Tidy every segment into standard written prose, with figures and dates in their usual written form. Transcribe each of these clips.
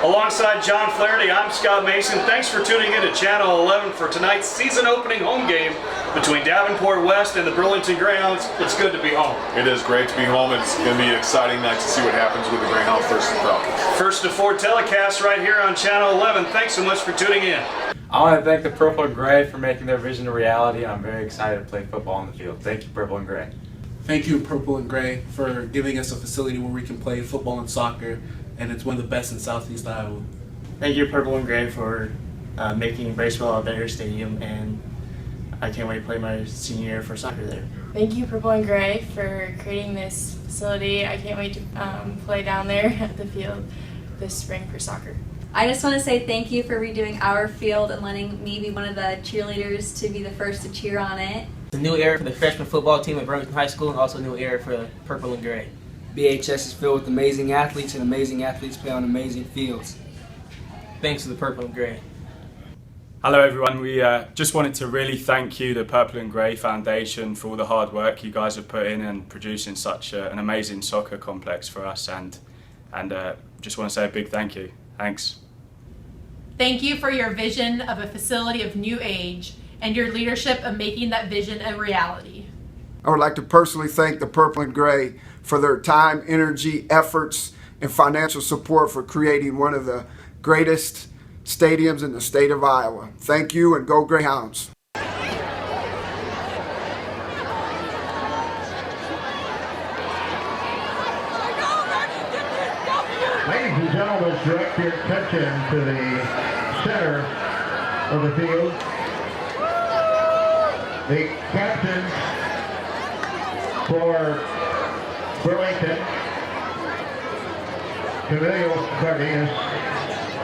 Alongside John Flaherty, I'm Scott Mason. Thanks for tuning in to Channel 11 for tonight's season opening home game between Davenport West and the Burlington Greyhounds. It's good to be home. It is great to be home. It's going to be an exciting night to see what happens with the Greyhounds versus the Falcons. First to four telecast right here on Channel 11. Thanks so much for tuning in. I want to thank the Purple and Gray for making their vision a reality. I'm very excited to play football on the field. Thank you, Purple and Gray. Thank you, Purple and Gray, for giving us a facility where we can play football and soccer, and it's one of the best in Southeast Iowa. Thank you, Purple and Gray, for making Bracewell a better stadium, and I can't wait to play my senior year for soccer there. Thank you, Purple and Gray, for creating this facility. I can't wait to play down there at the field this spring for soccer. I just want to say thank you for redoing our field and letting me be one of the cheerleaders to be the first to cheer on it. It's a new era for the freshman football team at Burlington High School, and also a new era for the Purple and Gray. BHS is filled with amazing athletes, and amazing athletes play on amazing fields. Thanks to the Purple and Gray. Hello everyone, we just wanted to really thank you, the Purple and Grey Foundation, for all the hard work you guys have put in and producing such an amazing soccer complex for us, and just want to say a big thank you. Thanks. Thank you for your vision of a facility of new age and your leadership of making that vision a reality. I would like to personally thank the Purple and Gray for their time, energy, efforts, and financial support for creating one of the greatest stadiums in the state of Iowa. Thank you, and go Greyhounds. Ladies and gentlemen, direct your attention to the center of the field. The captains for Burlington, Camilo Cardenas,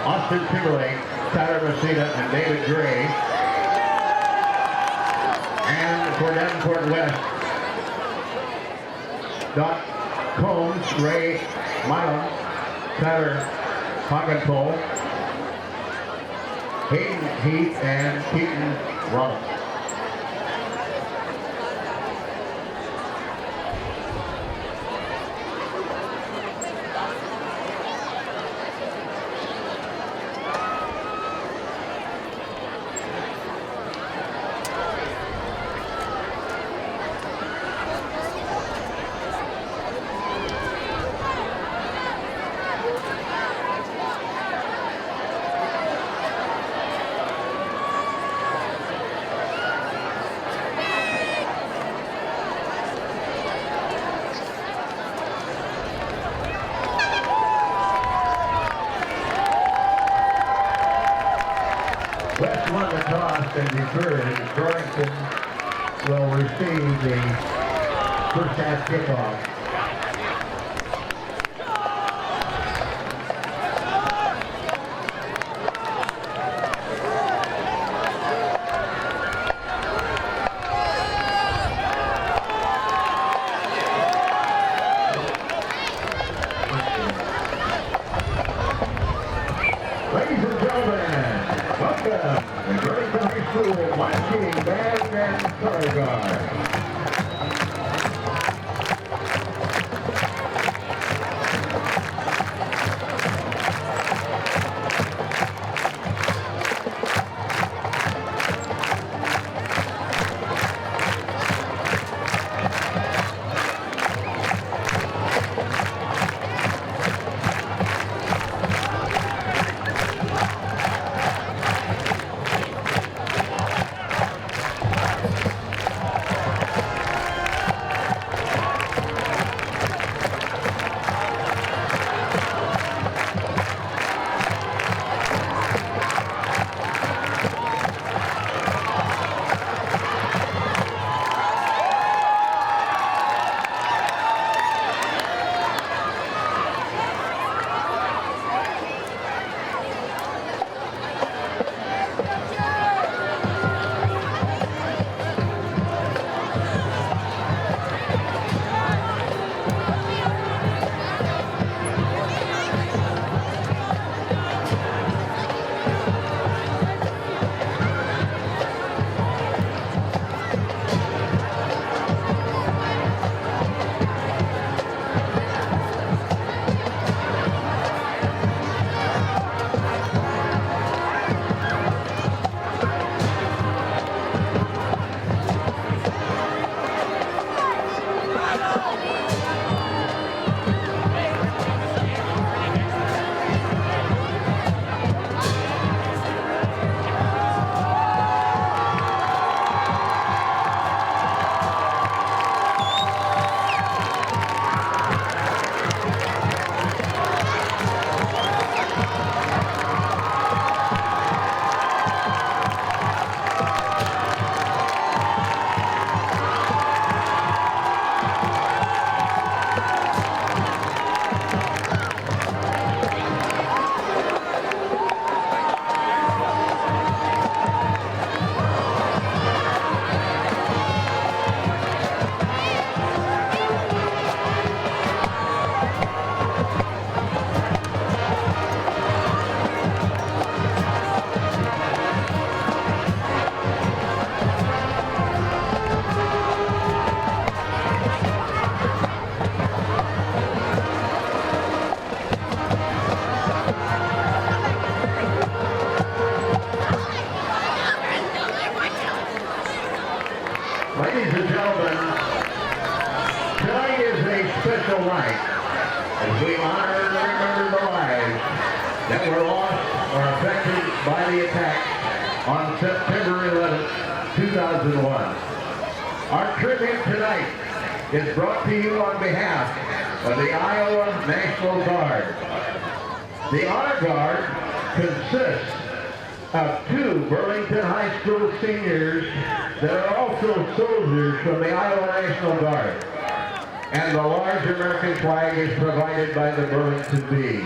Austin Timberlake, Tyler Messina, and David Gray. And for Davenport West, Doc Combs, Ray Milam, Tyler Hagenpole, Hayden Heath, and Keaton Rollins. West won the toss and deferred. Burlington will receive the first half kickoff. Ladies and gentlemen, welcome to Burlington High School marching band and color guard. that were lost or affected by the attack on September 11, 2001. Our tribute tonight is brought to you on behalf of the Iowa National Guard. The Honor Guard consists of 2 Burlington High School seniors that are also soldiers from the Iowa National Guard. And the large American flag is provided by the Burlington Bees.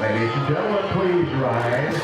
Ladies and gentlemen, please rise.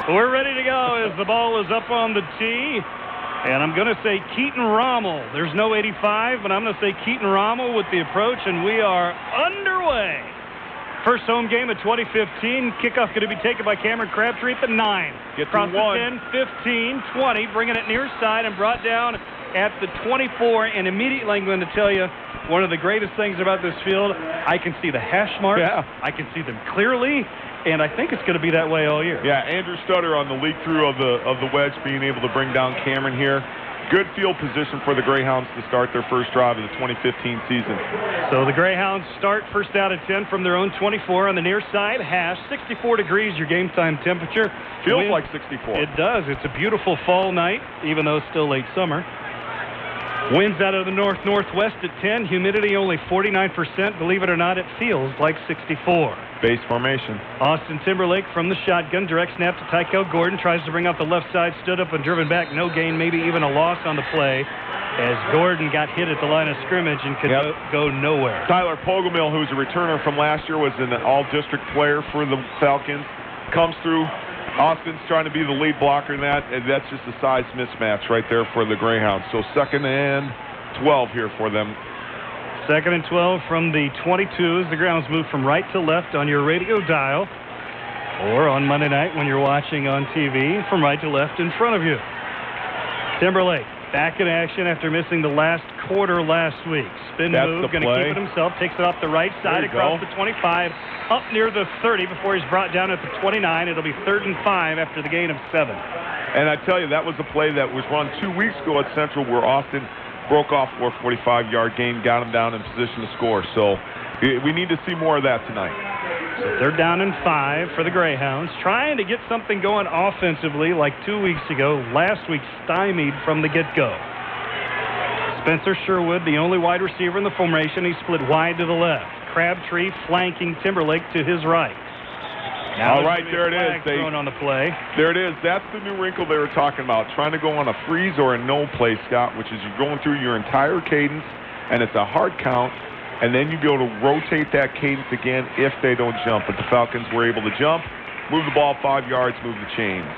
We're ready to go as the ball is up on the tee. And I'm going to say Keaton Rommel. There's no 85, but I'm going to say Keaton Rommel with the approach, and we are underway. First home game of 2015. Kickoff going to be taken by Cameron Crabtree at the 9. Get across to 1. the 10, 15, 20, bringing it near side and brought down at the 24. And immediately I'm going to tell you one of the greatest things about this field, I can see the hash marks. Yeah. I can see them clearly. And I think it's going to be that way all year. Yeah, Andrew Stutter on the leak through of the wedge, being able to bring down Cameron here. Good field position for the Greyhounds to start their first drive of the 2015 season. So the Greyhounds start first out at 10 from their own 24 on the near side. Hash, 64 degrees, your game time temperature. Feels like 64. It does. It's a beautiful fall night, even though it's still late summer. Winds out of the north-northwest at 10. Humidity only 49%. Believe it or not, it feels like 64. Base formation. Austin Timberlake from the shotgun. Direct snap to Tykel Gordon. Tries to bring out the left side. Stood up and driven back. No gain, maybe even a loss on the play, as Gordon got hit at the line of scrimmage and could go nowhere. Tyler Pogemill, who's a returner from last year, was an all-district player for the Falcons. Comes through. Austin's trying to be the lead blocker in that, and that's just a size mismatch right there for the Greyhounds. So 2nd and 12 here for them. 2nd and 12 from the 22 as the Greyhounds move from right to left on your radio dial, or on Monday night when you're watching on TV, from right to left in front of you. Timberlake back in action after missing the last quarter last week. Spin move, going to keep it himself, takes it off the right side across the 25, up near the 30 before he's brought down at the 29. It'll be 3rd and 5 after the gain of 7. And I tell you, that was a play that was run 2 weeks ago at Central where Austin broke off for a 45-yard gain, got him down in position to score. So we need to see more of that tonight. So 3rd down and 5 for the Greyhounds, trying to get something going offensively like 2 weeks ago. Last week stymied from the get-go. Spencer Sherwood, the only wide receiver in the formation. He split wide to the left. Crabtree flanking Timberlake to his right. Now all right, there it is. Thrown on the play. There it is. That's the new wrinkle they were talking about. Trying to go on a freeze or a no play, Scott, which is you're going through your entire cadence, and it's a hard count, and then you be able to rotate that cadence again if they don't jump. But the Falcons were able to jump, move the ball 5 yards, move the chains.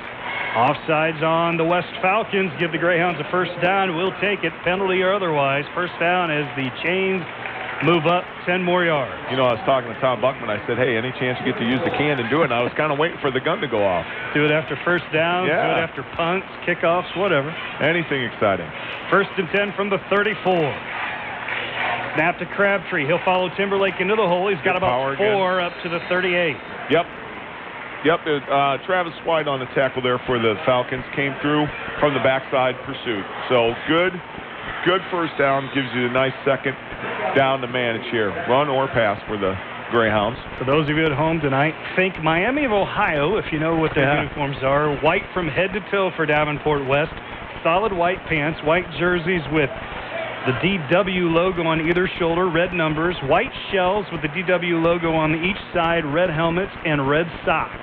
Offsides on the West Falcons. Give the Greyhounds a first down. We'll take it, penalty or otherwise. First down as the chains move up 10 more yards. You know, I was talking to Tom Buckman. I said, hey, any chance you get to use the can and do it? And I was kind of waiting for the gun to go off. Do it after first down, do it after punts, kickoffs, whatever. Anything exciting. 1st and 10 from the 34. Snap to Crabtree. He'll follow Timberlake into the hole. He's got about 4 up to the 38. Yep. Travis White on the tackle there for the Falcons came through from the backside pursuit. So good first down, gives you a nice second down to manage here. Run or pass for the Greyhounds. For those of you at home tonight, think Miami of Ohio, if you know what their uniforms are. White from head to toe for Davenport West. Solid white pants, white jerseys with the DW logo on either shoulder, red numbers, white shells with the DW logo on each side, red helmets, and red socks.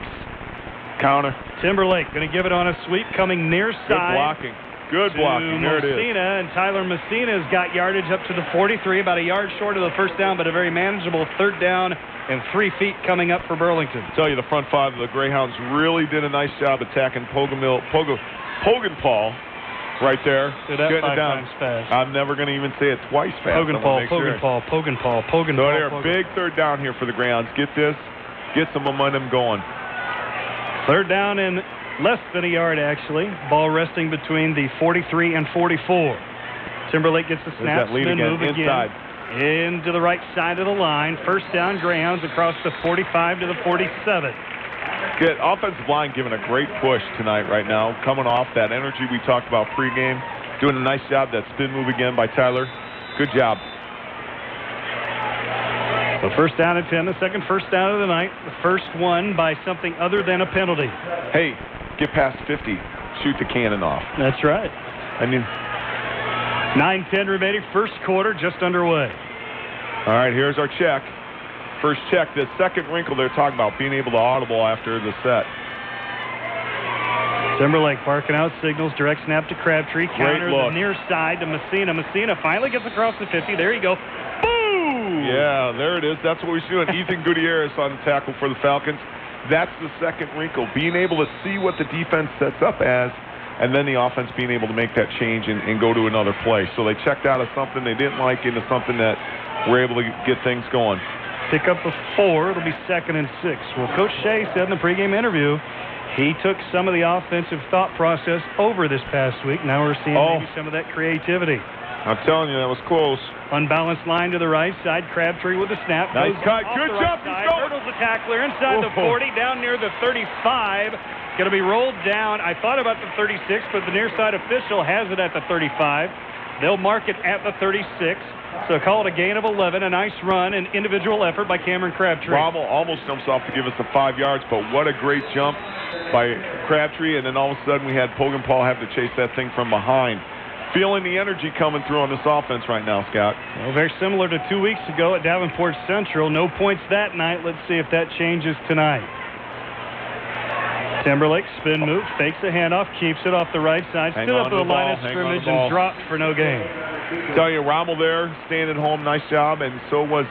Counter. Timberlake going to give it on a sweep, coming near side. Good blocking. There it is. Messina, and Tyler Messina's got yardage up to the 43, about a yard short of the first down, but a very manageable 3rd down and 3 feet coming up for Burlington. I tell you, the front 5 of the Greyhounds really did a nice job attacking Pogenpaul right there. Getting it down. Fast. I'm never going to even say it twice fast. Pogenpaul. So there, big 3rd down here for the Greyhounds. Get some momentum going. 3rd down and less than a yard, actually. Ball resting between the 43 and 44. Timberlake gets the snap, spin move inside. Again into the right side of the line. First down, Greyhounds across the 45 to the 47. Good offensive line giving a great push tonight right now. Coming off that energy we talked about pregame. Doing a nice job. That spin move again by Tyler. Good job. So 1st down at 10, the second first down of the night. The first one by something other than a penalty. Hey, get past 50. Shoot the cannon off. That's right. I mean, 9:10 remaining, first quarter just underway. All right, here's our check. First check, the second wrinkle they're talking about, being able to audible after the set. Timberlake barking out signals, direct snap to Crabtree. Counter the near side to Messina. Messina finally gets across the 50. There you go. Boom! Yeah, there it is. That's what we should do. And Ethan Gutierrez on the tackle for the Falcons. That's the second wrinkle, being able to see what the defense sets up as, and then the offense being able to make that change and go to another play. So they checked out of something they didn't like into something that we're able to get things going. Pick up a 4. It'll be 2nd and 6. Well, Coach Shea said in the pregame interview he took some of the offensive thought process over this past week. Now we're seeing maybe some of that creativity. I'm telling you, that was close. Unbalanced line to the right side. Crabtree with the snap. Nice cut. Good job. He's going. Hurdles the tackler inside the 40, down near the 35. Going to be rolled down. I thought about the 36, but the near side official has it at the 35. They'll mark it at the 36. So call it a gain of 11. A nice run and individual effort by Cameron Crabtree. Rommel almost jumps off to give us the 5 yards, but what a great jump by Crabtree. And then all of a sudden we had Pogenpaul have to chase that thing from behind. Feeling the energy coming through on this offense right now, Scott. Well, very similar to 2 weeks ago at Davenport Central. No points that night. Let's see if that changes tonight. Timberlake, spin move, fakes the handoff, keeps it off the right side, stood up to the line of scrimmage and dropped for no gain. Tell you, Rommel there, staying at home, nice job, and so was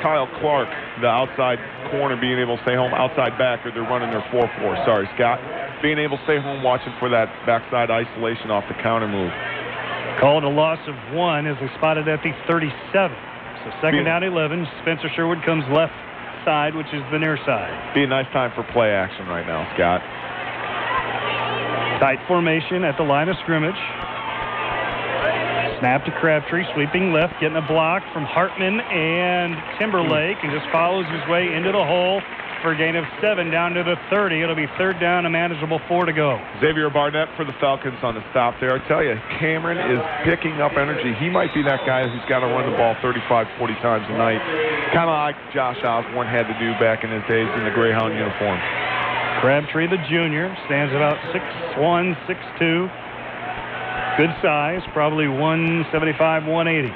Kyle Clark, the outside corner, being able to stay home, outside back, or they're running their 4-4. Sorry, Scott. Being able to stay home, watching for that backside isolation off the counter move. Called a loss of 1 as they spotted at the 37. So second down 11. Spencer Sherwood comes left side, which is the near side. Be a nice time for play action right now, Scott. Tight formation at the line of scrimmage. Snap to Crabtree, sweeping left, getting a block from Hartman and Timberlake, and just follows his way into the hole for a gain of 7 down to the 30. It'll be 3rd down, a manageable 4 to go. Xavier Barnett for the Falcons on the stop there. I tell you, Cameron is picking up energy. He might be that guy who's got to run the ball 35, 40 times a night, kind of like Josh Osborne had to do back in his days in the Greyhound uniform. Crabtree, the junior, stands about 6'1", 6'2". Good size, probably 175, 180.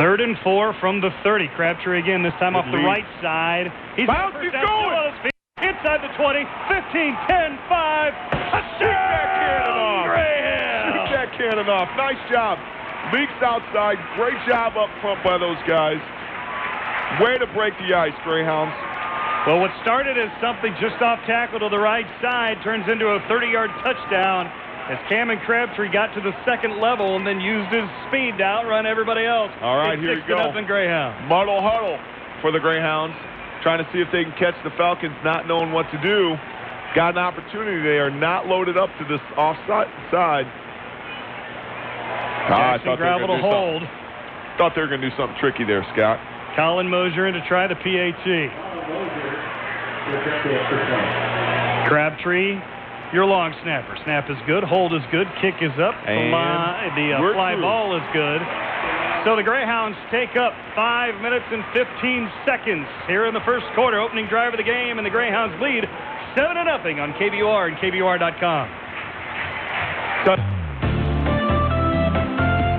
3rd and 4 from the 30. Crabtree again, this time off the right side. He's going! Inside the 20, 15, 10, 5. Shoot that cannon off! Shoot that cannon off. Nice job. Leaks outside. Great job up front by those guys. Way to break the ice, Greyhounds. Well, what started as something just off tackle to the right side turns into a 30-yard touchdown as Cameron Crabtree got to the second level and then used his speed to outrun everybody else. All right, here we go. Greyhound. Muddle huddle for the Greyhounds, trying to see if they can catch the Falcons, not knowing what to do. Got an opportunity. They are not loaded up to this offside side. I thought they were going to do something. Thought they were going to do something tricky there, Scott. Colin Mosier in to try the PAT. Crabtree, your long snapper. Snap is good. Hold is good. Kick is up. The fly ball is good. So the Greyhounds take up 5 minutes and 15 seconds here in the first quarter. Opening drive of the game, and the Greyhounds lead 7-0 on KBUR and KBUR.com.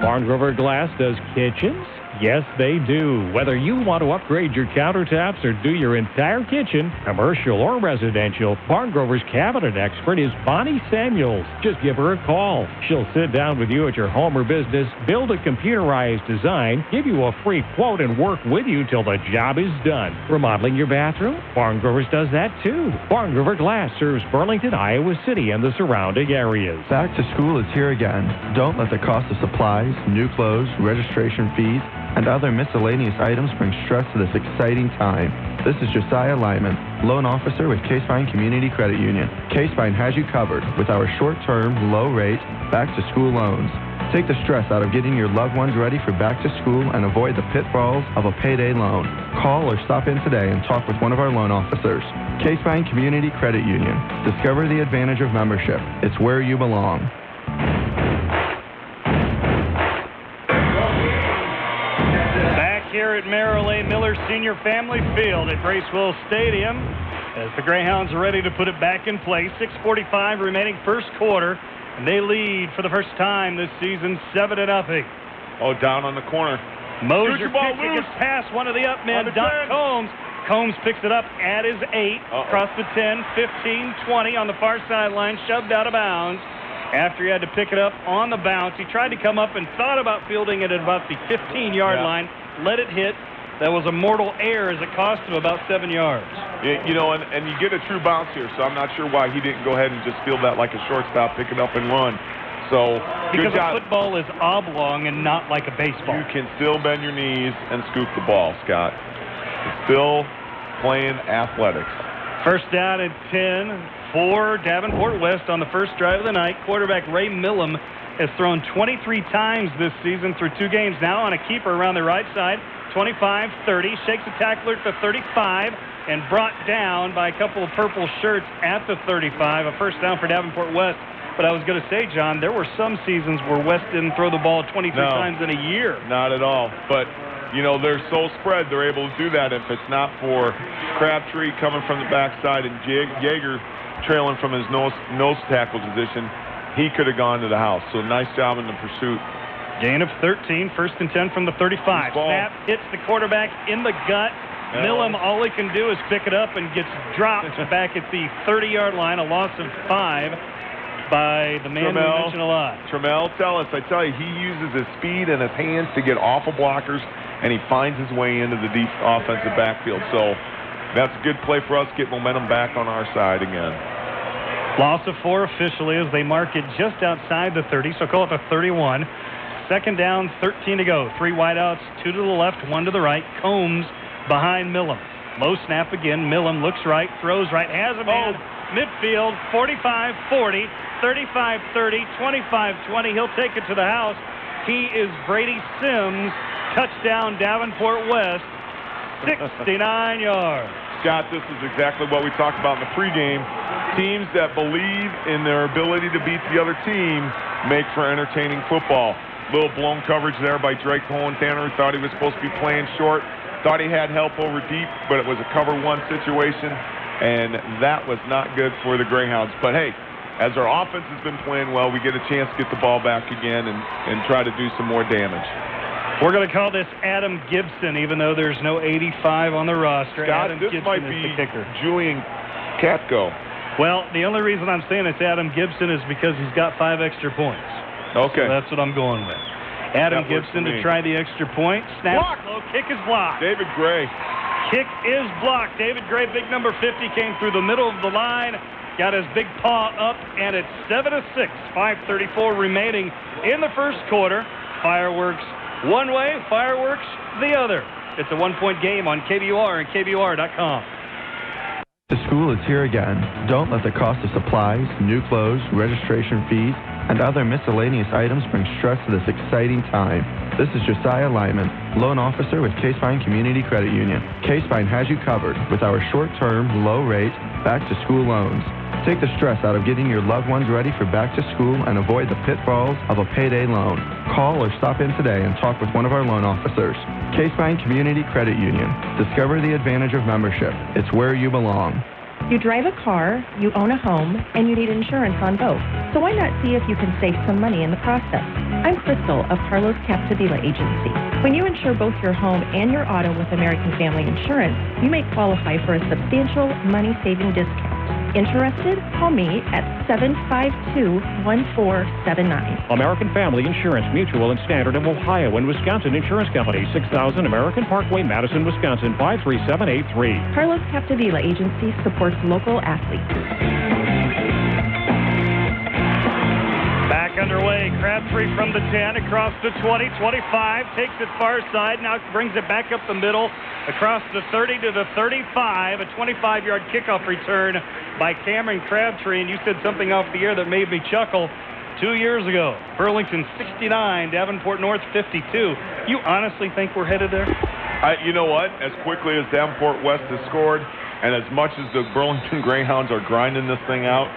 Barn Grover Glass does kitchens? Yes, they do. Whether you want to upgrade your countertops or do your entire kitchen, commercial or residential, Barn Grover's cabinet expert is Bonnie Samuels. Just give her a call. She'll sit down with you at your home or business, build a computerized design, give you a free quote, and work with you till the job is done. Remodeling your bathroom? Barn Grover's does that too. Barn Grover Glass serves Burlington, Iowa City, and the surrounding areas. Back to school is here again. Don't let the cost of supplies, new clothes, registration fees, and other miscellaneous items bring stress to this exciting time. This is Josiah Lyman, loan officer with Casevine Community Credit Union. Casevine has you covered with our short-term, low-rate, back-to-school loans. Take the stress out of getting your loved ones ready for back to school and avoid the pitfalls of a payday loan. Call or stop in today and talk with one of our loan officers. Casevine Community Credit Union. Discover the advantage of membership. It's where you belong. Here at Merrill A. Miller Senior Family Field at Bracewell Stadium as the Greyhounds are ready to put it back in play. 6:45 remaining first quarter, and they lead for the first time this season 7-0. Oh, down on the corner. Mosier kicks it, gets past one of the up men, Doc Combs. Combs picks it up at his 8, across the 10, 15, 20 on the far sideline, shoved out of bounds. After he had to pick it up on the bounce, he tried to come up and thought about fielding it at about the 15-yard line. Let it hit, That was a mortal error as it cost him about 7 yards. You know, and you get a true bounce here, so I'm not sure why he didn't go ahead and just field that like a shortstop, pick it up and run. So, because good job. a football is oblong and not like a baseball. You can still bend your knees and scoop the ball, Scott. It's still playing athletics. First down and 10 for Davenport West on the first drive of the night. Quarterback Ray Millam has thrown 23 times this season through 2 games now on a keeper around the right side. 25-30, shakes a tackler at the 35 and brought down by a couple of purple shirts at the 35. A first down for Davenport West. But I was going to say, John, there were some seasons where West didn't throw the ball 23 times in a year. Not at all. But, you know, they're so spread, they're able to do that. If it's not for Crabtree coming from the backside and Yeager trailing from his nose tackle position, he could have gone to the house. So nice job in the pursuit. Gain of 13, first and 10 from the 35. Snap hits the quarterback in the gut. Millam, all he can do is pick it up and gets dropped back at the 30-yard line, a loss of 5 by the man we mentioned a lot. Trammell Tellis, I tell you, he uses his speed and his hands to get off of blockers, and he finds his way into the deep offensive backfield. So that's a good play for us, get momentum back on our side again. Loss of 4 officially as they mark it just outside the 30, so call it the 31. Second down, 13 to go. 3 wideouts, 2 to the left, 1 to the right. Combs behind Millam. Low snap again. Millam looks right, throws right, has a man. Midfield, 45-40, 35-30, 25-20. He'll take it to the house. He is Brady Sims. Touchdown, Davenport West, 69 yards. Scott, this is exactly what we talked about in the pregame. Teams that believe in their ability to beat the other team make for entertaining football. Little blown coverage there by Drake Hohentanner, who thought he was supposed to be playing short. Thought he had help over deep, but it was a cover 1 situation, and that was not good for the Greyhounds. But hey, as our offense has been playing well, we get a chance to get the ball back again and try to do some more damage. We're going to call this Adam Gibson, even though there's no 85 on the roster. Scott, Adam this Gibson might is be the kicker. Julian Katko. Well, the only reason I'm saying it's Adam Gibson is because he's got 5 extra points. Okay. So that's what I'm going with. Adam Gibson to try the extra point. Snap, low kick is blocked. David Gray. Kick is blocked. David Gray, big number 50, came through the middle of the line, got his big paw up, and it's 7-6. 5:34 remaining in the first quarter. Fireworks one way, fireworks the other. It's a 1-point game on KBUR and KBUR.com. The school is here again. Don't let the cost of supplies, new clothes, registration fees, and other miscellaneous items bring stress to this exciting time. This is Josiah Lyman, loan officer with K-Spine Community Credit Union. K-Spine has you covered with our short-term, low-rate, back-to-school loans. Take the stress out of getting your loved ones ready for back to school and avoid the pitfalls of a payday loan. Call or stop in today and talk with one of our loan officers. K-Spine Community Credit Union. Discover the advantage of membership. It's where you belong. You drive a car, you own a home, and you need insurance on both. So why not see if you can save some money in the process? I'm Crystal of Carlos Capdevila Agency. When you insure both your home and your auto with American Family Insurance, you may qualify for a substantial money-saving discount. Interested? Call me at 752-1479. American Family Insurance Mutual and Standard of Ohio and Wisconsin Insurance Company, 6000 American Parkway, Madison, Wisconsin, 53783. Carlos Capdevila Agency supports local athletes. Back underway. Crabtree from the 10 across the 20, 25, takes it far side, now brings it back up the middle across the 30 to the 35, a 25-yard kickoff return by Cameron Crabtree. And you said something off the air that made me chuckle. 2 years ago, Burlington 69, Davenport North 52. You honestly think we're headed there? You know what? As quickly as Davenport West has scored, and as much as the Burlington Greyhounds are grinding this thing out,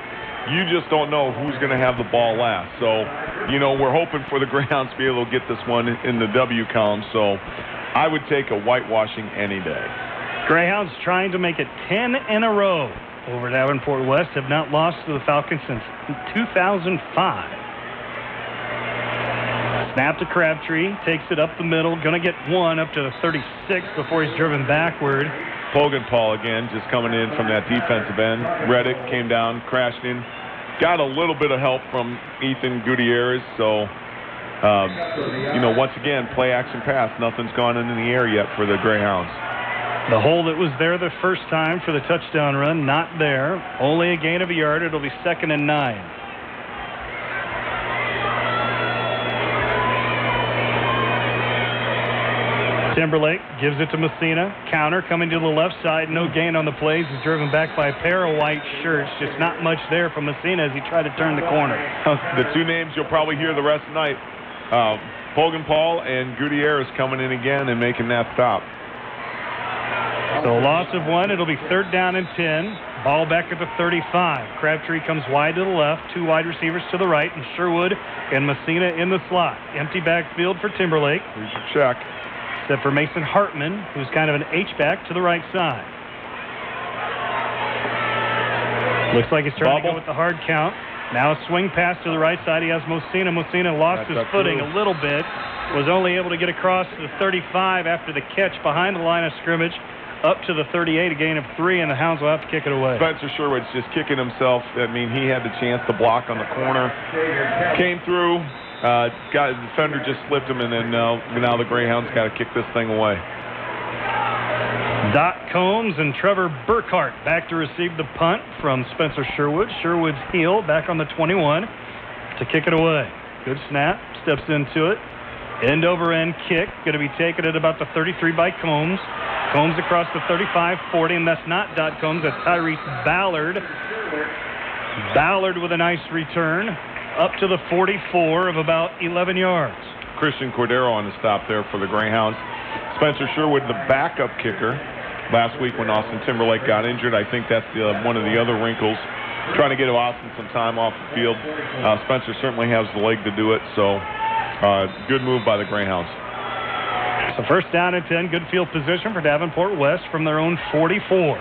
you just don't know who's going to have the ball last. So, you know, we're hoping for the Greyhounds to be able to get this one in the W column. So I would take a whitewashing any day. Greyhounds trying to make it 10 in a row over Davenport West, have not lost to the Falcons since 2005. Snap to Crabtree, takes it up the middle, going to get one up to the 36 before he's driven backward. Pogenpaul again, just coming in from that defensive end. Reddick came down, crashed in. Got a little bit of help from Ethan Gutierrez, so Once again, play action pass. Nothing's gone into the air yet for the Greyhounds. The hole that was there the first time for the touchdown run, not there. Only a gain of a yard. It'll be 2nd and 9. Timberlake gives it to Messina. Counter coming to the left side. No gain on the plays. He's driven back by a pair of white shirts. Just not much there from Messina as he tried to turn the corner. The two names you'll probably hear the rest of the night. Paul and Gutierrez coming in again and making that stop. So a loss of 1. It'll be 3rd down and 10. Ball back at the 35. Crabtree comes wide to the left. 2 wide receivers to the right. And Sherwood and Messina in the slot. Empty backfield for Timberlake. Here's your check. Except for Mason Hartman, who's kind of an H-back to the right side. Looks like he's trying to go with the hard count. Now a swing pass to the right side. He has Messina. Messina lost his footing a little bit. Was only able to get across to the 35 after the catch behind the line of scrimmage. Up to the 38, a gain of 3, and the Hounds will have to kick it away. Spencer Sherwood's just kicking himself. I mean, he had the chance to block on the corner. Came through. The defender just slipped him, and then now the Greyhounds got to kick this thing away. Dot Combs and Trevor Burkhart back to receive the punt from Spencer Sherwood. Sherwood's heel back on the 21 to kick it away. Good snap, steps into it. End over end kick, going to be taken at about the 33 by Combs. Combs across the 35-40, and that's not Dot Combs, that's Tyrese Ballard. Ballard with a nice return. Up to the 44 of about 11 yards. Christian Cordero on the stop there for the Greyhounds. Spencer Sherwood, the backup kicker. Last week when Austin Timberlake got injured, I think that's one of the other wrinkles. Trying to get Austin some time off the field. Spencer certainly has the leg to do it, so good move by the Greyhounds. So 1st down and 10, good field position for Davenport West from their own 44.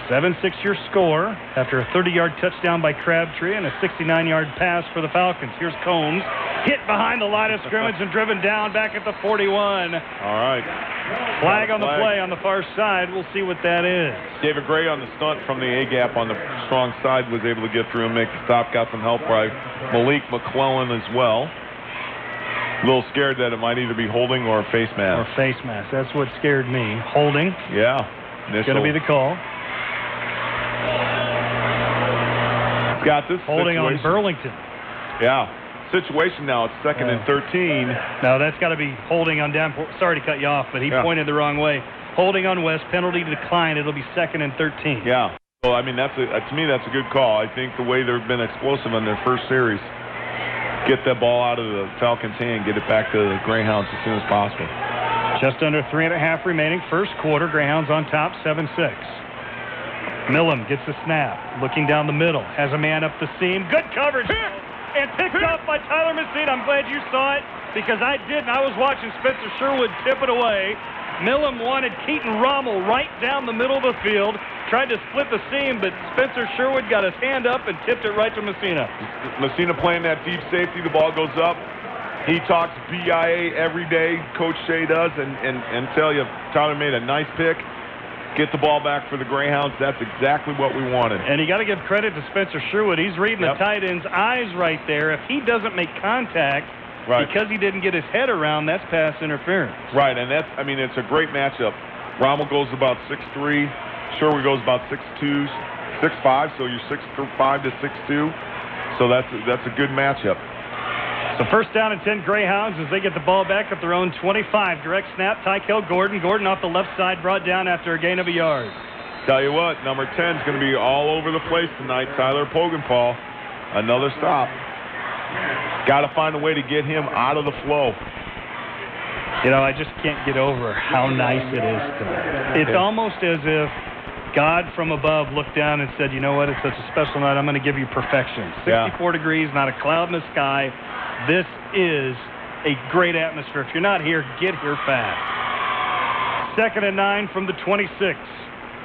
7-6 your score after a 30-yard touchdown by Crabtree and a 69-yard pass for the Falcons. Here's Combs, hit behind the line of scrimmage and driven down back at the 41. All right. Flag on the play on the far side. We'll see what that is. David Gray on the stunt from the A-gap on the strong side was able to get through and make the stop. Got some help by Malik McClellan as well. A little scared that it might either be holding or a face mask. Or face mask. That's what scared me. Holding. Yeah. It's going to be the call. Got this holding situation on Burlington. Yeah. Situation now, it's 2nd and 13. No, that's got to be holding on Davenport. Sorry to cut you off, but he pointed the wrong way. Holding on West, penalty decline. It'll be 2nd and 13. Yeah. Well, I mean, to me, that's a good call. I think the way they've been explosive in their first series, get that ball out of the Falcons' hand, get it back to the Greyhounds as soon as possible. Just under 3.5 remaining. First quarter, Greyhounds on top, 7-6. Millam gets the snap, looking down the middle, has a man up the seam. Good coverage, and picked up by Tyler Messina. I'm glad you saw it, because I didn't. I was watching Spencer Sherwood tip it away. Millam wanted Keaton Rommel right down the middle of the field, tried to split the seam, but Spencer Sherwood got his hand up and tipped it right to Messina. Messina playing that deep safety, the ball goes up. He talks BIA every day, Coach Shea does, and tell you, Tyler made a nice pick. Get the ball back for the Greyhounds. That's exactly what we wanted. And you got to give credit to Spencer Sherwood. He's reading the tight end's eyes right there. If he doesn't make contact because he didn't get his head around, that's pass interference. Right, and that's, I mean, it's a great matchup. Rommel goes about 6'3". Sherwood goes about 6'2", 6'5", so you're 6'5" to 6'2". So that's a good matchup. So 1st down and 10 Greyhounds as they get the ball back at their own 25. Direct snap, Tykel Gordon. Gordon off the left side, brought down after a gain of a yard. Tell you what, number 10 is going to be all over the place tonight. Tyler Pogenpaul, another stop. Got to find a way to get him out of the flow. You know, I just can't get over how nice it is tonight. It's almost as if God from above looked down and said, you know what, it's such a special night, I'm going to give you perfection. 64 degrees, not a cloud in the sky. This is a great atmosphere. If you're not here, get here fast. 2nd and 9 from the 26.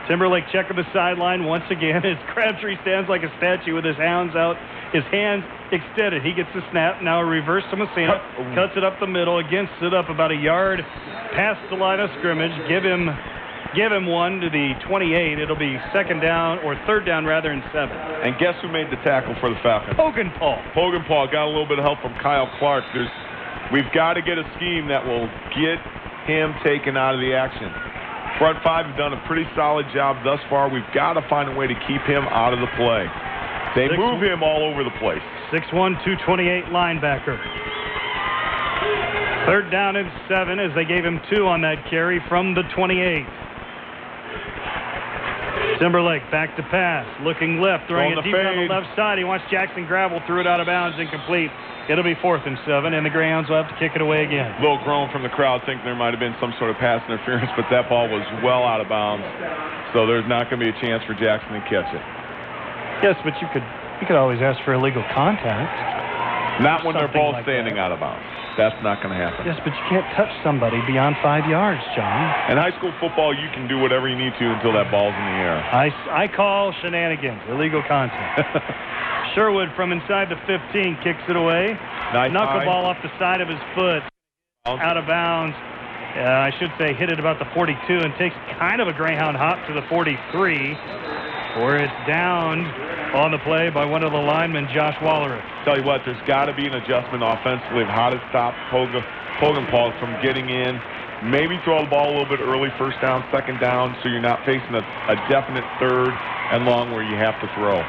Timberlake checking the sideline once again as Crabtree stands like a statue with his hands out, his hands extended. He gets the snap. Now a reverse to Messina. Cuts it up the middle. Again, stood up about a yard past the line of scrimmage. Give him give him one to the 28. It'll be third down rather, and 7. And guess who made the tackle for the Falcons? Pogenpaul got a little bit of help from Kyle Clark. We've got to get a scheme that will get him taken out of the action. Front 5 have done a pretty solid job thus far. We've got to find a way to keep him out of the play. They move him all over the place. 6'1", 228 linebacker. 3rd down and 7 as they gave him 2 on that carry from the 28. Timberlake back to pass, looking left, throwing it deep on the left side. He wants Jackson Gravel, threw it out of bounds, incomplete. It'll be 4th and 7, and the Greyhounds will have to kick it away again. A little groan from the crowd, thinking there might have been some sort of pass interference, but that ball was well out of bounds, so there's not going to be a chance for Jackson to catch it. Yes, but you could always ask for illegal contact. Not when they're both standing out of bounds. That's not going to happen. Yes, but you can't touch somebody beyond 5 yards, John. In high school football, you can do whatever you need to until that ball's in the air. I call shenanigans, illegal contact. Sherwood from inside the 15 kicks it away. Nice knuckleball off the side of his foot, out of bounds. I should say hit it about the 42 and takes kind of a Greyhound hop to the 43, where it's down on the play by one of the linemen, Josh Wallerich. Tell you what, there's got to be an adjustment offensively of how to stop Pogenpaul from getting in. Maybe throw the ball a little bit early, 1st down, 2nd down, so you're not facing a definite 3rd and long where you have to throw.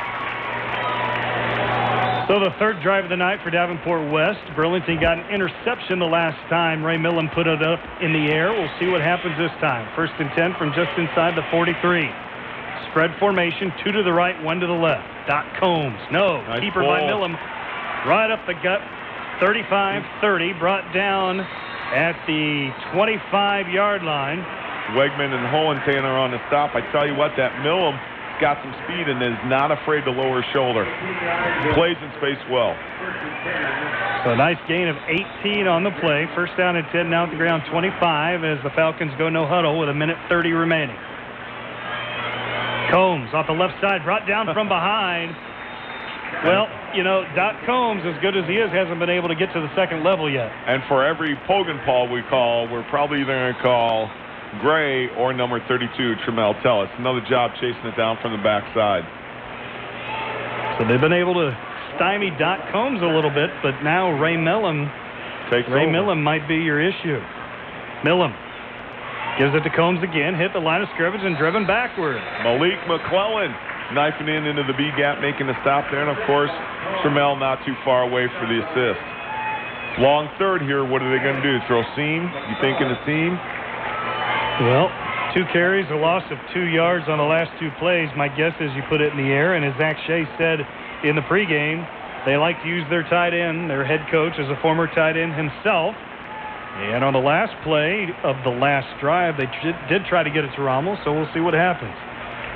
So the 3rd drive of the night for Davenport West. Burlington got an interception the last time Ray Millen put it up in the air. We'll see what happens this time. 1st and 10 from just inside the 43. Spread formation, 2 to the right, 1 to the left. Doc Combs, no. Nice Keeper ball. by Millen. Right up the gut, 35-30, brought down at the 25-yard line. Wegman and Hohentain are on the stop. I tell you what, that Millen got some speed and is not afraid to lower his shoulder. Plays in space well. So a nice gain of 18 on the play. 1st down and 10 now at the ground, 25 as the Falcons go no huddle with 1:30 remaining. Combs off the left side, brought down from behind. Well, you know, Doc Combs, as good as he is, hasn't been able to get to the 2nd level yet. And for every Pogenpaul we call, we're probably either going to call Gray or number 32, Tremel Tellis. Another job chasing it down from the backside. So they've been able to stymie Doc Combs a little bit, but now Ray Millen might be your issue. Millen gives it to Combs again, hit the line of scrimmage and driven backward. Malik McClellan knifing into the B gap, making a stop there, and of course, Tremel not too far away for the assist. Long 3rd here, what are they going to do? Throw seam? You thinking a seam? Well, 2 carries, a loss of 2 yards on the last 2 plays. My guess is you put it in the air, and as Zach Shea said in the pregame, they like to use their tight end. Their head coach is a former tight end himself. And on the last play of the last drive, they did try to get it to Rommel, so we'll see what happens.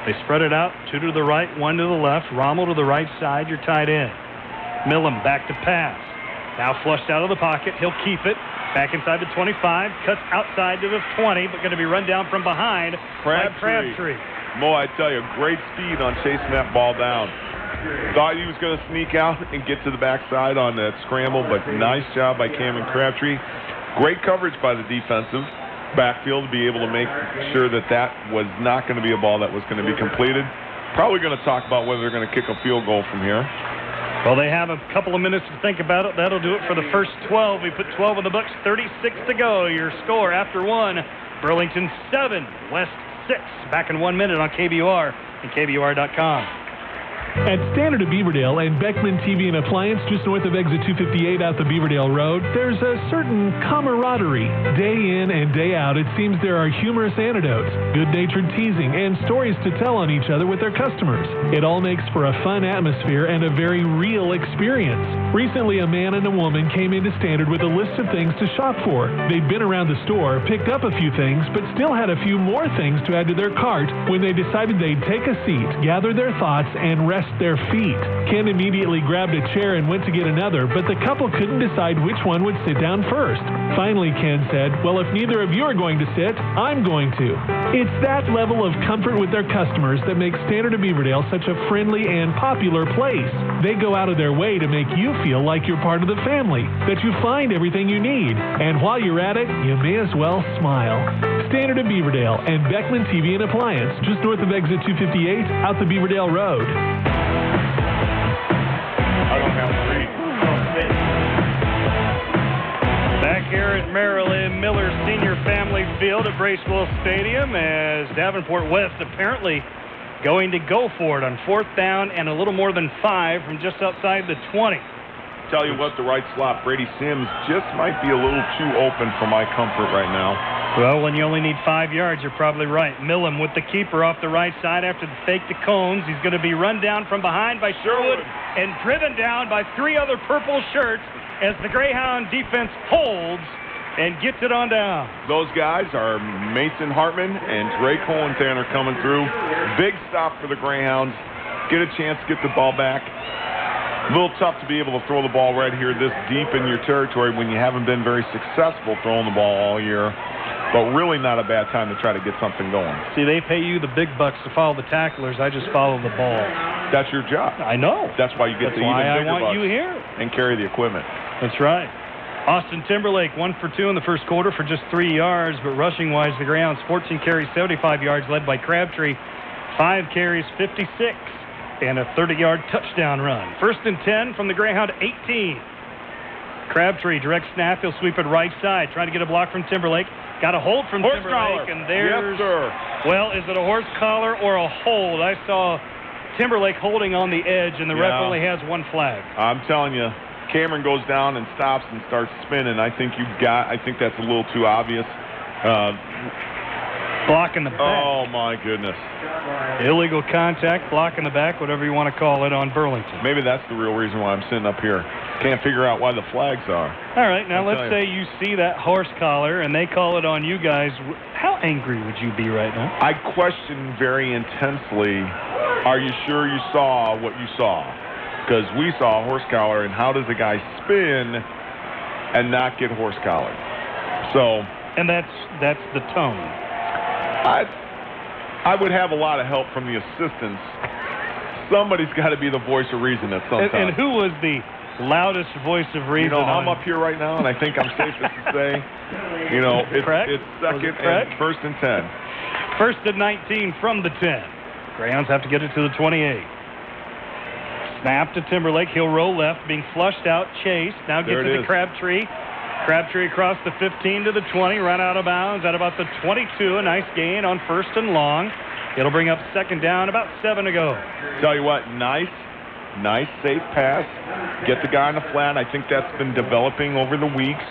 They spread it out, 2 to the right, 1 to the left. Rommel to the right side, your tight end. Millen back to pass. Now flushed out of the pocket. He'll keep it. Back inside the 25, cuts outside to the 20, but going to be run down from behind by Crabtree. Mo, I tell you, great speed on chasing that ball down. Thought he was going to sneak out and get to the backside on that scramble, but nice job by Cameron Crabtree. Great coverage by the defensive backfield to be able to make sure that was not going to be a ball that was going to be completed. Probably going to talk about whether they're going to kick a field goal from here. Well, they have a couple of minutes to think about it. That'll do it for the first 12. We put 12 in the books, 36 to go. Your score after 1, Burlington 7, West 6. Back in 1 minute on KBUR and KBUR.com. At Standard of Beaverdale and Beckman TV and Appliance, just north of exit 258 out the Beaverdale Road, there's a certain camaraderie. Day in and day out, it seems there are humorous anecdotes, good-natured teasing, and stories to tell on each other with their customers. It all makes for a fun atmosphere and a very real experience. Recently, a man and a woman came into Standard with a list of things to shop for. They'd been around the store, picked up a few things, but still had a few more things to add to their cart when they decided they'd take a seat, gather their thoughts, and rest their feet. Ken immediately grabbed a chair and went to get another, but the couple couldn't decide which one would sit down first. Finally, Ken said, "Well, if neither of you are going to sit, I'm going to." It's that level of comfort with their customers that makes Standard of Beaverdale such a friendly and popular place. They go out of their way to make you feel like you're part of the family, that you find everything you need, and while you're at it, you may as well smile. Standard of Beaverdale, and Beckman TV and Appliance, just north of exit 258 out the Beaverdale Road. I don't have to read. Back here at Maryland Miller Senior Family Field at Bracewell Stadium, as Davenport West apparently going to go for it on 4th down and a little more than 5 from just outside the 20. Tell you what, the right slot, Brady Sims, just might be a little too open for my comfort right now. Well, when you only need 5 yards, you're probably right. Millam with the keeper off the right side after the fake to Combs. He's going to be run down from behind by Sherwood and driven down by 3 other purple shirts as the Greyhound defense holds and gets it on down. Those guys are Mason Hartman and Dre Cohentanner coming through. Big stop for the Greyhounds. Get a chance to get the ball back. A little tough to be able to throw the ball right here this deep in your territory when you haven't been very successful throwing the ball all year. But really not a bad time to try to get something going. See, they pay you the big bucks to follow the tacklers. I just follow the ball. That's your job. I know. That's why you get the even bigger I want bucks you here. And carry the equipment. That's right. Austin Timberlake, 1 for 2 in the first quarter for just 3 yards, but rushing-wise, the Greyhounds 14 carries, 75 yards, led by Crabtree. 5 carries, 56, and a 30-yard touchdown run. 1st and 10 from the Greyhound 18. Crabtree, direct snap. He'll sweep it right side, trying to get a block from Timberlake. Got a hold from horse Timberlake, collar. And there's... Yes, sir. Well, is it a horse collar or a hold? I saw Timberlake holding on the edge, and the ref only has 1 flag. I'm telling you, Cameron goes down and stops and starts spinning. I think that's a little too obvious. Block in the back. Oh, my goodness. Illegal contact, block in the back, whatever you want to call it, on Burlington. Maybe that's the real reason why I'm sitting up here. Can't figure out why the flags are. All right, now let's say you see that horse collar and they call it on you guys. How angry would you be right now? I question very intensely, are you sure you saw what you saw? Because we saw a horse collar, and how does a guy spin and not get horse collared? So, and that's the tone. I would have a lot of help from the assistants. Somebody's got to be the voice of reason at some time. And who was the loudest voice of reason? I'm up here right now, and I think I'm safest to say, it's 2nd and 1st and 10. 1st and 19 from the 10. Greyhounds have to get it to the 28. Snap to Timberlake. He'll roll left, being flushed out. Chase now gets it to Crabtree. Crabtree across the 15 to the 20, run out of bounds at about the 22. A nice gain on 1st and long. It'll bring up 2nd down, about 7 to go. Tell you what, nice safe pass. Get the guy in the flat. I think that's been developing over the weeks.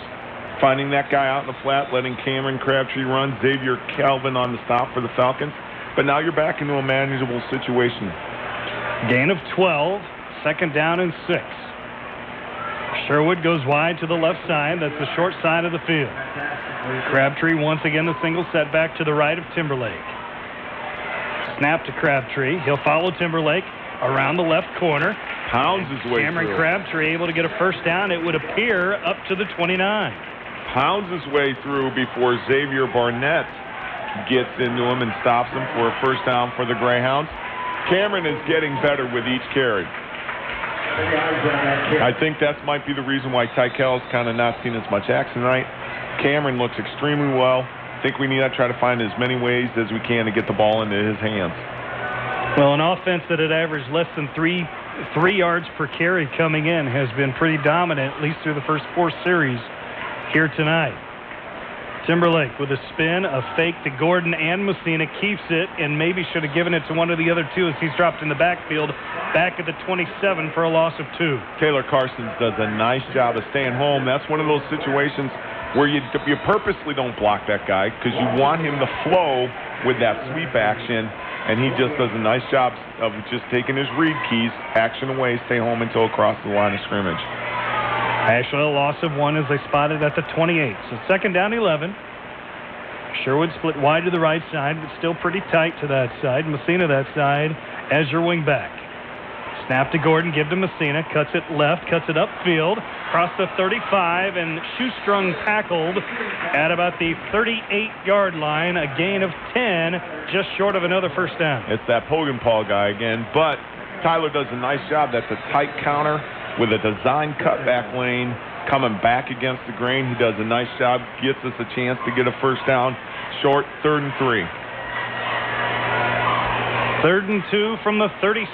Finding that guy out in the flat, letting Cameron Crabtree run, Xavier Calvin on the stop for the Falcons. But now you're back into a manageable situation. Gain of 12, 2nd down and 6. Sherwood goes wide to the left side. That's the short side of the field. Crabtree once again the single setback to the right of Timberlake. Snap to Crabtree. He'll follow Timberlake around the left corner. Pounds his way Cameron through. Crabtree able to get a 1st down, it would appear, up to the 29. Pounds his way through before Xavier Barnett gets into him and stops him for a 1st down for the Greyhounds. Cameron is getting better with each carry. I think that might be the reason why Tykell's kind of not seen as much action tonight. Cameron looks extremely well. I think we need to try to find as many ways as we can to get the ball into his hands. Well, an offense that had averaged less than 3 yards per carry coming in has been pretty dominant, at least through the first 4 series here tonight. Timberlake with a spin, a fake to Gordon and Messina, keeps it, and maybe should have given it to one of the other two as he's dropped in the backfield, back at the 27 for a loss of 2. Taylor Carsons does a nice job of staying home. That's one of those situations where you purposely don't block that guy because you want him to flow with that sweep action, and he just does a nice job of just taking his read keys, action away, stay home until across the line of scrimmage. Actually, a loss of 1 as they spotted at the 28. So 2nd down 11. Sherwood split wide to the right side, but still pretty tight to that side. Messina that side as your wing back. Snap to Gordon, give to Messina, cuts it left, cuts it upfield, across the 35, and shoestrung tackled at about the 38-yard line. A gain of 10, just short of another 1st down. It's that Pogenpaw guy again, but Tyler does a nice job. That's a tight counter with a design cutback lane coming back against the grain. He does a nice job, gets us a chance to get a 1st down. Short, 3rd and 3. 3rd and 2 from the 37.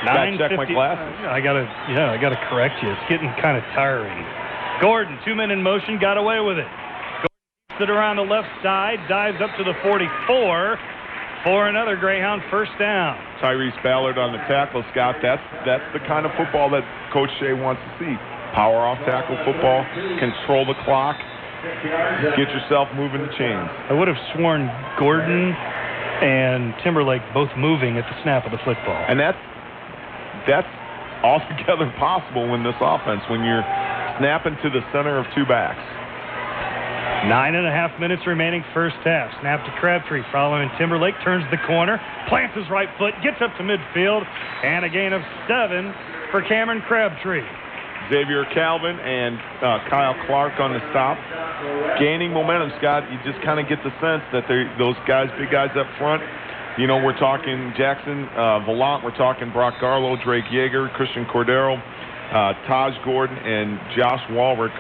Gotta check my glasses. I gotta correct you. It's getting kind of tiring. Gordon, 2-men in motion, got away with it. Gordon keeps it around the left side, dives up to the 44 for another Greyhound first down. Tyrese Ballard on the tackle, Scott. That's the kind of football that Coach Shea wants to see. Power off tackle football, control the clock, get yourself moving the chains. I would have sworn Gordon and Timberlake both moving at the snap of the football. And that's altogether possible in this offense when you're snapping to the center of 2 backs. 9.5 minutes remaining first half. Snap to Crabtree following Timberlake, turns the corner, plants his right foot, gets up to midfield, and a gain of 7 for Cameron Crabtree. Xavier Calvin and Kyle Clark on the stop. Gaining momentum, Scott. You just kind of get the sense that those guys, big guys up front, you know, we're talking Jackson Vallant, we're talking Brock Garlow, Drake Yeager, Christian Cordero, Taj Gordon, and Josh Walrick,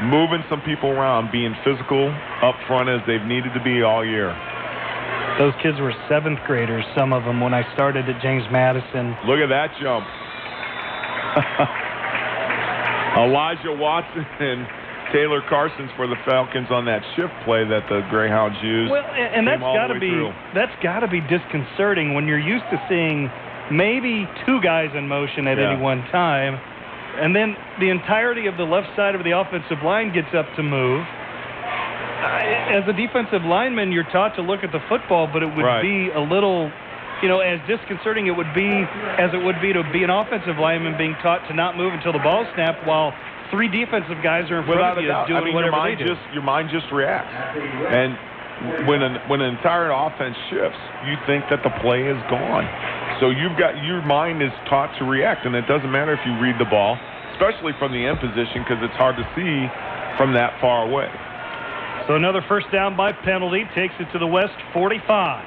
moving some people around, being physical up front as they've needed to be all year. Those kids were 7th graders, some of them, when I started at James Madison. Look at that jump. Elijah Watson and Taylor Carsons for the Falcons on that shift play that the Greyhounds used. Well, and that's got to be disconcerting when you're used to seeing maybe 2 guys in motion at any one time, and then the entirety of the left side of the offensive line gets up to move. As a defensive lineman, you're taught to look at the football, but it would be a little, you know, as disconcerting it would be as it would be to be an offensive lineman being taught to not move until the ball snapped while 3 defensive guys are in front of you doing whatever they do. Your mind just reacts. And when an entire offense shifts, you think that the play is gone. So your mind is taught to react, and it doesn't matter if you read the ball, especially from the end position, because it's hard to see from that far away. So another first down by penalty takes it to the West 45.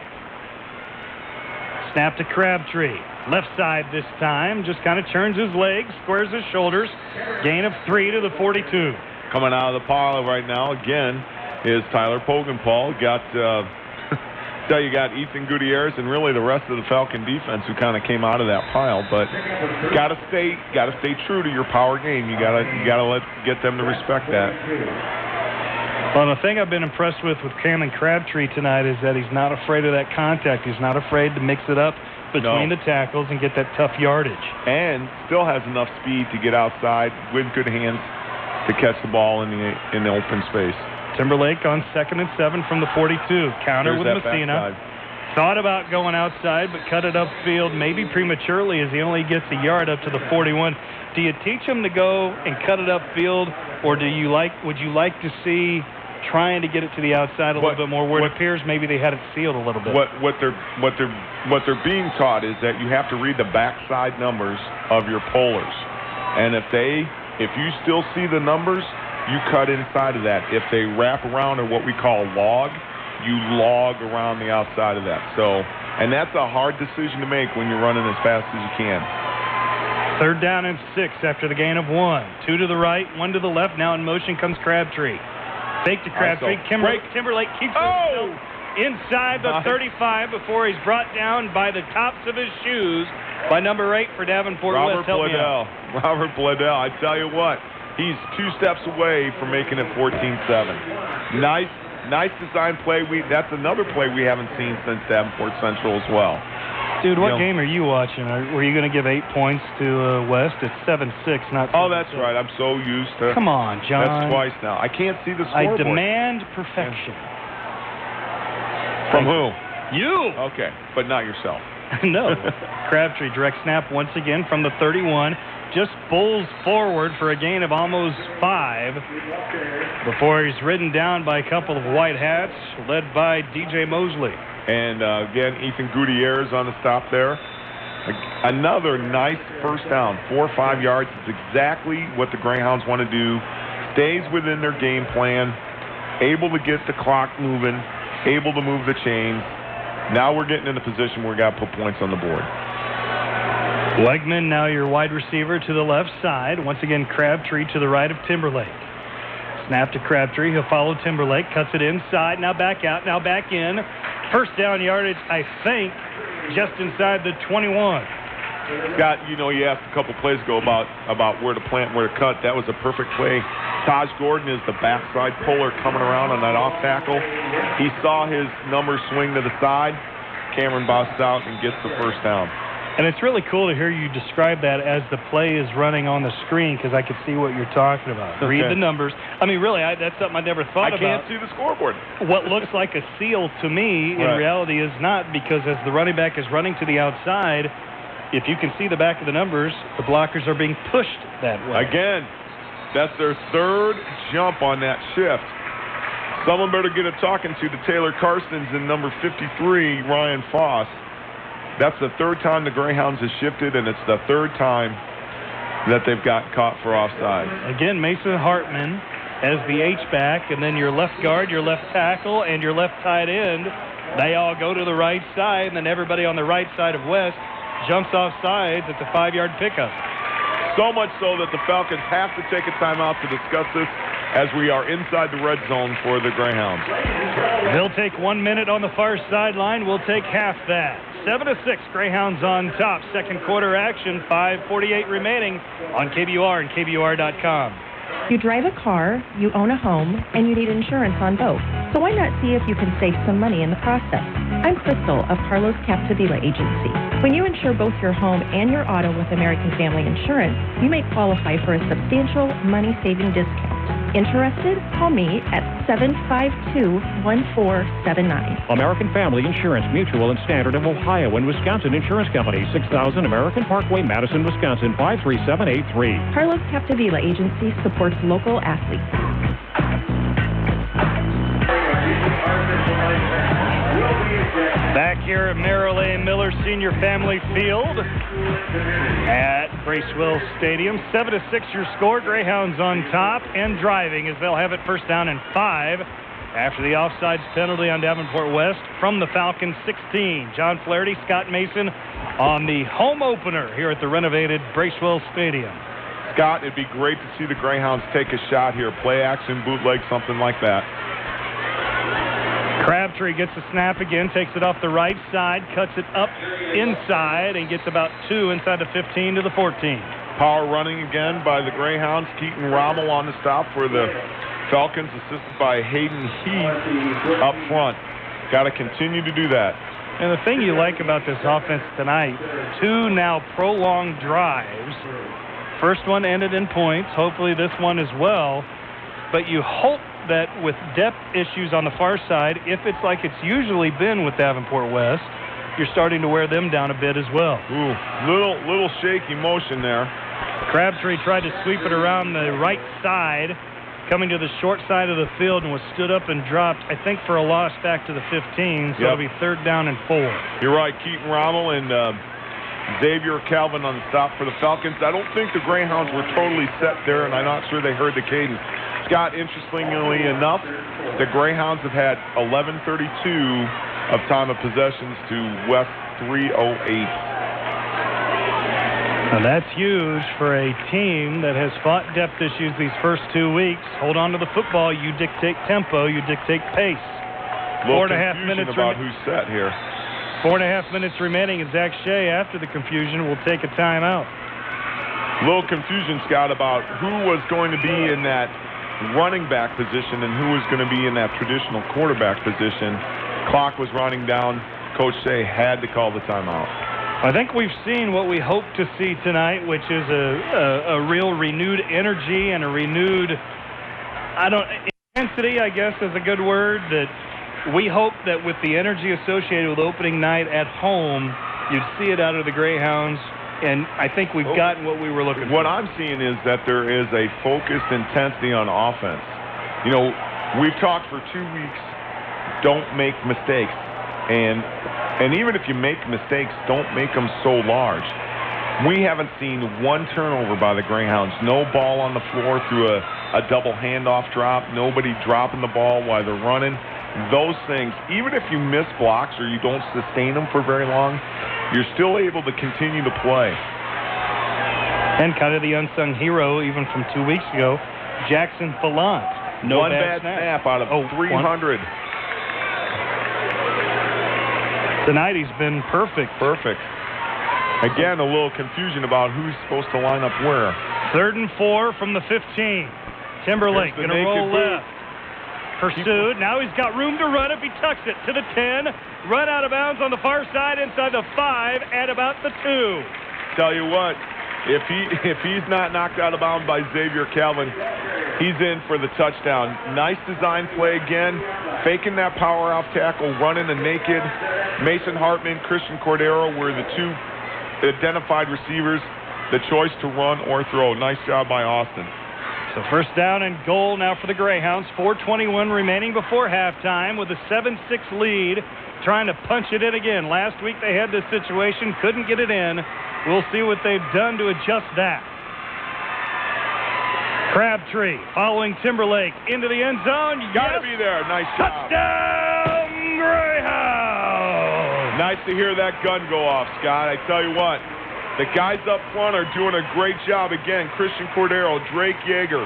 Snap to Crabtree. Left side this time. Just kind of turns his legs, squares his shoulders. Gain of 3 to the 42. Coming out of the pile right now, again, is Tyler Pogenpaul. You got Ethan Gutierrez and really the rest of the Falcon defense who kind of came out of that pile. But gotta stay true to your power game. You gotta get them to respect that. Well, the thing I've been impressed with Cameron Crabtree tonight is that he's not afraid of that contact. He's not afraid to mix it up between the tackles and get that tough yardage. And still has enough speed to get outside with good hands to catch the ball in the open space. Timberlake on 2nd and 7 from the 42. Counter with Messina. Thought about going outside, but cut it upfield, maybe prematurely, as he only gets a yard up to the 41. Do you teach him to go and cut it upfield, or would you like to see trying to get it to the outside a little bit more, where it appears maybe they had it sealed a little bit? What they're being taught is that you have to read the backside numbers of your polars, and if you still see the numbers, you cut inside of that. If they wrap around, or what we call log, you log around the outside of that. So, and that's a hard decision to make when you're running as fast as you can. 3rd down and 6 after the gain of 1. 2 to the right, 1 to the left. Now in motion comes Crabtree. Fake to Crabtree. Timberlake keeps it inside the 35 before he's brought down by the tops of his shoes by number 8 for Davenport West. Robert Bledell. I tell you what, he's 2 steps away from making it 14-7. Nice design play. That's another play we haven't seen since Davenport Central as well. Dude, what game are you watching? Were you going to give 8 points to West? It's 7-6, not 7-6. Oh, that's right. I'm so used to. Come on, John. That's twice now. I can't see the scoreboard. I demand perfection. From who? You. Okay, but not yourself. No. Crabtree direct snap once again from the 31. Just bowls forward for a gain of almost 5 before he's ridden down by a couple of white hats led by DJ Mosley. And again, Ethan Gutierrez on the stop there. Another nice first down, 4 or 5 yards. It's exactly what the Greyhounds want to do. Stays within their game plan, able to get the clock moving, able to move the chains. Now we're getting in a position where we got to put points on the board. Wegman, now your wide receiver to the left side. Once again, Crabtree to the right of Timberlake. Snap to Crabtree. He'll follow Timberlake. Cuts it inside. Now back out. Now back in. First down yardage, I think, just inside the 21. Scott, you asked a couple plays ago about where to plant, where to cut. That was a perfect play. Taj Gordon is the backside puller coming around on that off tackle. He saw his number swing to the side. Cameron busts out and gets the first down. And it's really cool to hear you describe that as the play is running on the screen, because I could see what you're talking about. Okay. Read the numbers. I mean, really, that's something I never thought about. I can't see the scoreboard. What looks like a seal to me in reality is not, because as the running back is running to the outside, if you can see the back of the numbers, the blockers are being pushed that way. Again, that's their third jump on that shift. Someone better get a talking to Taylor Carsons and number 53, Ryan Foss. That's the third time the Greyhounds has shifted, and it's the third time that they've got caught for offside. Again, Mason Hartman as the H-back, and then your left guard, your left tackle, and your left tight end, they all go to the right side, and then everybody on the right side of West jumps off sides at the 5-yard pickup. So much so that the Falcons have to take a timeout to discuss this as we are inside the red zone for the Greyhounds. They'll take 1 minute on the far sideline. We'll take half that. 7-6, Greyhounds on top. Second quarter action, 5:48 remaining on KBUR and KBUR.com. You drive a car, you own a home, and you need insurance on both. So why not see if you can save some money in the process? I'm Crystal of Carlos Capdevila Agency. When you insure both your home and your auto with American Family Insurance, you may qualify for a substantial money-saving discount. Interested? Call me at 752-1479. American Family Insurance Mutual and Standard of Ohio and Wisconsin Insurance Company, 6000 American Parkway, Madison, Wisconsin, 53783. Carlos Capdevila Agency supports local athletes. Back here at Merrill A. Miller Senior Family Field at Bracewell Stadium. 7-6 your score. Greyhounds on top and driving as they'll have it first down and 5 after the offsides penalty on Davenport West from the Falcons 16. John Flaherty, Scott Mason on the home opener here at the renovated Bracewell Stadium. Scott, it'd be great to see the Greyhounds take a shot here. Play action, bootleg, something like that. Crabtree gets the snap again, takes it off the right side, cuts it up inside, and gets about 2 inside the 15 to the 14. Power running again by the Greyhounds. Keaton Rommel on the stop for the Falcons, assisted by Hayden Heath up front. Got to continue to do that. And the thing you like about this offense tonight, 2 now prolonged drives. First one ended in points. Hopefully this one as well. But you hope that with depth issues on the far side, if it's like it's usually been with Davenport West, you're starting to wear them down a bit as well. Ooh, little shaky motion there. Crabtree tried to sweep it around the right side, coming to the short side of the field, and was stood up and dropped, I think, for a loss back to the 15, so it'll be third down and 4. You're right, Keaton Rommel and Xavier Calvin on the stop for the Falcons. I don't think the Greyhounds were totally set there, and I'm not sure they heard the cadence. Scott, interestingly enough, the Greyhounds have had 11:32 of time of possessions to West 3:08. Now that's huge for a team that has fought depth issues these first 2 weeks. Hold on to the football. You dictate tempo. You dictate pace. 4.5 minutes about who's set here. 4.5 minutes remaining, and Zach Shea, after the confusion, will take a timeout. A little confusion, Scott, about who was going to be in that running back position and who was going to be in that traditional quarterback position. Clock was running down. Coach Shea had to call the timeout. I think we've seen what we hope to see tonight, which is a real renewed energy and a renewed, intensity, I guess is a good word, that we hope that with the energy associated with opening night at home, you'd see it out of the Greyhounds, and I think we've gotten what we were looking for. What I'm seeing is that there is a focused intensity on offense. You know, we've talked for 2 weeks, don't make mistakes. And even if you make mistakes, don't make them so large. We haven't seen one turnover by the Greyhounds. No ball on the floor through a double handoff drop. Nobody dropping the ball while they're running. Those things, even if you miss blocks or you don't sustain them for very long, you're still able to continue to play. And kind of the unsung hero, even from 2 weeks ago, Jackson Fallant. No one bad snap out of 300. Tonight he's been perfect. Perfect. Again, a little confusion about who's supposed to line up where. 3rd and 4 from the 15. Timberlake going to roll left. Pursued. Now he's got room to run if he tucks it to the 10. Run out of bounds on the far side inside the 5 at about the 2. Tell you what, if he's not knocked out of bounds by Xavier Calvin, he's in for the touchdown. Nice design play again. Faking that power off tackle, running a naked. Mason Hartman, Christian Cordero were the two identified receivers. The choice to run or throw. Nice job by Austin. So 1st down and goal now for the Greyhounds. 4:21 remaining before halftime with a 7-6 lead. Trying to punch it in again. Last week they had this situation, couldn't get it in. We'll see what they've done to adjust that. Crabtree following Timberlake into the end zone. Gotta be there. Nice job. Touchdown, Greyhounds! Nice to hear that gun go off, Scott. I tell you what, the guys up front are doing a great job. Again, Christian Cordero, Drake Yeager,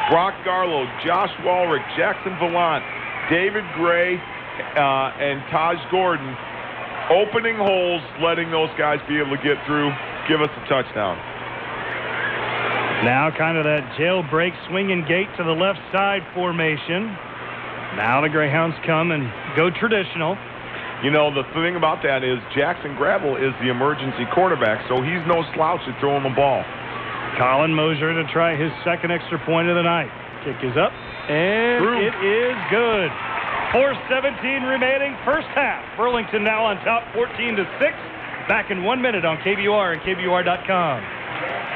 Brock Garlow, Josh Walrick, Jackson Vallant, David Gray, and Taj Gordon opening holes, letting those guys be able to get through, give us a touchdown. Now kind of that jailbreak swinging gate to the left side formation. Now the Greyhounds come and go traditional. You know, the thing about that is Jackson Gravel is the emergency quarterback, so he's no slouch at throwing the ball. Colin Mosier to try his 2nd extra point of the night. Kick is up, and it is good. 4:17 remaining, 1st half. Burlington now on top, 14-6. Back in 1 minute on KBUR and KBUR.com.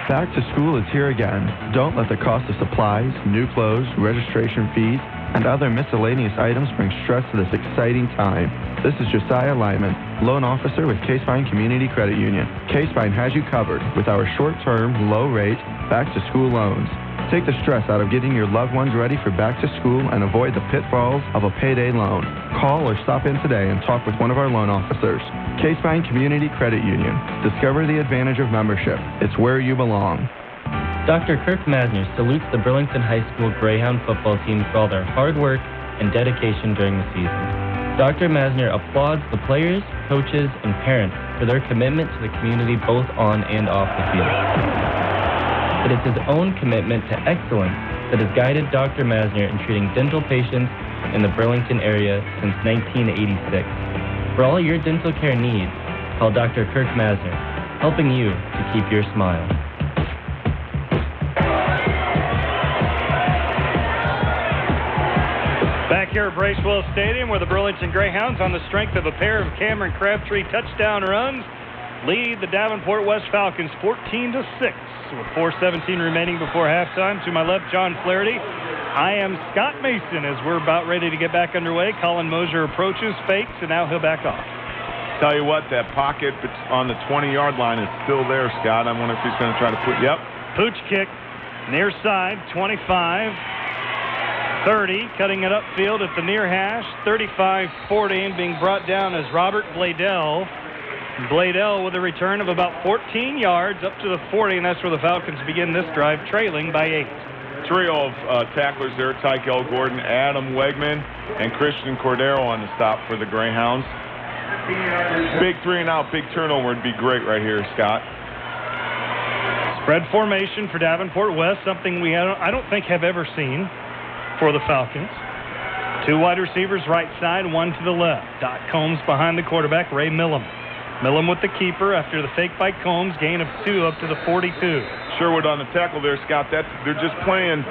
Back to school is here again. Don't let the cost of supplies, new clothes, registration fees, and other miscellaneous items bring stress to this exciting time. This is Josiah Lyman, loan officer with Casevine Community Credit Union. Casevine has you covered with our short-term, low-rate, back-to-school loans. Take the stress out of getting your loved ones ready for back to school and avoid the pitfalls of a payday loan. Call or stop in today and talk with one of our loan officers. Casevine Community Credit Union. Discover the advantage of membership. It's where you belong. Dr. Kirk Masner salutes the Burlington High School Greyhound football team for all their hard work and dedication during the season. Dr. Masner applauds the players, coaches, and parents for their commitment to the community both on and off the field. It is his own commitment to excellence that has guided Dr. Masner in treating dental patients in the Burlington area since 1986. For all your dental care needs, call Dr. Kirk Masner, helping you to keep your smile. Back here at Bracewell Stadium, where the Burlington Greyhounds, on the strength of a pair of Cameron Crabtree touchdown runs, lead the Davenport West Falcons 14-6 with 4:17 remaining before halftime. To my left, John Flaherty. I am Scott Mason as we're about ready to get back underway. Colin Mosier approaches, fakes, and now he'll back off. Tell you what, that pocket on the 20-yard line is still there, Scott. I wonder if he's going to try to put, yep. Pooch kick, near side, 25, 30, cutting it upfield at the near hash, 35-40, and being brought down as Robert Bladell. Bladell with a return of about 14 yards up to the 40, and that's where the Falcons begin this drive, trailing by 8. Trio of tacklers there, Tyke L. Gordon, Adam Wegman, and Christian Cordero on the stop for the Greyhounds. Big 3-and-out, big turnover would be great right here, Scott. Spread formation for Davenport West, something I don't think have ever seen for the Falcons. 2 wide receivers right side, 1 to the left. Doc Combs behind the quarterback, Ray Millam. Millam with the keeper after the fake by Combs, gain of 2 up to the 42. Sherwood on the tackle there, Scott. They're just playing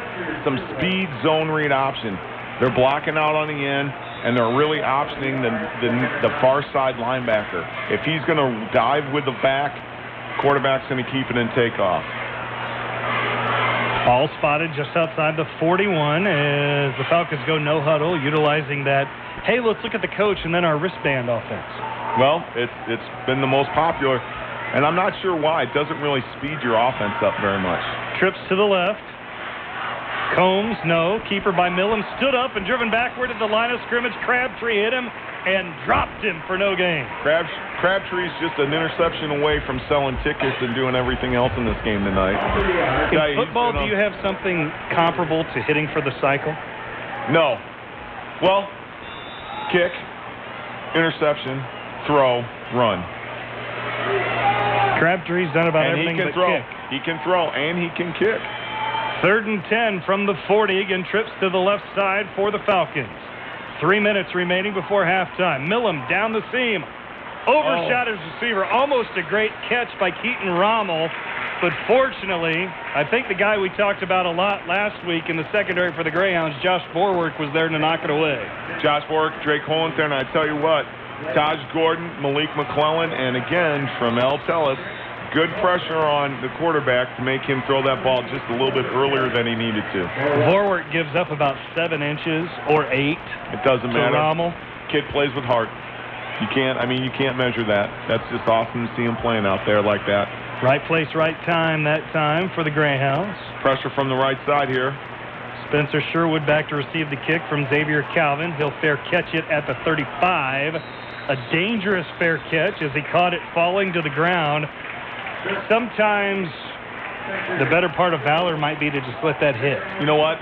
some speed zone read option. They're blocking out on the end, and they're really optioning the far side linebacker. If he's going to dive with the back, quarterback's going to keep it and take off. Ball spotted just outside the 41 as the Falcons go no huddle, utilizing that, hey, let's look at the coach and then our wristband offense. Well, it's been the most popular, and I'm not sure why. It doesn't really speed your offense up very much. Trips to the left. Combs, no. Keeper by Millam stood up and driven backward at the line of scrimmage. Crabtree hit him and dropped him for no gain. Crabtree's just an interception away from selling tickets and doing everything else in this game tonight. In football, do you have something comparable to hitting for the cycle? No. Well, kick, interception, throw, run. Crabtree's done about everything but throw. kick. He can throw, and he can kick. 3rd and 10 from the 40. Again, trips to the left side for the Falcons. 3 minutes remaining before halftime. Millam down the seam. Overshot his receiver. Almost a great catch by Keaton Rommel. But fortunately, I think the guy we talked about a lot last week in the secondary for the Greyhounds, Josh Borwick, was there to knock it away. Josh Borwick, Drake Holland there, and I tell you what, Taj Gordon, Malik McClellan, and again, from Al Tellis, good pressure on the quarterback to make him throw that ball just a little bit earlier than he needed to. Borwick gives up about 7 inches or 8. It doesn't matter. Rommel. Kid plays with heart. You can't measure that. That's just awesome to see him playing out there like that. Right place, right time that time for the Greyhounds. Pressure from the right side here. Spencer Sherwood back to receive the kick from Xavier Calvin. He'll fair catch it at the 35. A dangerous fair catch as he caught it falling to the ground. Sometimes the better part of valor might be to just let that hit. You know what?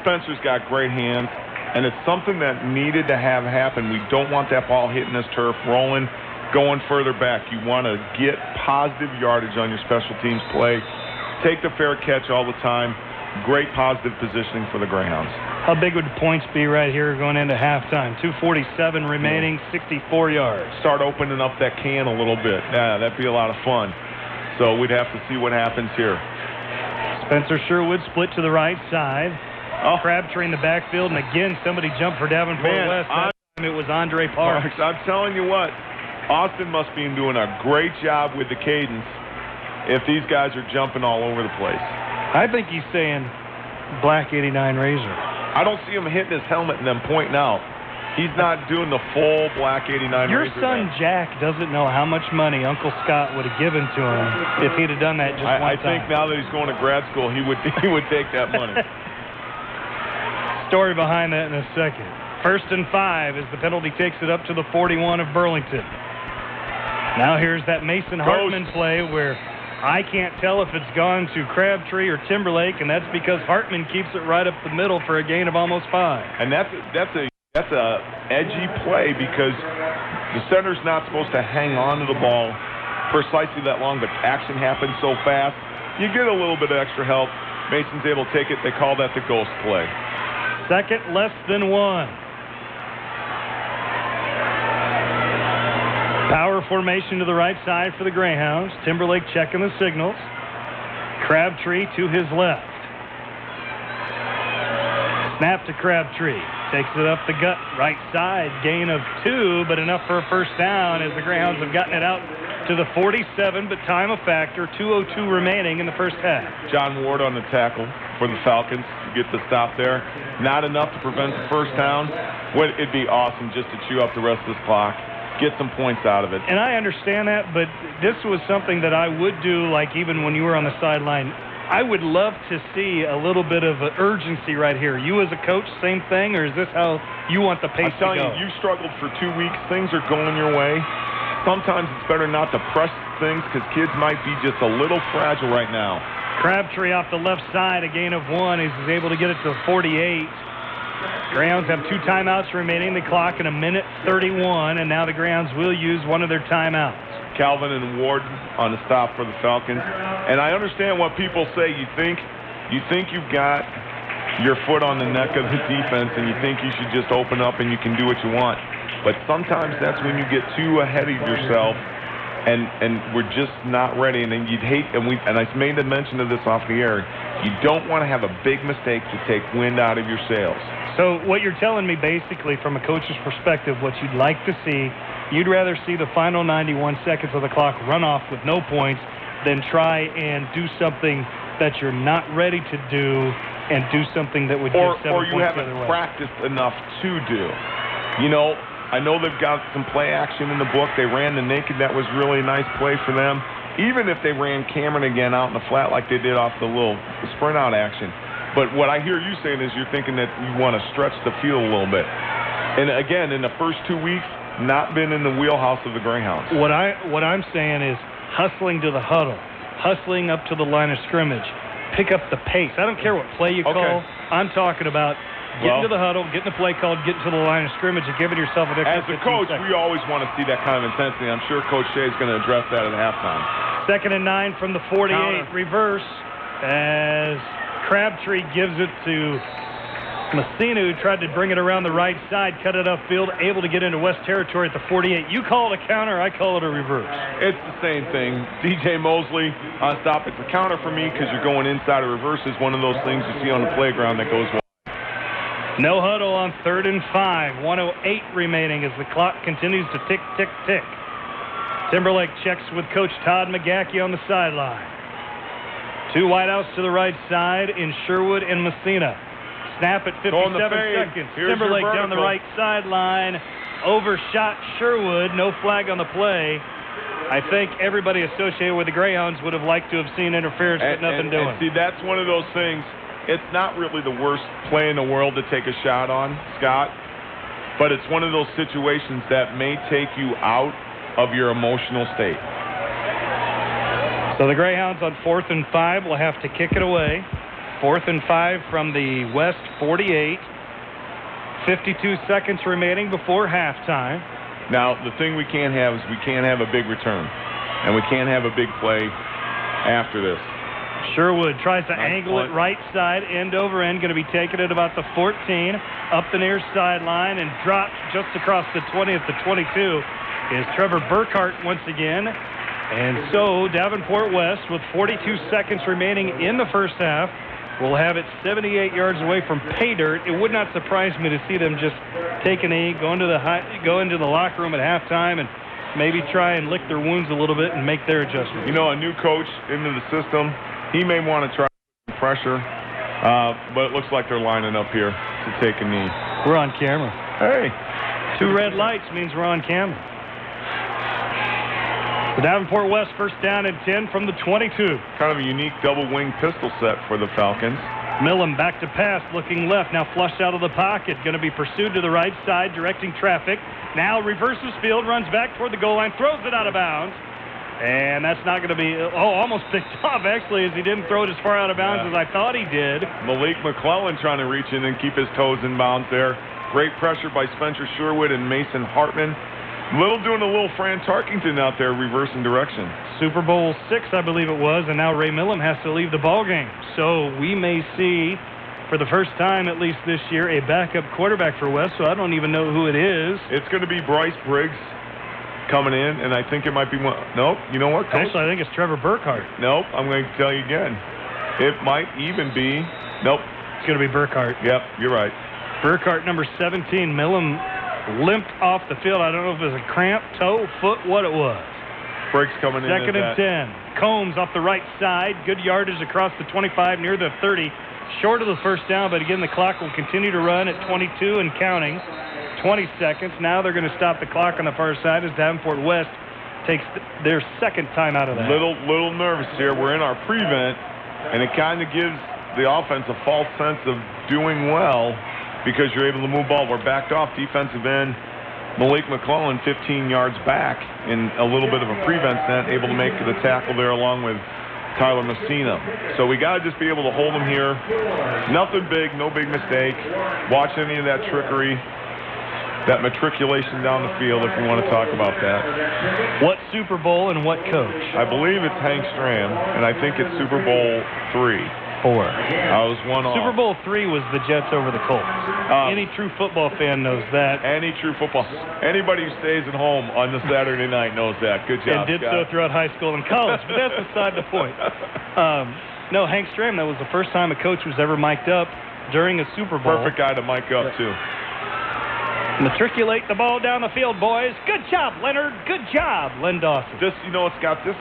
Spencer's got great hands, and it's something that needed to have happen. We don't want that ball hitting this turf, rolling, going further back. You want to get positive yardage on your special teams play. Take the fair catch all the time. Great positive positioning for the Greyhounds. How big would the points be right here going into halftime? 2:47 remaining, 64 yards. Start opening up that can a little bit. Yeah, that'd be a lot of fun. So we'd have to see what happens here. Spencer Sherwood split to the right side. Crabtree in the backfield, and again somebody jumped for Davenport West. That time it was Andre Parks. I'm telling you what, Austin must be doing a great job with the cadence if these guys are jumping all over the place. I think he's saying Black 89 Razor. I don't see him hitting his helmet and then pointing out. He's not doing the full Black 89 Your Razor. son Jack doesn't know how much money Uncle Scott would have given to him if he'd have done that just one time. I think now that he's going to grad school, he would take that money. Story behind that in a second. 1st and 5 as the penalty takes it up to the 41 of Burlington. Now here's that Mason Hartman play where I can't tell if it's gone to Crabtree or Timberlake, and that's because Hartman keeps it right up the middle for a gain of almost 5. And that's a edgy play because the center's not supposed to hang on to the ball precisely that long, but action happens so fast. You get a little bit of extra help. Mason's able to take it. They call that the ghost play. 2nd, less than 1. Power formation to the right side for the Greyhounds. Timberlake checking the signals. Crabtree to his left. Snap to Crabtree. Takes it up the gut, right side. Gain of 2, but enough for a first down as the Greyhounds have gotten it out to the 47, but time a factor. 2:02 remaining in the first half. John Ward on the tackle for the Falcons to get the stop there. Not enough to prevent the first down. It'd be awesome just to chew up the rest of this clock. Get some points out of it. And I understand that, but this was something that I would do, like even when you were on the sideline. I would love to see a little bit of urgency right here. You as a coach, same thing, or is this how you want the pace to go? I'm telling you, you struggled for 2 weeks. Things are going your way. Sometimes it's better not to press things because kids might be just a little fragile right now. Crabtree off the left side, a gain of 1. He's able to get it to 48. Greyhounds have 2 timeouts remaining. The clock in 1:31, and now the Greyhounds will use one of their timeouts. Calvin and Ward on the stop for the Falcons. And I understand what people say. You think you've got your foot on the neck of the defense, and you think you should just open up and you can do what you want. But sometimes that's when you get too ahead of yourself, and we're just not ready. And then you'd hate, and I made a mention of this off the air. You don't want to have a big mistake to take wind out of your sails. So what you're telling me basically from a coach's perspective, what you'd like to see, you'd rather see the final 91 seconds of the clock run off with no points than try and do something that you're not ready to do and do something that would give 7 points the other way. Or you haven't practiced enough to do. You know, I know they've got some play action in the book. They ran the naked. That was really a nice play for them. Even if they ran Cameron again out in the flat like they did off the little sprint out action. But what I hear you saying is you're thinking that you want to stretch the field a little bit. And again, in the first 2 weeks, not been in the wheelhouse of the Greyhounds. What I'm saying is hustling to the huddle, hustling up to the line of scrimmage, pick up the pace. I don't care what play you call. I'm talking about getting to the huddle, getting the play called, getting to the line of scrimmage, and giving yourself an extra 15 As a coach, seconds. we always want to see that kind of intensity. I'm sure Coach Shea is going to address that at halftime. 2nd and 9 from the 48. Counter. Reverse as Crabtree gives it to Messina, who tried to bring it around the right side, cut it upfield, able to get into West territory at the 48. You call it a counter, I call it a reverse. It's the same thing. DJ Mosley on stop. It's a counter for me because you're going inside. A reverse is one of those things you see on the playground that goes wide. No huddle on 3rd and 5. 1:08 remaining as the clock continues to tick, tick, tick. Timberlake checks with Coach Todd McGackey on the sideline. 2 wideouts to the right side in Sherwood and Messina. Snap at 57 seconds. Here's Timberlake your down the vertical. right sideline. Overshot Sherwood. No flag on the play. I think everybody associated with the Greyhounds would have liked to have seen interference, but nothing doing. And see, that's one of those things. It's not really the worst play in the world to take a shot on, Scott, but it's one of those situations that may take you out of your emotional state. So the Greyhounds on 4th and 5 will have to kick it away. 4th and 5 from the West 48. 52 seconds remaining before halftime. Now, the thing we can't have is we can't have a big return, and we can't have a big play after this. Sherwood tries to Nice angle punt. it right side, end over end, going to be taken at about the 14, up the near sideline, and dropped just across the 20 at the 22 is Trevor Burkhart once again. And so Davenport West, with 42 seconds remaining in the first half, will have it 78 yards away from pay dirt. It would not surprise me to see them just take a knee, go into the locker room at halftime, and maybe try and lick their wounds a little bit and make their adjustments. You know, a new coach into the system, he may want to try pressure, but it looks like they're lining up here to take a knee. We're on camera. Hey. 2 red lights means we're on camera. The Davenport West first down and 10 from the 22. Kind of a unique double wing pistol set for the Falcons. Millam back to pass, looking left, now flushed out of the pocket, going to be pursued to the right side, directing traffic. Now reverses field, runs back toward the goal line, throws it out of bounds. And that's not going to be, almost picked off, actually, as he didn't throw it as far out of bounds as I thought he did. Malik McClellan trying to reach in and keep his toes in bounds there. Great pressure by Spencer Sherwood and Mason Hartman. Doing a little Fran Tarkington out there, reversing direction. Super Bowl 6, I believe it was, and now Ray Millam has to leave the ball game. So we may see, for the first time at least this year, a backup quarterback for West, so I don't even know who it is. It's going to be Bryce Briggs coming in, and I think it might be one. Nope, you know what, Coach? Actually, I think it's Trevor Burkhart. Nope, I'm going to tell you again. It might even be, nope. It's going to be Burkhart. Yep, you're right. Burkhart, number 17. Millam limped off the field. I don't know if it was a cramp, toe, foot, what it was. Briggs coming in. 2nd and 10. Combs off the right side. Good yardage across the 25, near the 30. Short of the first down, but again, the clock will continue to run at 22 and counting. 20 seconds. Now they're going to stop the clock on the far side as Davenport West takes their second time out of that. Little nervous here. We're in our prevent, and it kind of gives the offense a false sense of doing well because you're able to move ball. We're backed off defensive end. Malik McClellan 15 yards back in a little bit of a prevent set, able to make the tackle there along with Tyler Messina. So we got to just be able to hold them here. Nothing big, no big mistake. Watch any of that trickery, that matriculation down the field, if we want to talk about that. What Super Bowl and what coach? I believe it's Hank Stram, and I think it's Super Bowl 3. 4. I was one off. Super Bowl 3 was the Jets over the Colts. Any true football fan knows that. Any true football. Anybody who stays at home on the Saturday night knows that. Good job, And did Scott. so throughout high school and college, but that's beside the point. No, Hank Stram, that was the first time a coach was ever mic'd up during a Super Bowl. Perfect guy to mic up, too. Matriculate the ball down the field, boys. Good job, Leonard. Good job, Len Dawson. This, Scott, this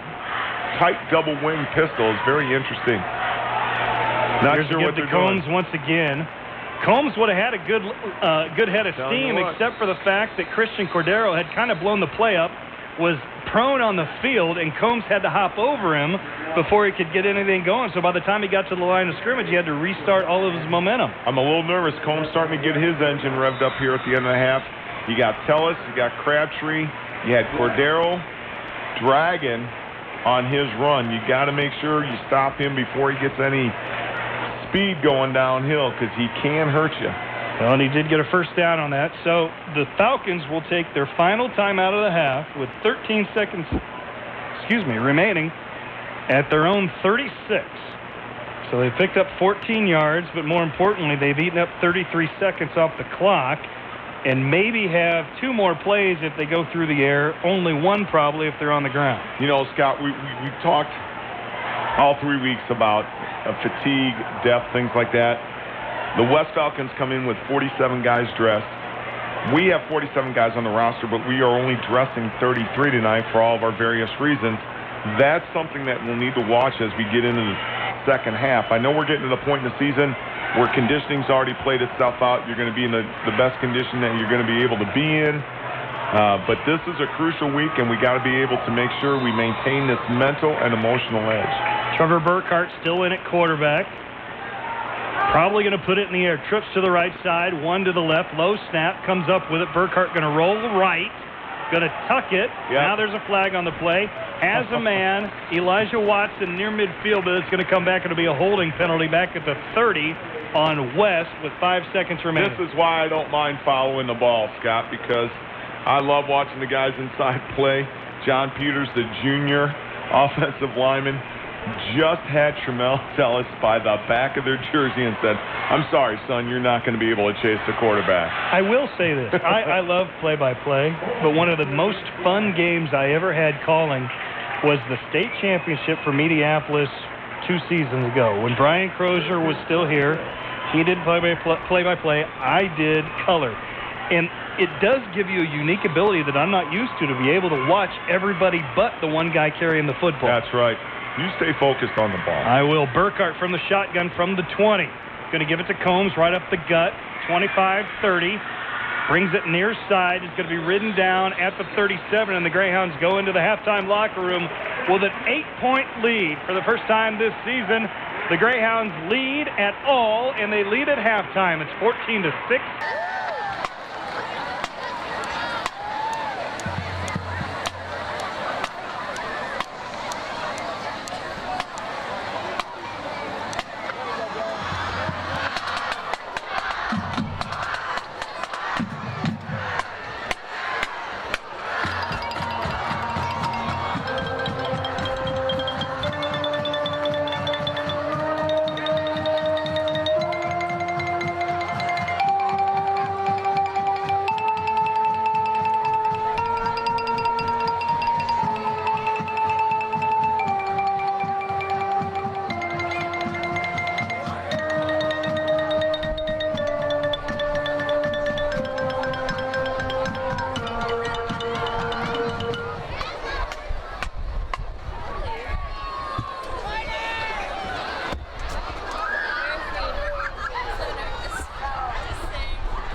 tight double wing pistol is very interesting. Not Here's sure to what give they're to Combs doing. once again. Combs would have had a good head of Telling you steam, what. except for the fact that Christian Cordero had kind of blown the play up, was prone on the field, and Combs had to hop over him before he could get anything going. So by the time he got to the line of scrimmage, he had to restart all of his momentum. I'm a little nervous. Combs starting to get his engine revved up here at the end of the half. You got Tellis, you got Crabtree, you had Cordero dragging on his run. You got to make sure you stop him before he gets any speed going downhill, because he can hurt you. Well, and he did get a first down on that. So the Falcons will take their final time out of the half with 13 seconds, remaining at their own 36. So they picked up 14 yards, but more importantly, they've eaten up 33 seconds off the clock and maybe have 2 more plays if they go through the air, only 1 probably if they're on the ground. You know, Scott, we talked all 3 weeks about fatigue, depth, things like that. The West Falcons come in with 47 guys dressed. We have 47 guys on the roster, but we are only dressing 33 tonight for all of our various reasons. That's something that we'll need to watch as we get into the second half. I know we're getting to the point in the season where conditioning's already played itself out. You're going to be in the best condition that you're going to be able to be in. But this is a crucial week, and we got to be able to make sure we maintain this mental and emotional edge. Trevor Burkhardt still in at quarterback. Probably going to put it in the air. Trips to the right side, 1 to the left. Low snap, comes up with it. Burkhardt going to roll right. Going to tuck it. Yep. Now there's a flag on the play. Has a man, Elijah Watson, near midfield, but it's going to come back. It'll be a holding penalty back at the 30 on West with 5 seconds remaining. This is why I don't mind following the ball, Scott, because I love watching the guys inside play. John Peters, the junior offensive lineman, just had Trammell Ellis by the back of their jersey and said, "I'm sorry, son, you're not going to be able to chase the quarterback." I will say this. I love play-by-play, but one of the most fun games I ever had calling was the state championship for Mediapolis 2 seasons ago. When Brian Crozier was still here, he did play-by-play. I did color. And it does give you a unique ability that I'm not used to be able to watch everybody but the one guy carrying the football. That's right. You stay focused on the ball. I will. Burkhardt from the shotgun from the 20. Going to give it to Combs right up the gut. 25-30. Brings it near side. It's going to be ridden down at the 37, and the Greyhounds go into the halftime locker room with an 8-point lead for the first time this season. The Greyhounds lead at all, and they lead at halftime. It's 14-6.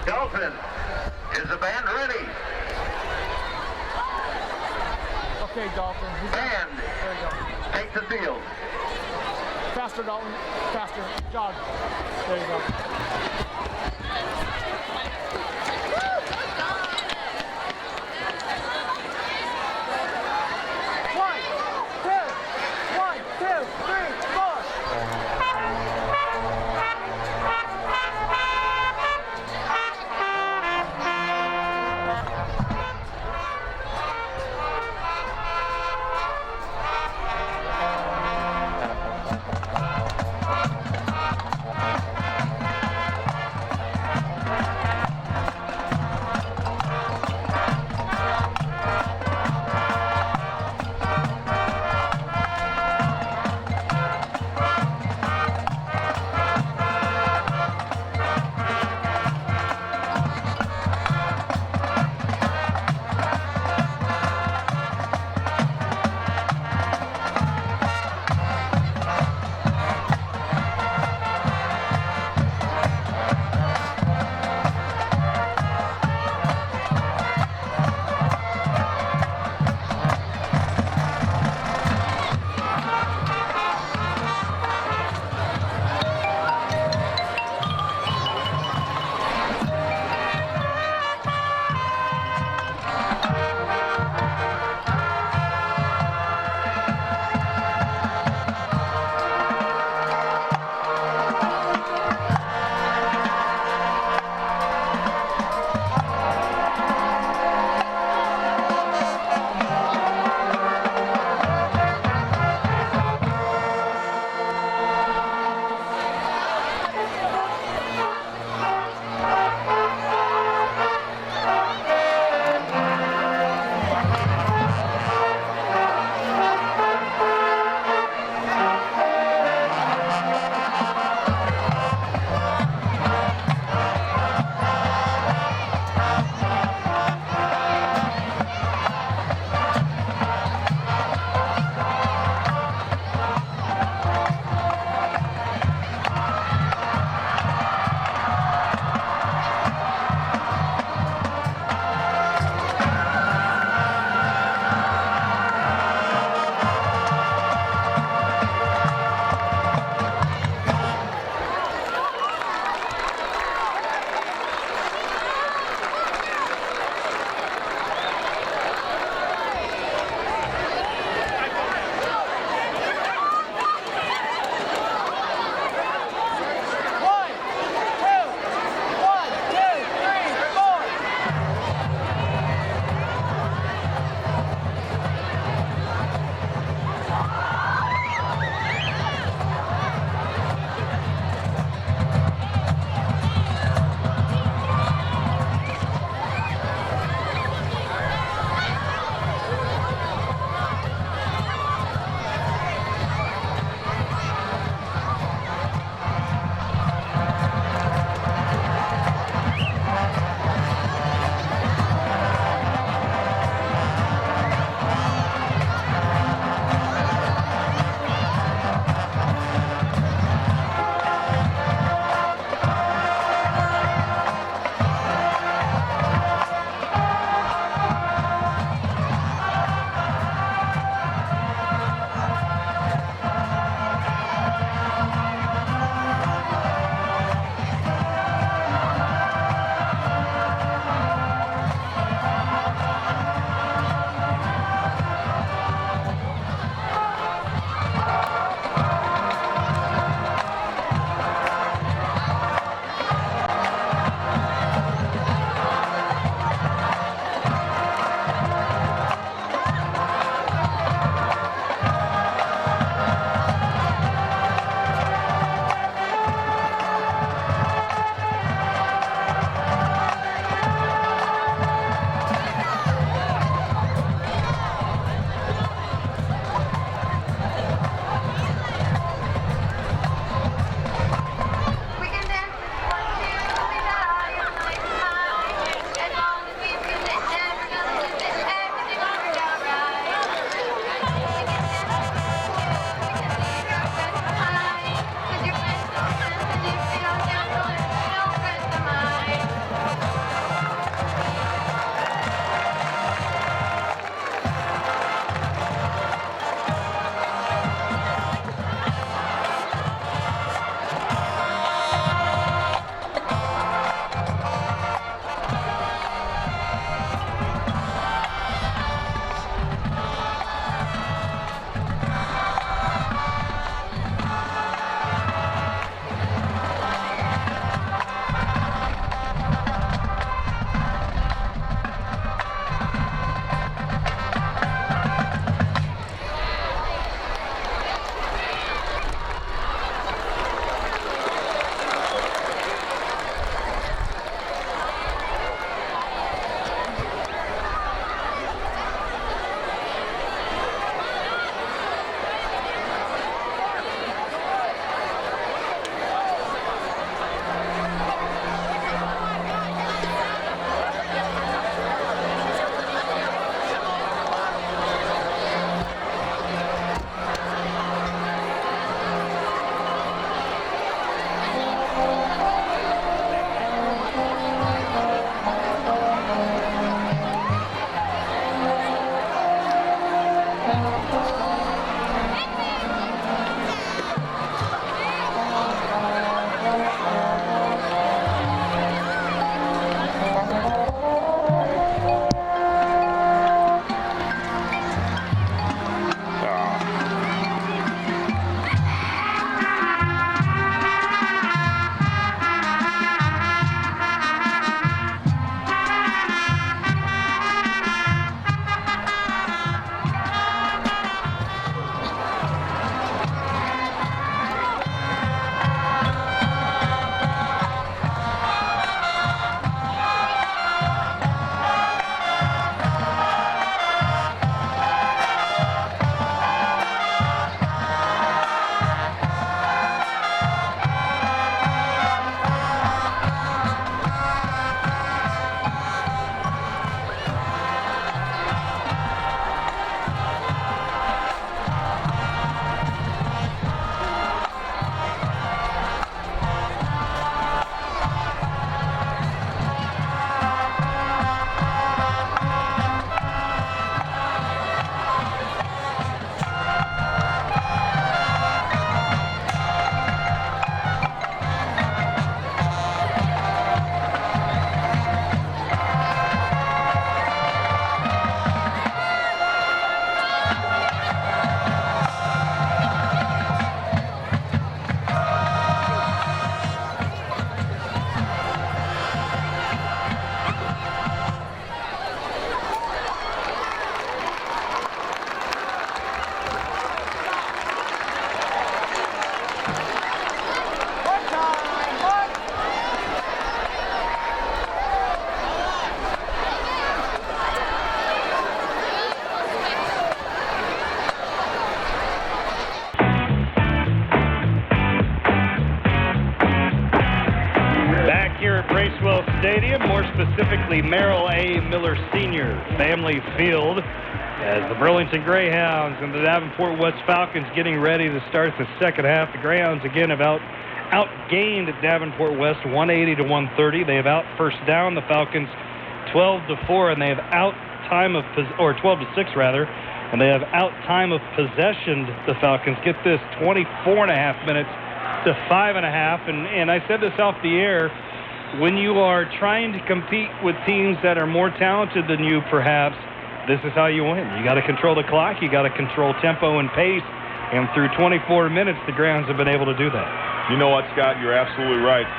Dalton, is the band ready? Okay, Dalton. Band, There you go. take the field. Faster, Dalton. Faster. Jog. There you go. One, two, three, four. specifically Merrill A. Miller Sr. Family Field, as the Burlington Greyhounds and the Davenport West Falcons getting ready to start the second half. The Greyhounds again have outgained Davenport West 180 to 130. They have out first down the Falcons 12-4, and they have out time of 12-6 rather, and they have out time of possession the Falcons. Get this, 24.5 minutes to 5.5, and I said this off the air. When you are trying to compete with teams that are more talented than you, perhaps, this is how you win. You got to control the clock. You got to control tempo and pace. And through 24 minutes, the Greyhounds have been able to do that. You know what, Scott? You're absolutely right.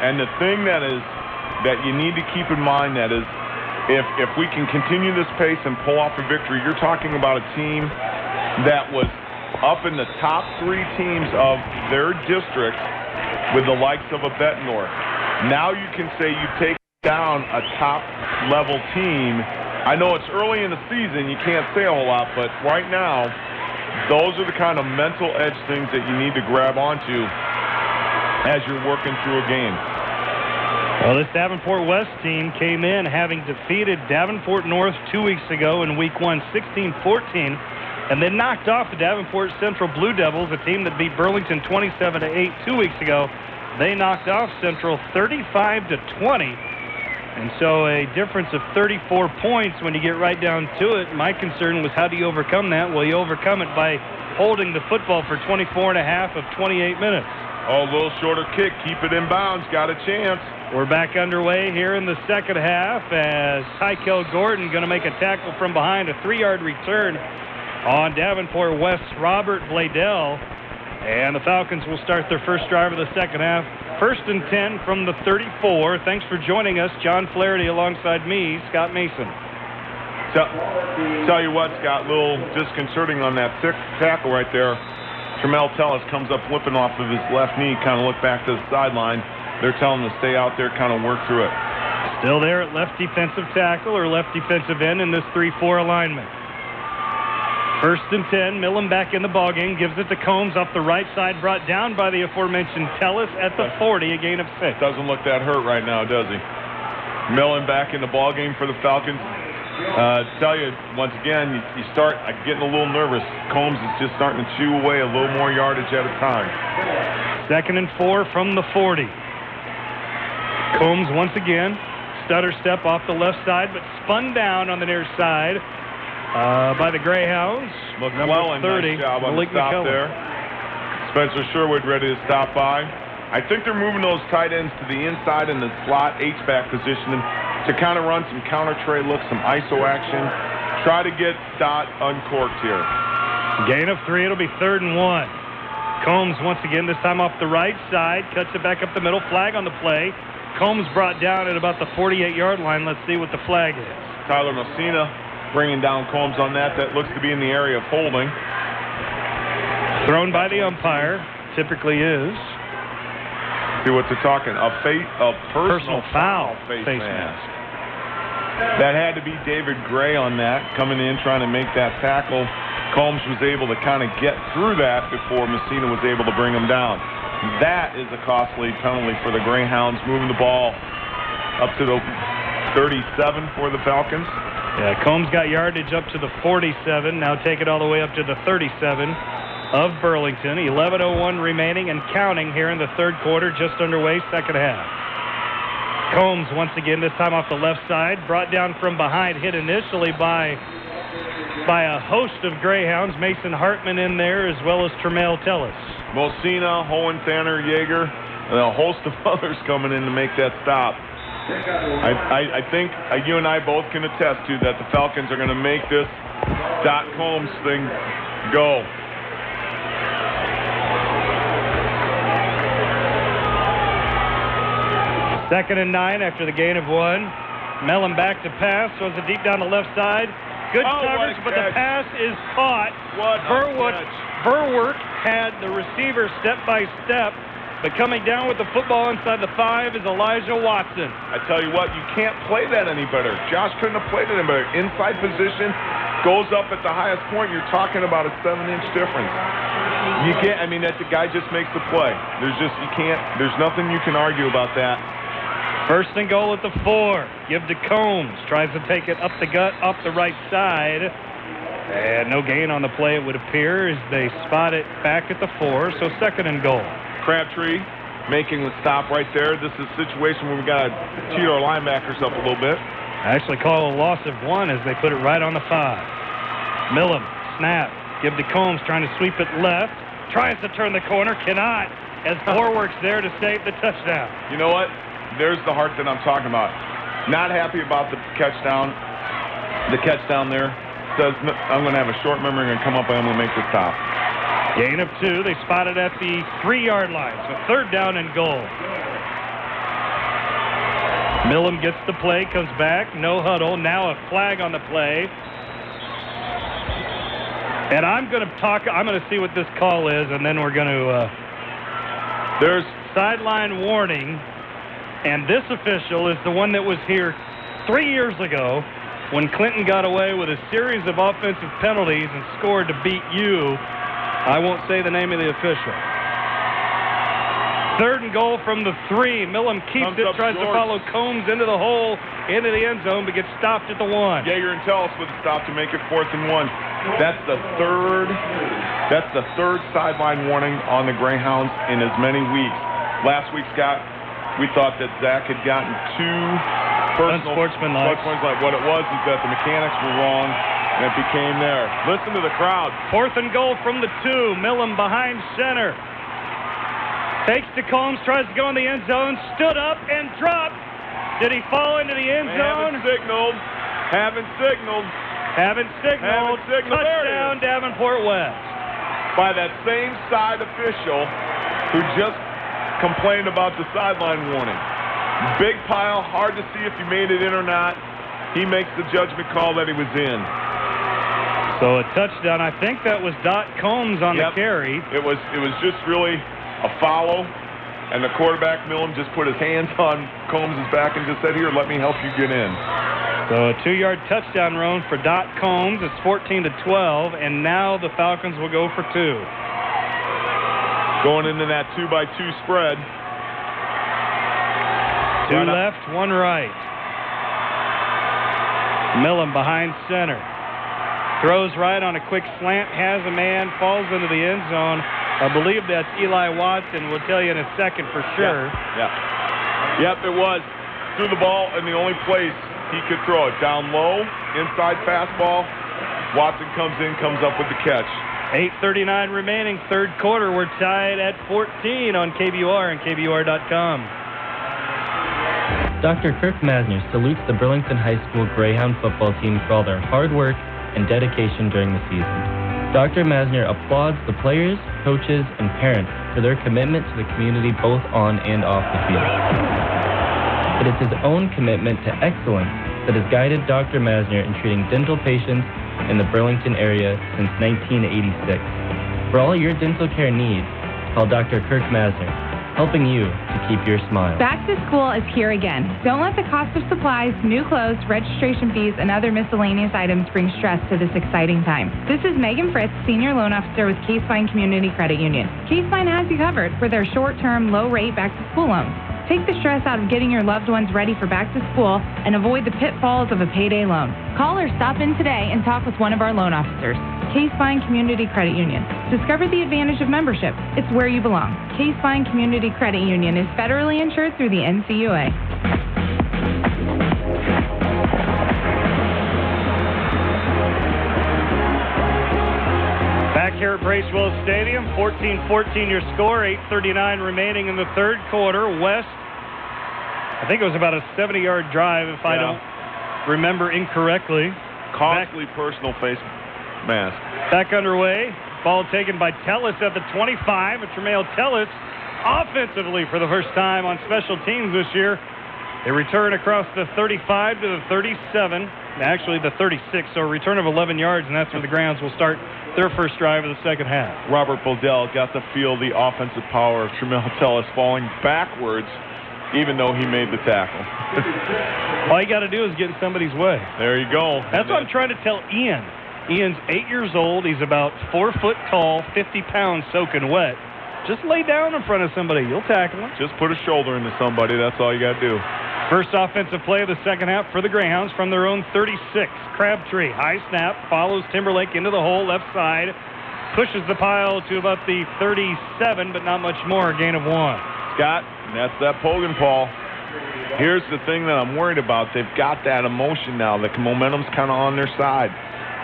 And the thing that you need to keep in mind that is, if we can continue this pace and pull off a victory, you're talking about a team that was up in the top 3 teams of their district with the likes of a Bettendorf. Now you can say you've taken down a top-level team. I know it's early in the season, you can't say a whole lot, but right now, those are the kind of mental edge things that you need to grab onto as you're working through a game. Well, this Davenport West team came in having defeated Davenport North 2 weeks ago in Week 1, 16-14, and then knocked off the Davenport Central Blue Devils, a team that beat Burlington 27-8 2 weeks ago. They knocked off Central 35-20, and so a difference of 34 points when you get right down to it. My concern was, how do you overcome that? Well, you overcome it by holding the football for 24.5 of 28 minutes. Oh, a little shorter kick, keep it in bounds, got a chance. We're back underway here in the second half as Tykel Gordon going to make a tackle from behind, a 3-yard return on Davenport West's Robert Bladell. And the Falcons will start their first drive of the second half. 1st and 10 from the 34. Thanks for joining us. John Flaherty alongside me, Scott Mason. Tell you what, Scott, a little disconcerting on that tackle right there. Tremel Tellis comes up flipping off of his left knee, kind of look back to the sideline. They're telling him to stay out there, kind of work through it. Still there at left defensive tackle or left defensive end in this 3-4 alignment. 1st and 10, Millen back in the ballgame, gives it to Combs off the right side, brought down by the aforementioned Tellis at the 40, a gain of 6. Doesn't look that hurt right now, does he? Millen back in the ballgame for the Falcons. Tell you, once again, you start getting a little nervous. Combs is just starting to chew away a little more yardage at a time. 2nd and 4 from the 40. Combs once again, stutter step off the left side, but spun down on the near side by the Greyhounds. McClellan, nice job on the stop there. Spencer Sherwood ready to stop by. I think they're moving those tight ends to the inside in the slot H-back position to kind of run some counter tray looks, some ISO action. Try to get Dot uncorked here. Gain of 3, it'll be 3rd and 1. Combs once again, this time off the right side, cuts it back up the middle, flag on the play. Combs brought down at about the 48-yard line. Let's see what the flag is. Tyler Messina bringing down Combs on that. That looks to be in the area of holding. Thrown by the umpire, typically is. See what they're talking. A personal foul face mask. That had to be David Gray on that, coming in trying to make that tackle. Combs was able to kind of get through that before Messina was able to bring him down. That is a costly penalty for the Greyhounds, moving the ball up to the 37 for the Falcons. Yeah, Combs got yardage up to the 47. Now take it all the way up to the 37 of Burlington. 11:01 remaining and counting here in the third quarter, just underway, second half. Combs once again, this time off the left side, brought down from behind, hit initially by a host of Greyhounds. Mason Hartman in there, as well as Tremel Tellis. Mosina, Hohenthaler, Yeager, and a host of others coming in to make that stop. I think you and I both can attest to that the Falcons are going to make this Dot Combs thing go. Second and 9 after the gain of 1. Mellon back to pass, throws it deep down the left side. Good coverage, but the pass is caught. Burwick had the receiver step by step, but coming down with the football inside the 5 is Elijah Watson. I tell you what, you can't play that any better. Josh couldn't have played it any better. Inside position, goes up at the highest point. You're talking about a 7-inch difference. You can't, I mean, that the guy just makes the play. There's nothing you can argue about that. First and goal at the 4. Give to Combs. Tries to take it up the gut, off the right side. And no gain on the play, it would appear, as they spot it back at the 4. So second and goal. Crabtree making the stop right there. This is a situation where we got to cheat our linebackers up a little bit. I actually call a loss of 1 as they put it right on the 5. Millam, snap. Give to Combs, trying to sweep it left. Tries to turn the corner, cannot, as Borwick's there to save the touchdown. You know what? There's the heart that I'm talking about. Not happy about the catch down. The catch down there says, I'm going to have a short memory and come up and I'm going to make the stop. Gain of 2. They spot it at the 3-yard line. So third down and goal. Millam gets the play, comes back, no huddle. Now a flag on the play. And I'm going to see what this call is, and then we're going to... There's sideline warning, and this official is the one that was here 3 years ago when Clinton got away with a series of offensive penalties and scored to beat you. I won't say the name of the official. Third and goal from the 3. Millam keeps it, tries to follow Combs into the hole, into the end zone, but gets stopped at the 1. Yeager and Tellis with a stop to make it 4th and 1. That's the third sideline warning on the Greyhounds in as many weeks. Last week, Scott, we thought that Zach had gotten 2 personal unsportsmanlike. What it was is that the mechanics were wrong, and it became there. Listen to the crowd. 4th and goal from the 2. Millam behind center. Takes to Combs, tries to go in the end zone, stood up and dropped. Did he fall into the end zone? Haven't signaled. Touchdown, Davenport West. By that same side official who just complained about the sideline warning. Big pile, hard to see if he made it in or not. He makes the judgment call that he was in. So a touchdown. I think that was Dot Combs on the carry. It was just really a follow, and the quarterback, Millam, just put his hands on Combs' back and just said, here, let me help you get in. So a 2-yard touchdown run for Dot Combs. It's 14-12, and now the Falcons will go for 2. Going into that 2-by-2 spread. 2 left, 1 right. Millam behind center. Throws right on a quick slant, has a man, falls into the end zone. I believe that's Eli Watson. We'll tell you in a second for sure. Yep, it was. Threw the ball in the only place he could throw it. Down low, inside fastball. Watson comes in, comes up with the catch. 8:39 remaining, third quarter. We're tied at 14 on KBUR and KBUR.com. Dr. Kirk Masner salutes the Burlington High School Greyhound football team for all their hard work and dedication during the season. Dr. Masner applauds the players, coaches, and parents for their commitment to the community both on and off the field. It is his own commitment to excellence that has guided Dr. Masner in treating dental patients in the Burlington area since 1986. For all your dental care needs, call Dr. Kirk Masner, helping you to keep your smile. Back to school is here again. Don't let the cost of supplies, new clothes, registration fees, and other miscellaneous items bring stress to this exciting time. This is Megan Fritz, Senior Loan Officer with Case Fine Community Credit Union. Case Fine has you covered for their short-term, low-rate back-to-school loans. Take the stress out of getting your loved ones ready for back to school and avoid the pitfalls of a payday loan. Call or stop in today and talk with one of our loan officers. Case Fine Community Credit Union. Discover the advantage of membership. It's where you belong. Case Fine Community Credit Union is federally insured through the NCUA. Back here at Bracewell Stadium, 14-14 your score, 8:39 remaining in the third quarter. West, I think it was about a 70-yard drive, if I don't remember incorrectly. Costly personal face mask. Back underway. Ball taken by Tellis at the 25. It's Tremail Tellis offensively for the first time on special teams this year. They return across the 35 to the 37. Actually, the 36, so a return of 11 yards, and that's where the Grounds will start their first drive of the second half. Robert Bodell got to feel the offensive power of Tremail Tellis falling backwards, even though he made the tackle. All you got to do is get in somebody's way. There you go. That's what I'm trying to tell Ian. Ian's 8 years old. He's about 4 foot tall, 50 pounds soaking wet. Just lay down in front of somebody. You'll tackle him. Just put a shoulder into somebody. That's all you got to do. First offensive play of the second half for the Greyhounds from their own 36. Crabtree, high snap, follows Timberlake into the hole, left side, pushes the pile to about the 37, but not much more, a gain of 1. Scott, that's that Pogenpaul. Here's the thing that I'm worried about. They've got that emotion now. The momentum's kind of on their side.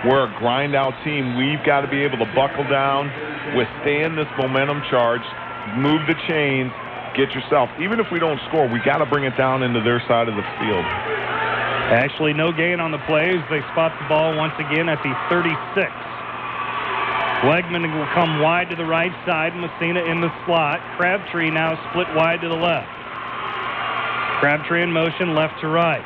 We're a grind-out team. We've got to be able to buckle down, withstand this momentum charge, move the chains, get yourself. Even if we don't score, we got to bring it down into their side of the field. Actually, no gain on the plays. They spot the ball once again at the 36. Wegman will come wide to the right side. Messina in the slot. Crabtree now split wide to the left. Crabtree in motion, left to right.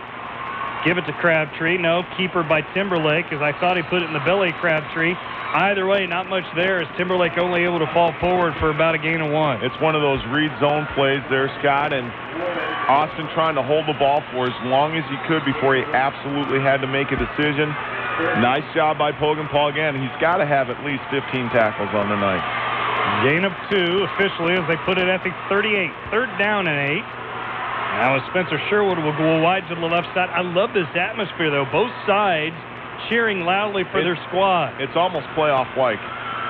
Give it to Crabtree. No, keeper by Timberlake, as I thought he put it in the belly, Crabtree. Either way, not much there, as Timberlake only able to fall forward for about a gain of 1. It's one of those read zone plays there, Scott, and Austin trying to hold the ball for as long as he could before he absolutely had to make a decision. Nice job by Pogenpaul again. He's got to have at least 15 tackles on the night. Gain of 2 officially as they put it at the 38. Third down and 8. Now as Spencer Sherwood will go wide to the left side. I love this atmosphere, though. Both sides cheering loudly for their squad. It's almost playoff-like,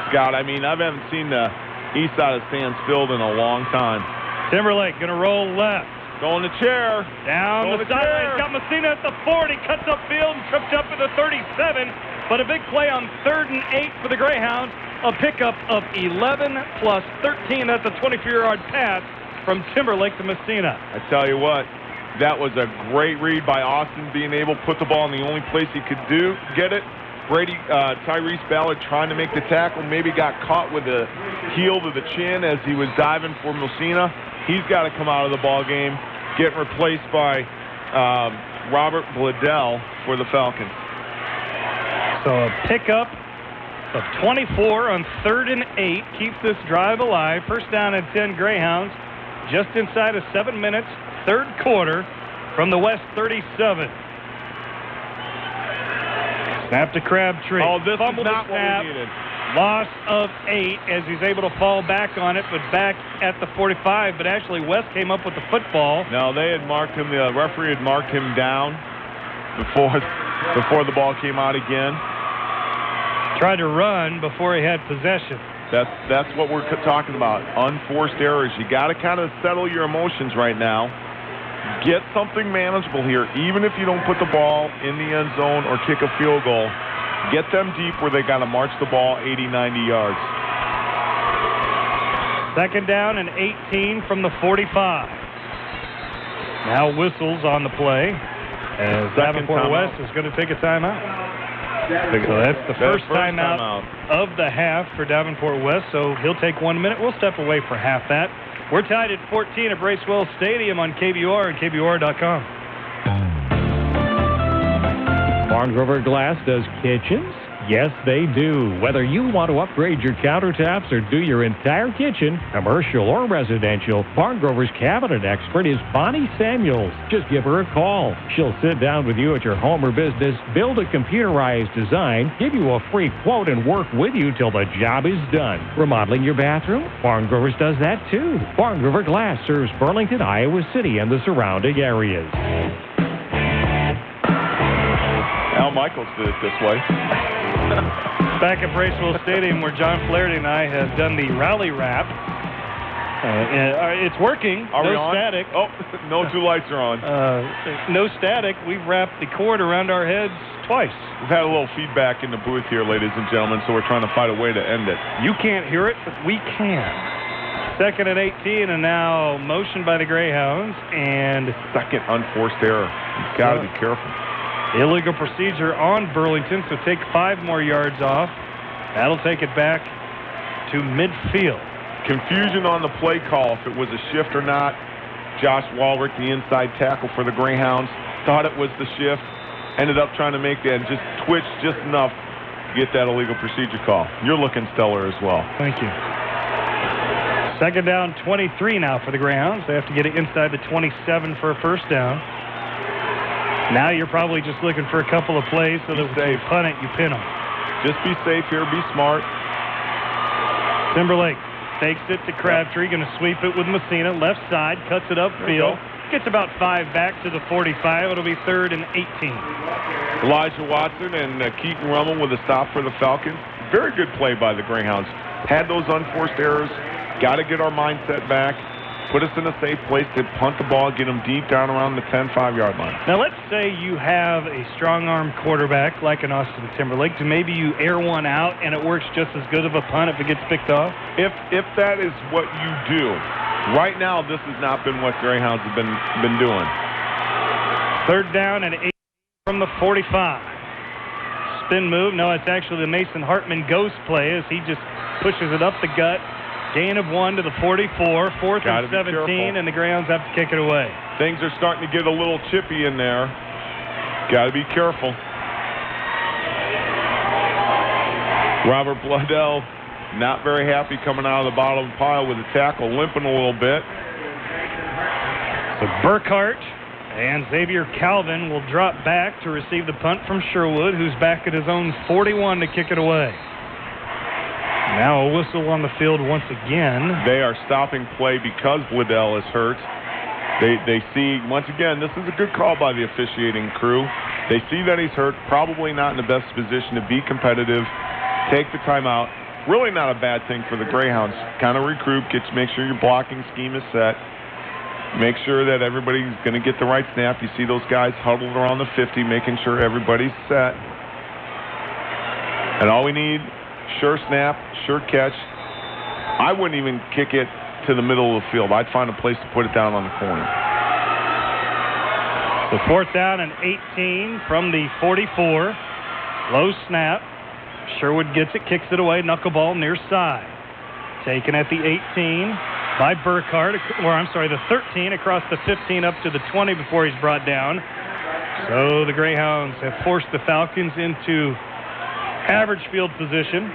Scott. I mean, I haven't seen the east side of stands filled in a long time. Timberlake going to roll left. Going to chair. Down the sideline. Got Messina at the 40. Cuts upfield and tripped up at the 37. But a big play on 3rd and 8 for the Greyhounds. A pickup of 11 plus 13. That's a 24-yard pass from Timberlake to Messina. I tell you what, that was a great read by Austin, being able to put the ball in the only place he could get it. Tyrese Ballard trying to make the tackle, maybe got caught with the heel to the chin as he was diving for Messina. He's got to come out of the ball game, getting replaced by Robert Bladell for the Falcons. So a pickup of 24 on 3rd and 8 keeps this drive alive. First down and 10 Greyhounds. Just inside of 7 minutes, third quarter from the West 37. Snap to Crabtree. Oh, this Fumble is not the snap. what we needed. Loss of 8 as he's able to fall back on it, but back at the 45. But actually, West came up with the football. No, they had marked him. The referee had marked him down before the ball came out again. Tried to run before he had possession. That's what we're talking about. Unforced errors. You got to kind of settle your emotions right now. Get something manageable here. Even if you don't put the ball in the end zone or kick a field goal, get them deep where they got to march the ball 80, 90 yards. Second down and 18 from the 45. Now whistles on the play as Davenport West is going to take a timeout. So that's the first timeout of the half for Davenport West, so he'll take 1 minute. We'll step away for half that. We're tied at 14 at Bracewell Stadium on KBUR and KBUR.com. Barn Grover Glass does kitchens? Yes, they do. Whether you want to upgrade your countertops or do your entire kitchen, commercial or residential, Barn Grover's cabinet expert is Bonnie Samuels. Just give her a call. She'll sit down with you at your home or business, build a computerized design, give you a free quote, and work with you till the job is done. Remodeling your bathroom? Barn Grover's does that too. Barn Grover Glass serves Burlington, Iowa City, and the surrounding areas. Al Michaels did it this way. Back at Bracewell Stadium, where John Flaherty and I have done the rally wrap. It's working. Are we on? Static. Oh, no two lights are on. No static. We've wrapped the cord around our heads twice. We've had a little feedback in the booth here, ladies and gentlemen, so we're trying to find a way to end it. You can't hear it, but we can. Second and 18, and now motion by the Greyhounds. And second unforced error. You've got to be careful. Illegal procedure on Burlington, so take 5 more yards off. That'll take it back to midfield. Confusion on the play call, if it was a shift or not. Josh Walrick, the inside tackle for the Greyhounds, thought it was the shift. Ended up trying to make that and just twitched just enough to get that illegal procedure call. You're looking stellar as well. Thank you. Second down, 23 now for the Greyhounds. They have to get it inside the 27 for a first down. Now you're probably just looking for a couple of plays so that when you punt it, you pin them. Just be safe here. Be smart. Timberlake takes it to Crabtree. Going to sweep it with Messina. Left side. Cuts it upfield. Gets about 5 back to the 45. It'll be 3rd and 18. Elijah Watson and Keaton Rummel with a stop for the Falcons. Very good play by the Greyhounds. Had those unforced errors. Got to get our mindset back. Put us in a safe place to punt the ball, get them deep down around the 10-5-yard line. Now, let's say you have a strong-arm quarterback like an Austin Timberlake. Maybe you air one out, and it works just as good of a punt if it gets picked off? If that is what you do. Right now, this has not been what Greyhounds have been doing. 3rd down and 8 from the 45. Spin move. No, it's actually the Mason Hartman ghost play as he just pushes it up the gut. Gain of 1 to the 44, 4th and 17, and the Greyhounds have to kick it away. Things are starting to get a little chippy in there. Got to be careful. Robert Bloodell not very happy coming out of the bottom pile with the tackle, limping a little bit. So Burkhart and Xavier Calvin will drop back to receive the punt from Sherwood, who's back at his own 41 to kick it away. Now a whistle on the field once again. They are stopping play because Bloodell is hurt. They see, once again, this is a good call by the officiating crew. They see that he's hurt, probably not in the best position to be competitive. Take the timeout. Really not a bad thing for the Greyhounds. Kind of regroup, make sure your blocking scheme is set. Make sure that everybody's going to get the right snap. You see those guys huddled around the 50, making sure everybody's set. And all we need, sure snap, sure catch. I wouldn't even kick it to the middle of the field. I'd find a place to put it down on the corner. So 4th down and 18 from the 44. Low snap. Sherwood gets it, kicks it away, knuckleball near side. Taken at the 18 by Burkhart, the 13 across the 15 up to the 20 before he's brought down. So the Greyhounds have forced the Falcons into average field position.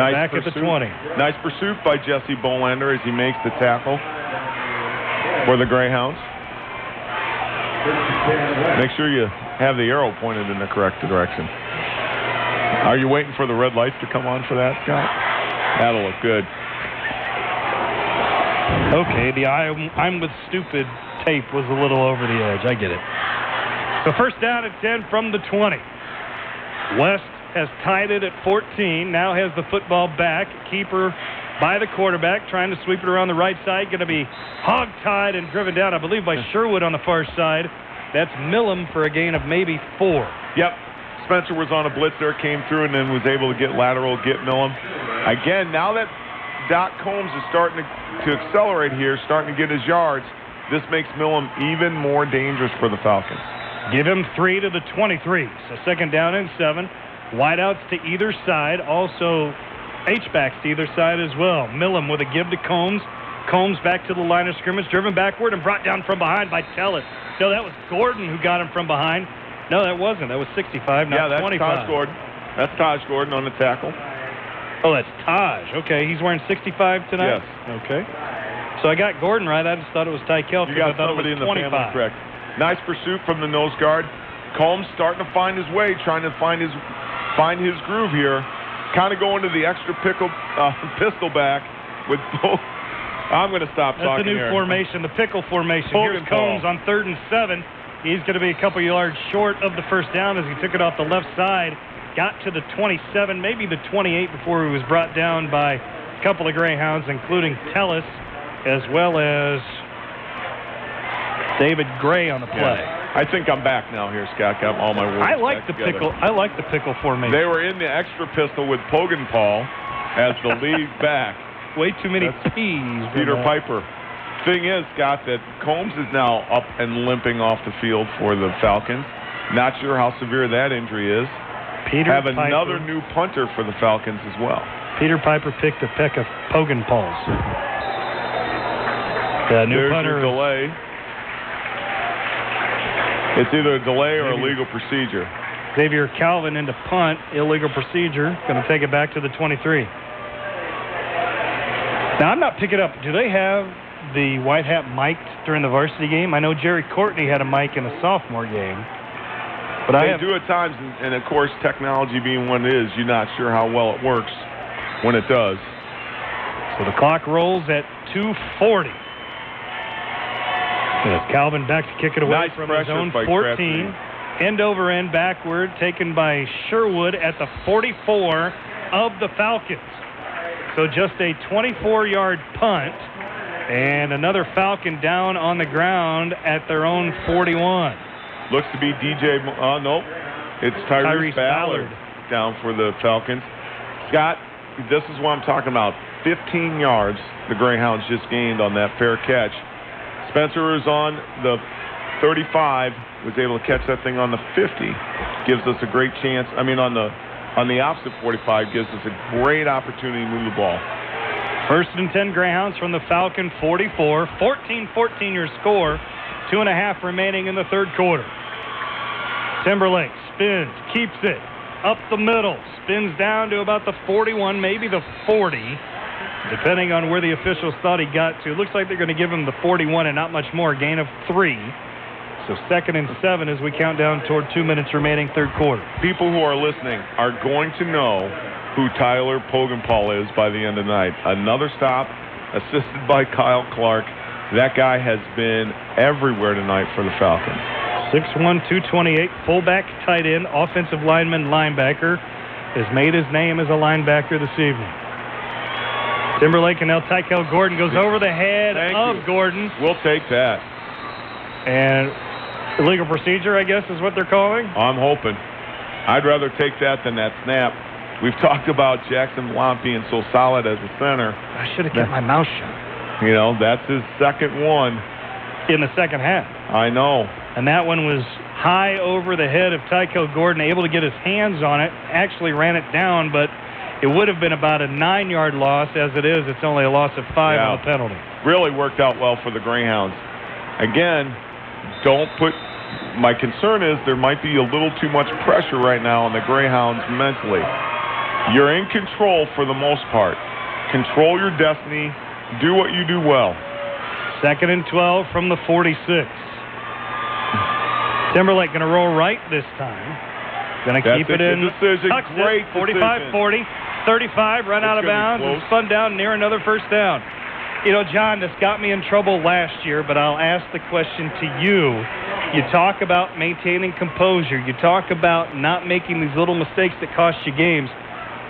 Nice back pursuit. At the 20. Nice pursuit by Jesse Bolander as he makes the tackle for the Greyhounds. Make sure you have the arrow pointed in the correct direction. Are you waiting for the red lights to come on for that, Scott? That'll look good. Okay, the I'm with stupid tape was a little over the edge. I get it. So 1st down and 10 from the 20. West has tied it at 14. Now has the football back. Keeper by the quarterback, trying to sweep it around the right side. Going to be hog-tied and driven down, I believe, by Sherwood on the far side. That's Millam for a gain of maybe 4. Yep. Spencer was on a blitz there, came through, and then was able to get lateral, get Millam. Again, now that Doc Combs is starting to accelerate here, starting to get his yards, this makes Millam even more dangerous for the Falcons. Give him 3 to the 23. So 2nd down and 7. Wideouts to either side. Also H-backs to either side as well. Millam with a give to Combs. Combs back to the line of scrimmage, driven backward and brought down from behind by Tellis. No, that was Gordon who got him from behind. No, that wasn't. That was 65, not 25. Yeah, that's Taj Gordon. That's Taj Gordon on the tackle. Oh, that's Taj. Okay, he's wearing 65 tonight? Yes. Okay. So I got Gordon right. I just thought it was Ty Kelf. You got somebody in the family correct. Nice pursuit from the nose guard. Combs starting to find his way, trying to find his groove here. Kind of going to the extra pistol back with both. I'm going to stop talking here. That's the new formation, the pickle formation. Here's Combs on 3rd and 7. He's going to be a couple yards short of the 1st down as he took it off the left side. Got to the 27, maybe the 28 before he was brought down by a couple of Greyhounds, including Tellis, as well as David Gray on the play. Yeah. I think I'm back now here, Scott. Got all my words I like the pickle. I like the pickle formation. They were in the extra pistol with Pogenpaul as the lead back. Way too many P's. Peter Piper. Thing is, Scott, that Combs is now up and limping off the field for the Falcons. Not sure how severe that injury is. Have another new punter for the Falcons as well. Peter Piper picked a peck of Pogenpauls. New There's punter. Your delay. It's either a delay or a legal procedure. Xavier Calvin into punt, illegal procedure. Going to take it back to the 23. Now, I'm not picking up. Do they have the white hat mic'd during the varsity game? I know Jerry Courtney had a mic in a sophomore game. But they do at times, and of course, technology being what it is, you're not sure how well it works when it does. So the clock rolls at 2:40. As Calvin back to kick it away Nice from his own pressure by 14. Crabtree. End over end backward, taken by Sherwood at the 44 of the Falcons. So just a 24-yard punt, and another Falcon down on the ground at their own 41. Looks to be DJ. No, it's Tyrese Ballard down for the Falcons. Scott, this is what I'm talking about. 15 yards the Greyhounds just gained on that fair catch. Spencer is on the 35, was able to catch that thing on the 50. Gives us a great chance. I mean, on the opposite 45, gives us a great opportunity to move the ball. First and 10 Greyhounds from the Falcon 44. 14-14 your score. 2.5 remaining in the third quarter. Timberlake spins, keeps it up the middle, spins down to about the 41, maybe the 40, depending on where the officials thought he got to. Looks like they're going to give him the 41 and not much more, gain of 3. So 2nd and 7 as we count down toward 2 minutes remaining third quarter. People who are listening are going to know who Tyler Pogenpaul is by the end of the night. Another stop, assisted by Kyle Clark. That guy has been everywhere tonight for the Falcons. 6'1", 228, fullback, tight end, offensive lineman, linebacker. Has made his name as a linebacker this evening. Timberlake and now Tykel Gordon goes over the head of Gordon. We'll take that. And illegal procedure, I guess, is what they're calling? I'm hoping. I'd rather take that than that snap. We've talked about Jackson Blount being so solid as a center. I should have kept my mouth shut. You know, that's his second one. In the second half. I know. And that one was high over the head of Tykel Gordon, able to get his hands on it, actually ran it down, but it would have been about a 9-yard loss. As it is, it's only a loss of 5 on the penalty. Really worked out well for the Greyhounds. Again, my concern is there might be a little too much pressure right now on the Greyhounds mentally. You're in control for the most part. Control your destiny. Do what you do well. 2nd and 12 from the 46. Timberlake going to roll right this time. Going to keep it in. Decision. Great 45-40, 35, run out of bounds, and spun down near another first down. You know, John, this got me in trouble last year, but I'll ask the question to you. You talk about maintaining composure. You talk about not making these little mistakes that cost you games.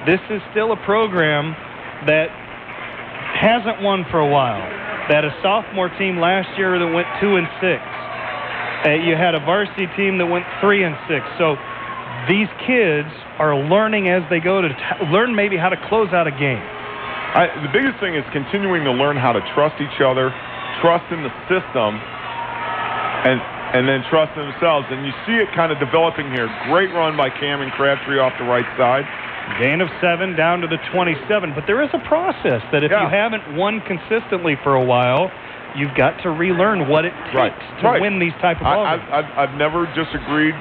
This is still a program that hasn't won for a while. That a sophomore team last year that went 2-6. You had a varsity team that went 3-6. So these kids are learning as they go to learn maybe how to close out a game. The biggest thing is continuing to learn how to trust each other, trust in the system, and then trust in themselves. And you see it kind of developing here. Great run by Cameron Crabtree off the right side. Gain of 7 down to the 27. But there is a process that if you haven't won consistently for a while, you've got to relearn what it takes to win these type of ball games. I've never disagreed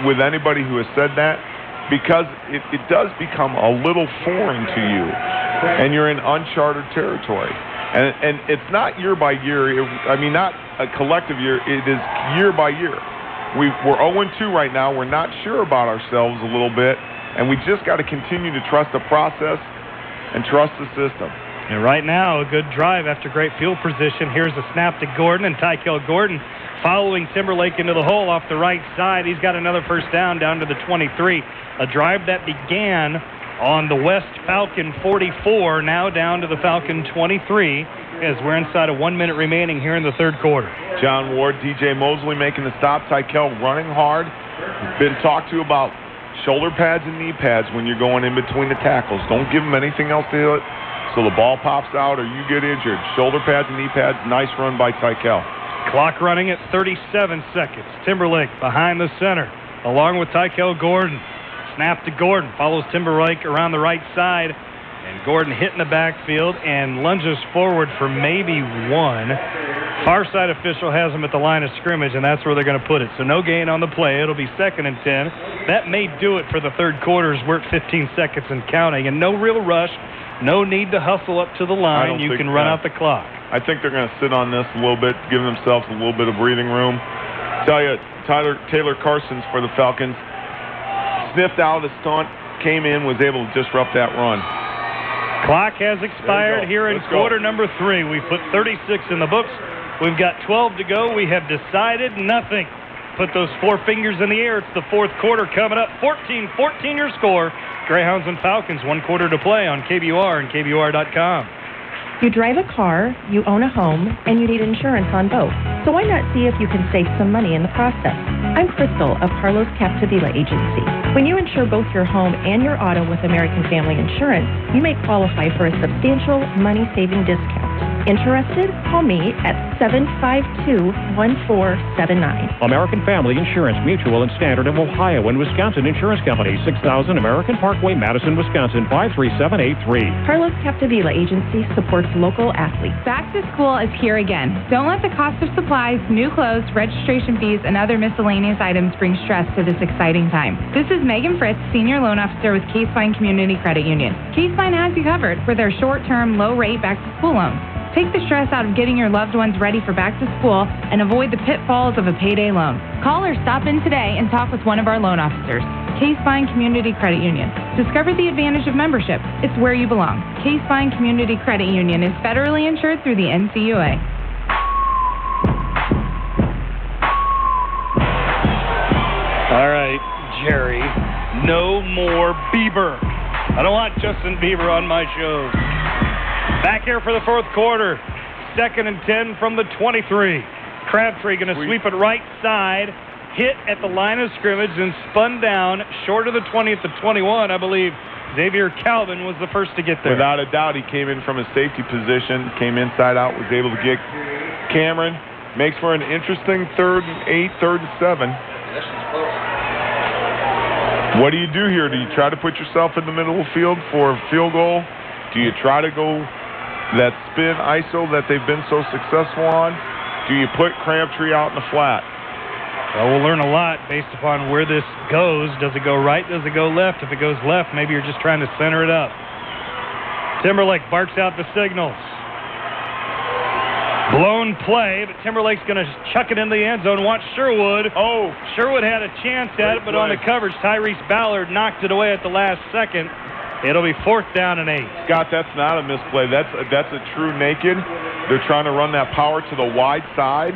with anybody who has said that, because it does become a little foreign to you, and you're in uncharted territory. And it's not year by year. Not a collective year. It is year by year. We're 0-2 right now. We're not sure about ourselves a little bit. And we just got to continue to trust the process and trust the system. And right now, a good drive after great field position. Here's a snap to Gordon, and Tykel Gordon following Timberlake into the hole off the right side. He's got another first down to the 23. A drive that began on the West Falcon 44, now down to the Falcon 23, as we're inside of 1 minute remaining here in the third quarter. John Ward, DJ Mosley making the stop. Tykel running hard. Been talked to about shoulder pads and knee pads when you're going in between the tackles. Don't give them anything else to hit, so the ball pops out or you get injured. Shoulder pads and knee pads. Nice run by Tykel. Clock running at 37 seconds. Timberlake behind the center, along with Tykel Gordon. Snap to Gordon. Follows Timberlake around the right side. And Gordon hitting the backfield and lunges forward for maybe one. Far side official has him at the line of scrimmage, and that's where they're going to put it. So no gain on the play. It'll be 2nd and 10. That may do it for the third quarter. We're at 15 seconds and counting. And no real rush. No need to hustle up to the line. You can run out the clock. I think they're going to sit on this a little bit, give themselves a little bit of breathing room. Tell you, Taylor Carsons for the Falcons sniffed out a stunt, came in, was able to disrupt that run. Clock has expired here in quarter number 3. We put 36 in the books. We've got 12 to go. We have decided nothing. Put those 4 fingers in the air. It's the fourth quarter coming up. 14-14 your score. Greyhounds and Falcons, 1 quarter to play on KBUR and KBUR.com. You drive a car, you own a home, and you need insurance on both. So why not see if you can save some money in the process? I'm Crystal of Carlos Capdevila Agency. When you insure both your home and your auto with American Family Insurance, you may qualify for a substantial money-saving discount. Interested? Call me at 752-1479. American Family Insurance Mutual and Standard of Ohio and Wisconsin Insurance Company, 6000 American Parkway, Madison, Wisconsin, 53783. Carlos Capdevila Agency supports local athletes. Back to school is here again. Don't let the cost of supplies, new clothes, registration fees, and other miscellaneous items bring stress to this exciting time. This is Megan Fritz, Senior Loan Officer with Case Fine Community Credit Union. Case Fine has you covered for their short-term, low-rate back-to-school loans. Take the stress out of getting your loved ones ready for back to school and avoid the pitfalls of a payday loan. Call or stop in today and talk with one of our loan officers. Case Fine Community Credit Union. Discover the advantage of membership. It's where you belong. Case Fine Community Credit Union is federally insured through the NCUA. All right, Jerry, no more Bieber. I don't want Justin Bieber on my show. Back here for the fourth quarter. 2nd and 10 from the 23. Crabtree going to sweep it right side, hit at the line of scrimmage, and spun down short of the 20 at the 21. I believe Xavier Calvin was the first to get there. Without a doubt, he came in from a safety position, came inside out, was able to get Cameron. Makes for an interesting 3rd and 8, 3rd and 7. What do you do here? Do you try to put yourself in the middle of the field for a field goal? Do you try to go that spin ISO that they've been so successful on? Do you put Crabtree out in the flat? Well, we'll learn a lot based upon where this goes. Does it go right? Does it go left? If it goes left, maybe you're just trying to center it up. Timberlake barks out the signals. Blown play, but Timberlake's going to chuck it in the end zone. Watch Sherwood. Oh. Sherwood had a chance at it, but on the coverage, Tyrese Ballard knocked it away at the last second. It'll be 4th down and 8. Scott, that's not a misplay. That's a true naked. They're trying to run that power to the wide side,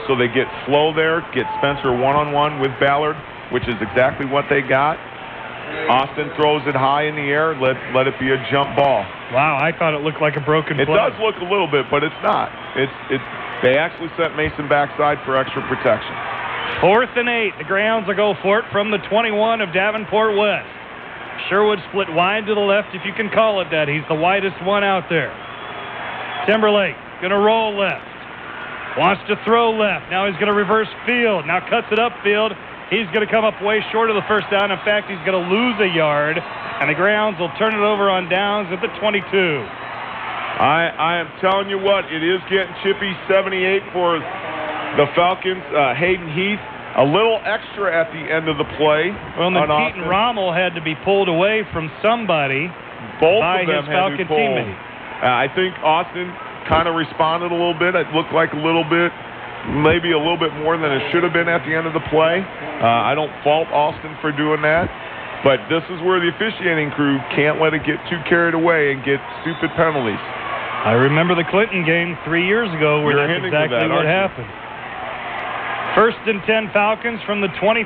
so they get flow there, get Spencer one-on-one with Ballard, which is exactly what they got. Austin throws it high in the air. Let it be a jump ball. Wow, I thought it looked like a broken play. It does look a little bit, but it's not. They actually set Mason backside for extra protection. 4th and 8. The Greyhounds will go for it from the 21 of Davenport West. Sherwood split wide to the left, if you can call it that. He's the widest one out there. Timberlake going to roll left. Wants to throw left. Now he's going to reverse field. Now cuts it upfield. He's going to come up way short of the first down. In fact, he's going to lose a yard. And the Greyhounds will turn it over on downs at the 22. I am telling you what, it is getting chippy. 78 for the Falcons. Hayden Heath. A little extra at the end of the play. Well, and then Keaton Rommel had to be pulled away from somebody by his Falcon teammate. I think Austin kind of responded a little bit. It looked like a little bit, maybe a little bit more than it should have been at the end of the play. I don't fault Austin for doing that, but this is where the officiating crew can't let it get too carried away and get stupid penalties. I remember the Clinton game 3 years ago where that's exactly what happened. 1st and 10 Falcons from the 23.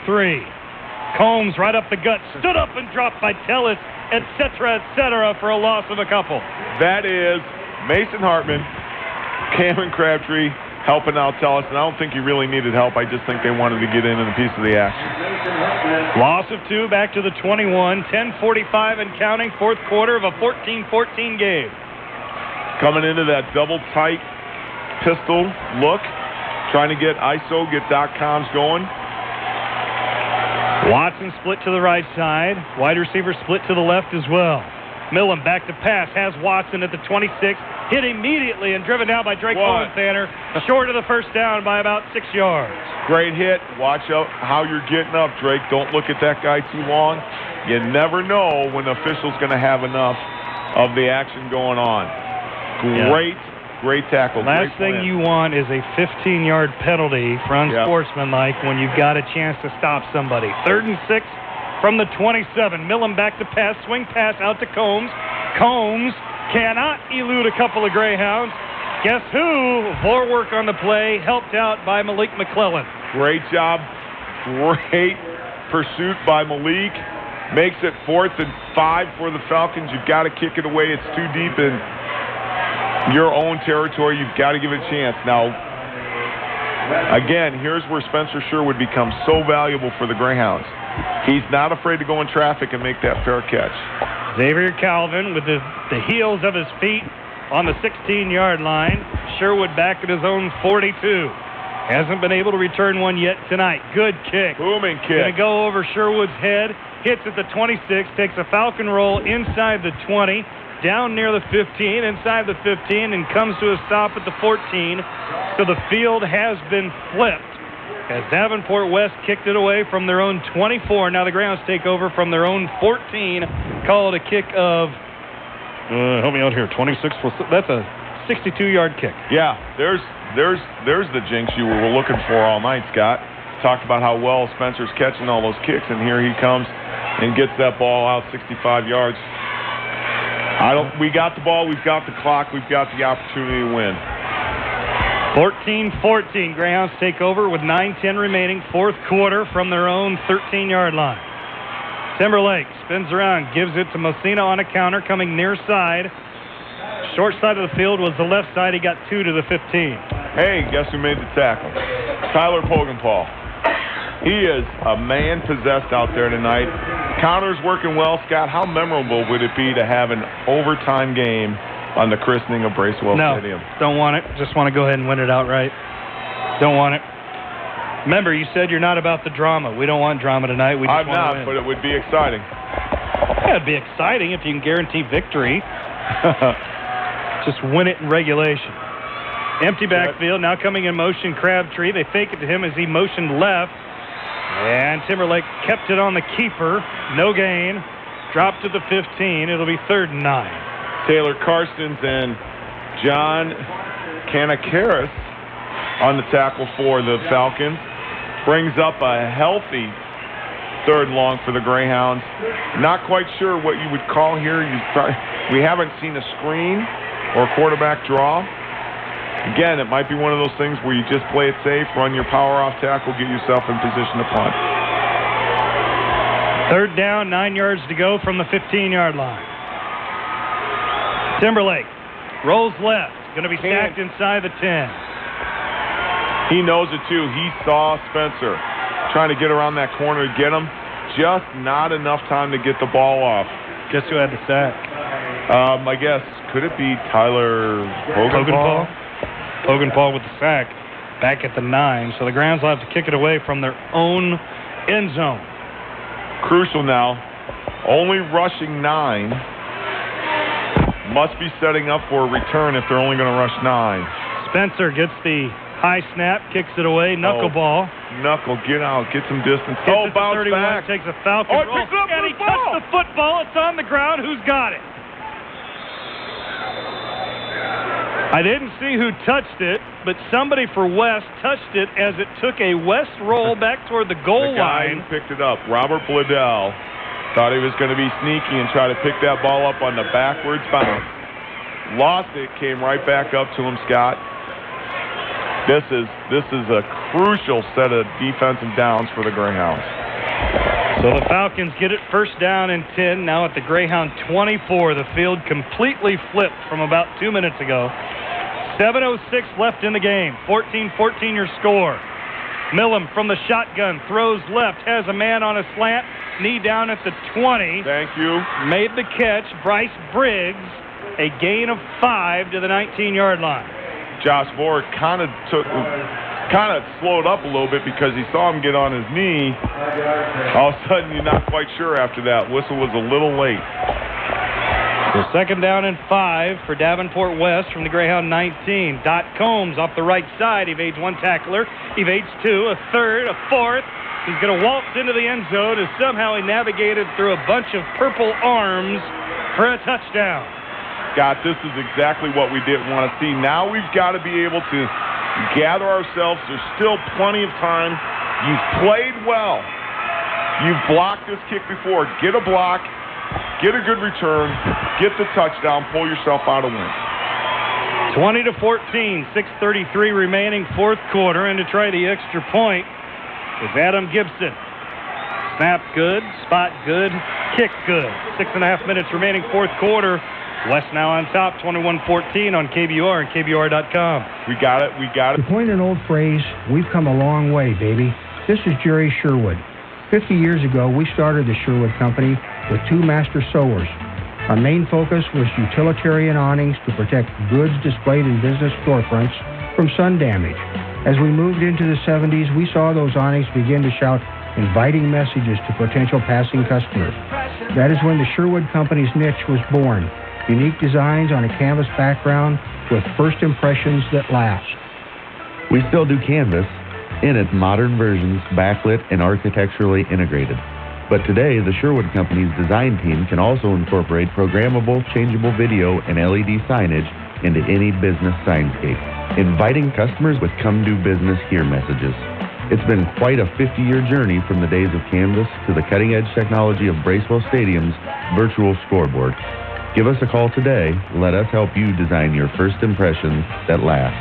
Combs right up the gut, stood up and dropped by Tellis, etc., for a loss of a couple. That is Mason Hartman, Cameron Crabtree helping out Tellis, and I don't think he really needed help. I just think they wanted to get in a piece of the action. Loss of 2 back to the 21. 10:45 and counting, fourth quarter of a 14-14 game. Coming into that double tight pistol look. Trying to get ISO, get .coms going. Watson split to the right side. Wide receiver split to the left as well. Millen back to pass. Has Watson at the 26. Hit immediately and driven down by Drake Hohensteiner. Short of the first down by about 6 yards. Great hit. Watch out how you're getting up, Drake. Don't look at that guy too long. You never know when the official's going to have enough of the action going on. Great tackle. Last thing you want is a 15-yard penalty for unsportsmanlike when you've got a chance to stop somebody. 3rd and 6 from the 27. Millen back to pass. Swing pass out to Combs. Combs cannot elude a couple of Greyhounds. Guess who? More work on the play, helped out by Malik McClellan. Great job. Great pursuit by Malik. Makes it 4th and 5 for the Falcons. You've got to kick it away. It's too deep in your own territory. You've got to give it a chance. Now, again, here's where Spencer Sherwood becomes so valuable for the Greyhounds. He's not afraid to go in traffic and make that fair catch. Xavier Calvin with the heels of his feet on the 16-yard line. Sherwood back at his own 42. Hasn't been able to return one yet tonight. Good kick. Booming kick. Going to go over Sherwood's head. Hits at the 26. Takes a Falcon roll inside the 20. Down near the 15. Inside the 15. And comes to a stop at the 14. So the field has been flipped as Davenport West kicked it away from their own 24. Now the Greyhounds take over from their own 14. Call it a kick of, help me out here, 26. That's a 62-yard kick. Yeah, there's the jinx you were looking for all night, Scott. Talked about how well Spencer's catching all those kicks, and here he comes and gets that ball out 65 yards. We got the ball, we've got the clock, we've got the opportunity to win. 14-14. Greyhounds take over with 9:10 remaining. Fourth quarter from their own 13-yard line. Timberlake spins around, gives it to Messina on a counter, coming near side. Short side of the field was the left side. He got 2 to the 15. Hey, guess who made the tackle? Tyler Pogenpaul. He is a man possessed out there tonight. Counter's working well. Scott, how memorable would it be to have an overtime game on the christening of Bracewell Stadium? No, don't want it. Just want to go ahead and win it outright. Don't want it. Remember, you said you're not about the drama. We don't want drama tonight. We just I'm want not, to win. but it would be exciting. Yeah, it'd be exciting if you can guarantee victory. Just win it in regulation. Empty backfield, now coming in motion, Crabtree. They fake it to him as he motioned left. And Timberlake kept it on the keeper. No gain. Dropped to the 15. It'll be 3rd and 9. Taylor Karstens and John Kanakaris on the tackle for the Falcons. Brings up a healthy 3rd and long for the Greyhounds. Not quite sure what you would call here. We haven't seen a screen or a quarterback draw. Again, it might be one of those things where you just play it safe, run your power off tackle, get yourself in position to punt. 3rd down, 9 yards to go from the 15-yard line. Timberlake rolls left. Going to be stacked inside the 10. He knows it too. He saw Spencer trying to get around that corner to get him. Just not enough time to get the ball off. Guess who had the sack? I guess, could it be Tyler Pogenpaul? Pogenpaul with the sack back at the 9. So the Greyhounds will have to kick it away from their own end zone. Crucial now. Only rushing 9. Must be setting up for a return if they're only going to rush 9. Spencer gets the high snap, kicks it away, knuckleball. Knuckle, get out, get some distance. Bounce 31, back. Takes a Falcon roll. Picks it up and he touched the football. It's on the ground. Who's got it? I didn't see who touched it, but somebody for West touched it as it took a West roll back toward the goal line. The guy who picked it up, Robert Bledel, thought he was going to be sneaky and try to pick that ball up on the backwards bounce. Lost it, came right back up to him, Scott. This is a crucial set of defensive downs for the Greyhounds. So the Falcons get it 1st down and 10. Now at the Greyhound 24. The field completely flipped from about 2 minutes ago. 7:06 left in the game. 14-14 your score. Millam from the shotgun throws left, has a man on a slant, knee down at the 20. Thank you. Made the catch. Bryce Briggs, a gain of 5 to the 19-yard line. Josh Vore kind of slowed up a little bit because he saw him get on his knee. All of a sudden, you're not quite sure after that. Whistle was a little late. So 2nd down and 5 for Davenport West from the Greyhound 19. Dot Combs off the right side, evades 1 tackler, evades 2, a 3rd, a 4th. He's going to waltz into the end zone as somehow he navigated through a bunch of purple arms for a touchdown. Scott, this is exactly what we didn't want to see. Now we've got to be able to gather ourselves. There's still plenty of time. You've played well. You've blocked this kick before. Get a block, get a good return, get the touchdown, pull yourself out a win. 20-14, 6:33 remaining, fourth quarter, and to try the extra point is Adam Gibson. Snap good, spot good, kick good. 6.5 minutes remaining, fourth quarter. West now on top, 21-14 on KBR and KBR.com. We got it. To coin an old phrase, we've come a long way, baby. This is Jerry Sherwood. 50 years ago, we started the Sherwood Company with 2 master sewers. Our main focus was utilitarian awnings to protect goods displayed in business storefronts from sun damage. As we moved into the 70s, we saw those awnings begin to shout inviting messages to potential passing customers. That is when the Sherwood Company's niche was born. Unique designs on a canvas background with first impressions that last. We still do canvas, in its modern versions, backlit and architecturally integrated. But today, the Sherwood Company's design team can also incorporate programmable, changeable video and LED signage into any business signscape, inviting customers with come do business here messages. It's been quite a 50-year journey from the days of canvas to the cutting-edge technology of Bracewell Stadium's virtual scoreboard. Give us a call today. Let us help you design your first impressions that last.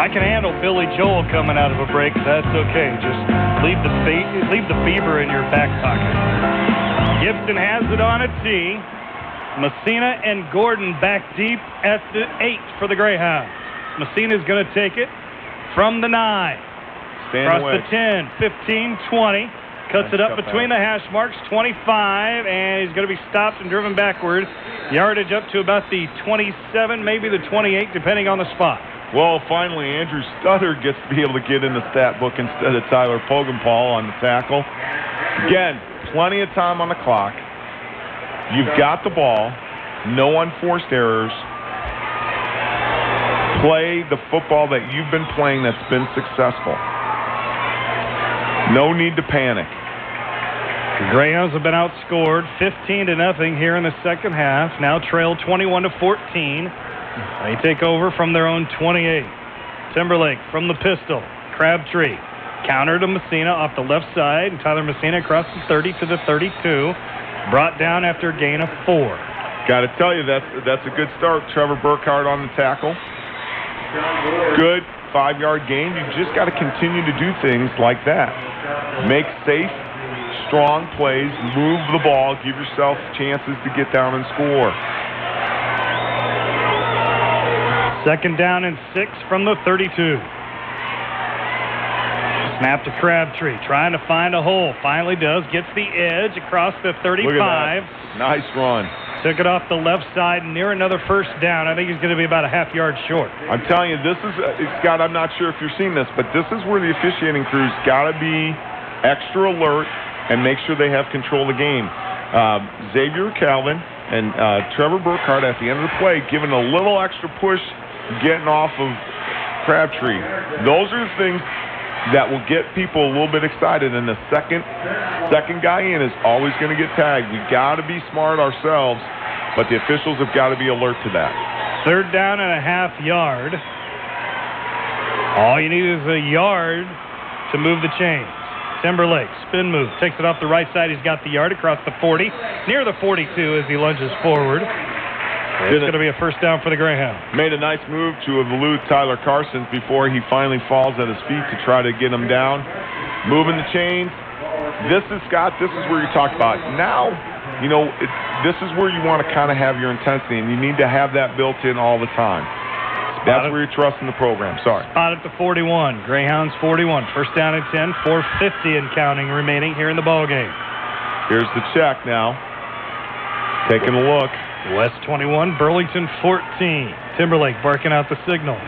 I can handle Billy Joel coming out of a break. That's okay. Just leave the fever in your back pocket. Gibson has it on a tee. Messina and Gordon back deep at the 8 for the Greyhounds. Messina's going to take it from the 9. Across the 10, 15, 20. Cuts it up between the hash marks, 25, and he's going to be stopped and driven backward. Yardage up to about the 27, maybe the 28, depending on the spot. Well, finally, Andrew Stutter gets to be able to get in the stat book instead of Tyler Pogenpaul on the tackle. Again, plenty of time on the clock. You've got the ball. No unforced errors. Play the football that you've been playing that's been successful. No need to panic. The Greyhounds have been outscored 15-0 here in the second half. Now trail 21-14. They take over from their own 28. Timberlake from the pistol. Crabtree. Counter to Messina off the left side. And Tyler Messina across the 30 to the 32. Brought down after a gain of 4. Got to tell you, that's a good start. Trevor Burkhardt on the tackle. Good 5-yard gain. You just got to continue to do things like that. Make safe, strong plays, move the ball, give yourself chances to get down and score. Second down and 6 from the 32. Snap to Crabtree, trying to find a hole. Finally does, gets the edge across the 35. Look at that. Nice run. Took it off the left side near another first down. I think he's going to be about a half yard short. I'm telling you, this is, Scott, I'm not sure if you're seeing this, but this is where the officiating crew's got to be extra alert and make sure they have control of the game. Xavier Calvin and Trevor Burkhardt at the end of the play giving a little extra push, getting off of Crabtree. Those are the things that will get people a little bit excited, and the second guy in is always going to get tagged. We got to be smart ourselves, but the officials have got to be alert to that. Third down and a half yard. All you need is a yard to move the chains. Timberlake, spin move, takes it off the right side. He's got the yard across the 40, near the 42 as he lunges forward. It's going to be a first down for the Greyhounds. Made a nice move to elude Tyler Carson before he finally falls at his feet to try to get him down. Moving the chains. This is, Scott, this is where you talk about. Now, you know, this is where you want to kind of have your intensity, and you need to have that built in all the time. That's where you're trusting the program. Sorry. Spot at the 41. Greyhounds 41. First down and 10. 4:50 and counting remaining here in the ballgame. Here's the check now. Taking a look. West 21, Burlington 14. Timberlake barking out the signals.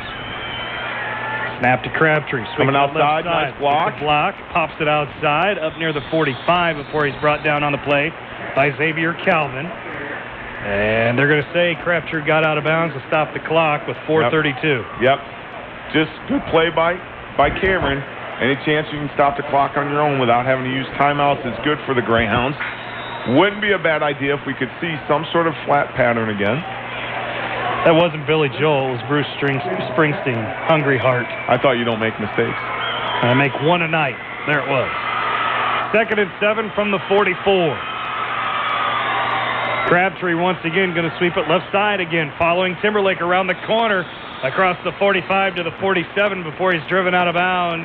Snap to Crabtree. Coming outside, nice block. Block, pops it outside, up near the 45 before he's brought down on the play by Xavier Calvin. And they're going to say Crabtree got out of bounds to stop the clock with 4:32. Yep. Just good play by Cameron. Any chance you can stop the clock on your own without having to use timeouts is good for the Greyhounds. Wouldn't be a bad idea if we could see some sort of flat pattern again. That wasn't Billy Joel. It was Bruce Springsteen, Hungry Heart. I thought you don't make mistakes. I make one a night. There it was. Second and 7 from the 44. Crabtree once again going to sweep it left side again, following Timberlake around the corner across the 45 to the 47 before he's driven out of bounds.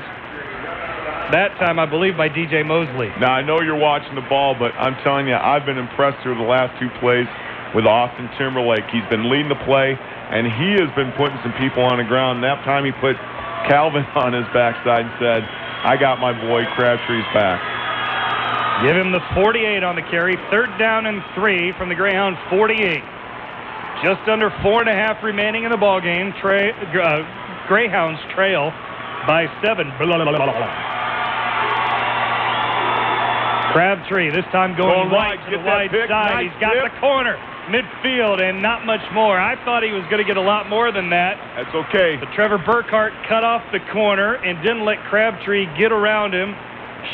That time, I believe, by DJ Mosley. Now, I know you're watching the ball, but I'm telling you, I've been impressed through the last two plays with Austin Timberlake. He's been leading the play, and he has been putting some people on the ground. That time he put Calvin on his backside and said, I got my boy Crabtree's back. Give him the 48 on the carry. 3rd down and 3 from the Greyhound 48. Just under 4.5 remaining in the ball game. Greyhounds trail by 7. Crabtree this time going right to the wide side. He's got the corner, midfield, and not much more. I thought he was going to get a lot more than that. That's okay. But Trevor Burkhart cut off the corner and didn't let Crabtree get around him.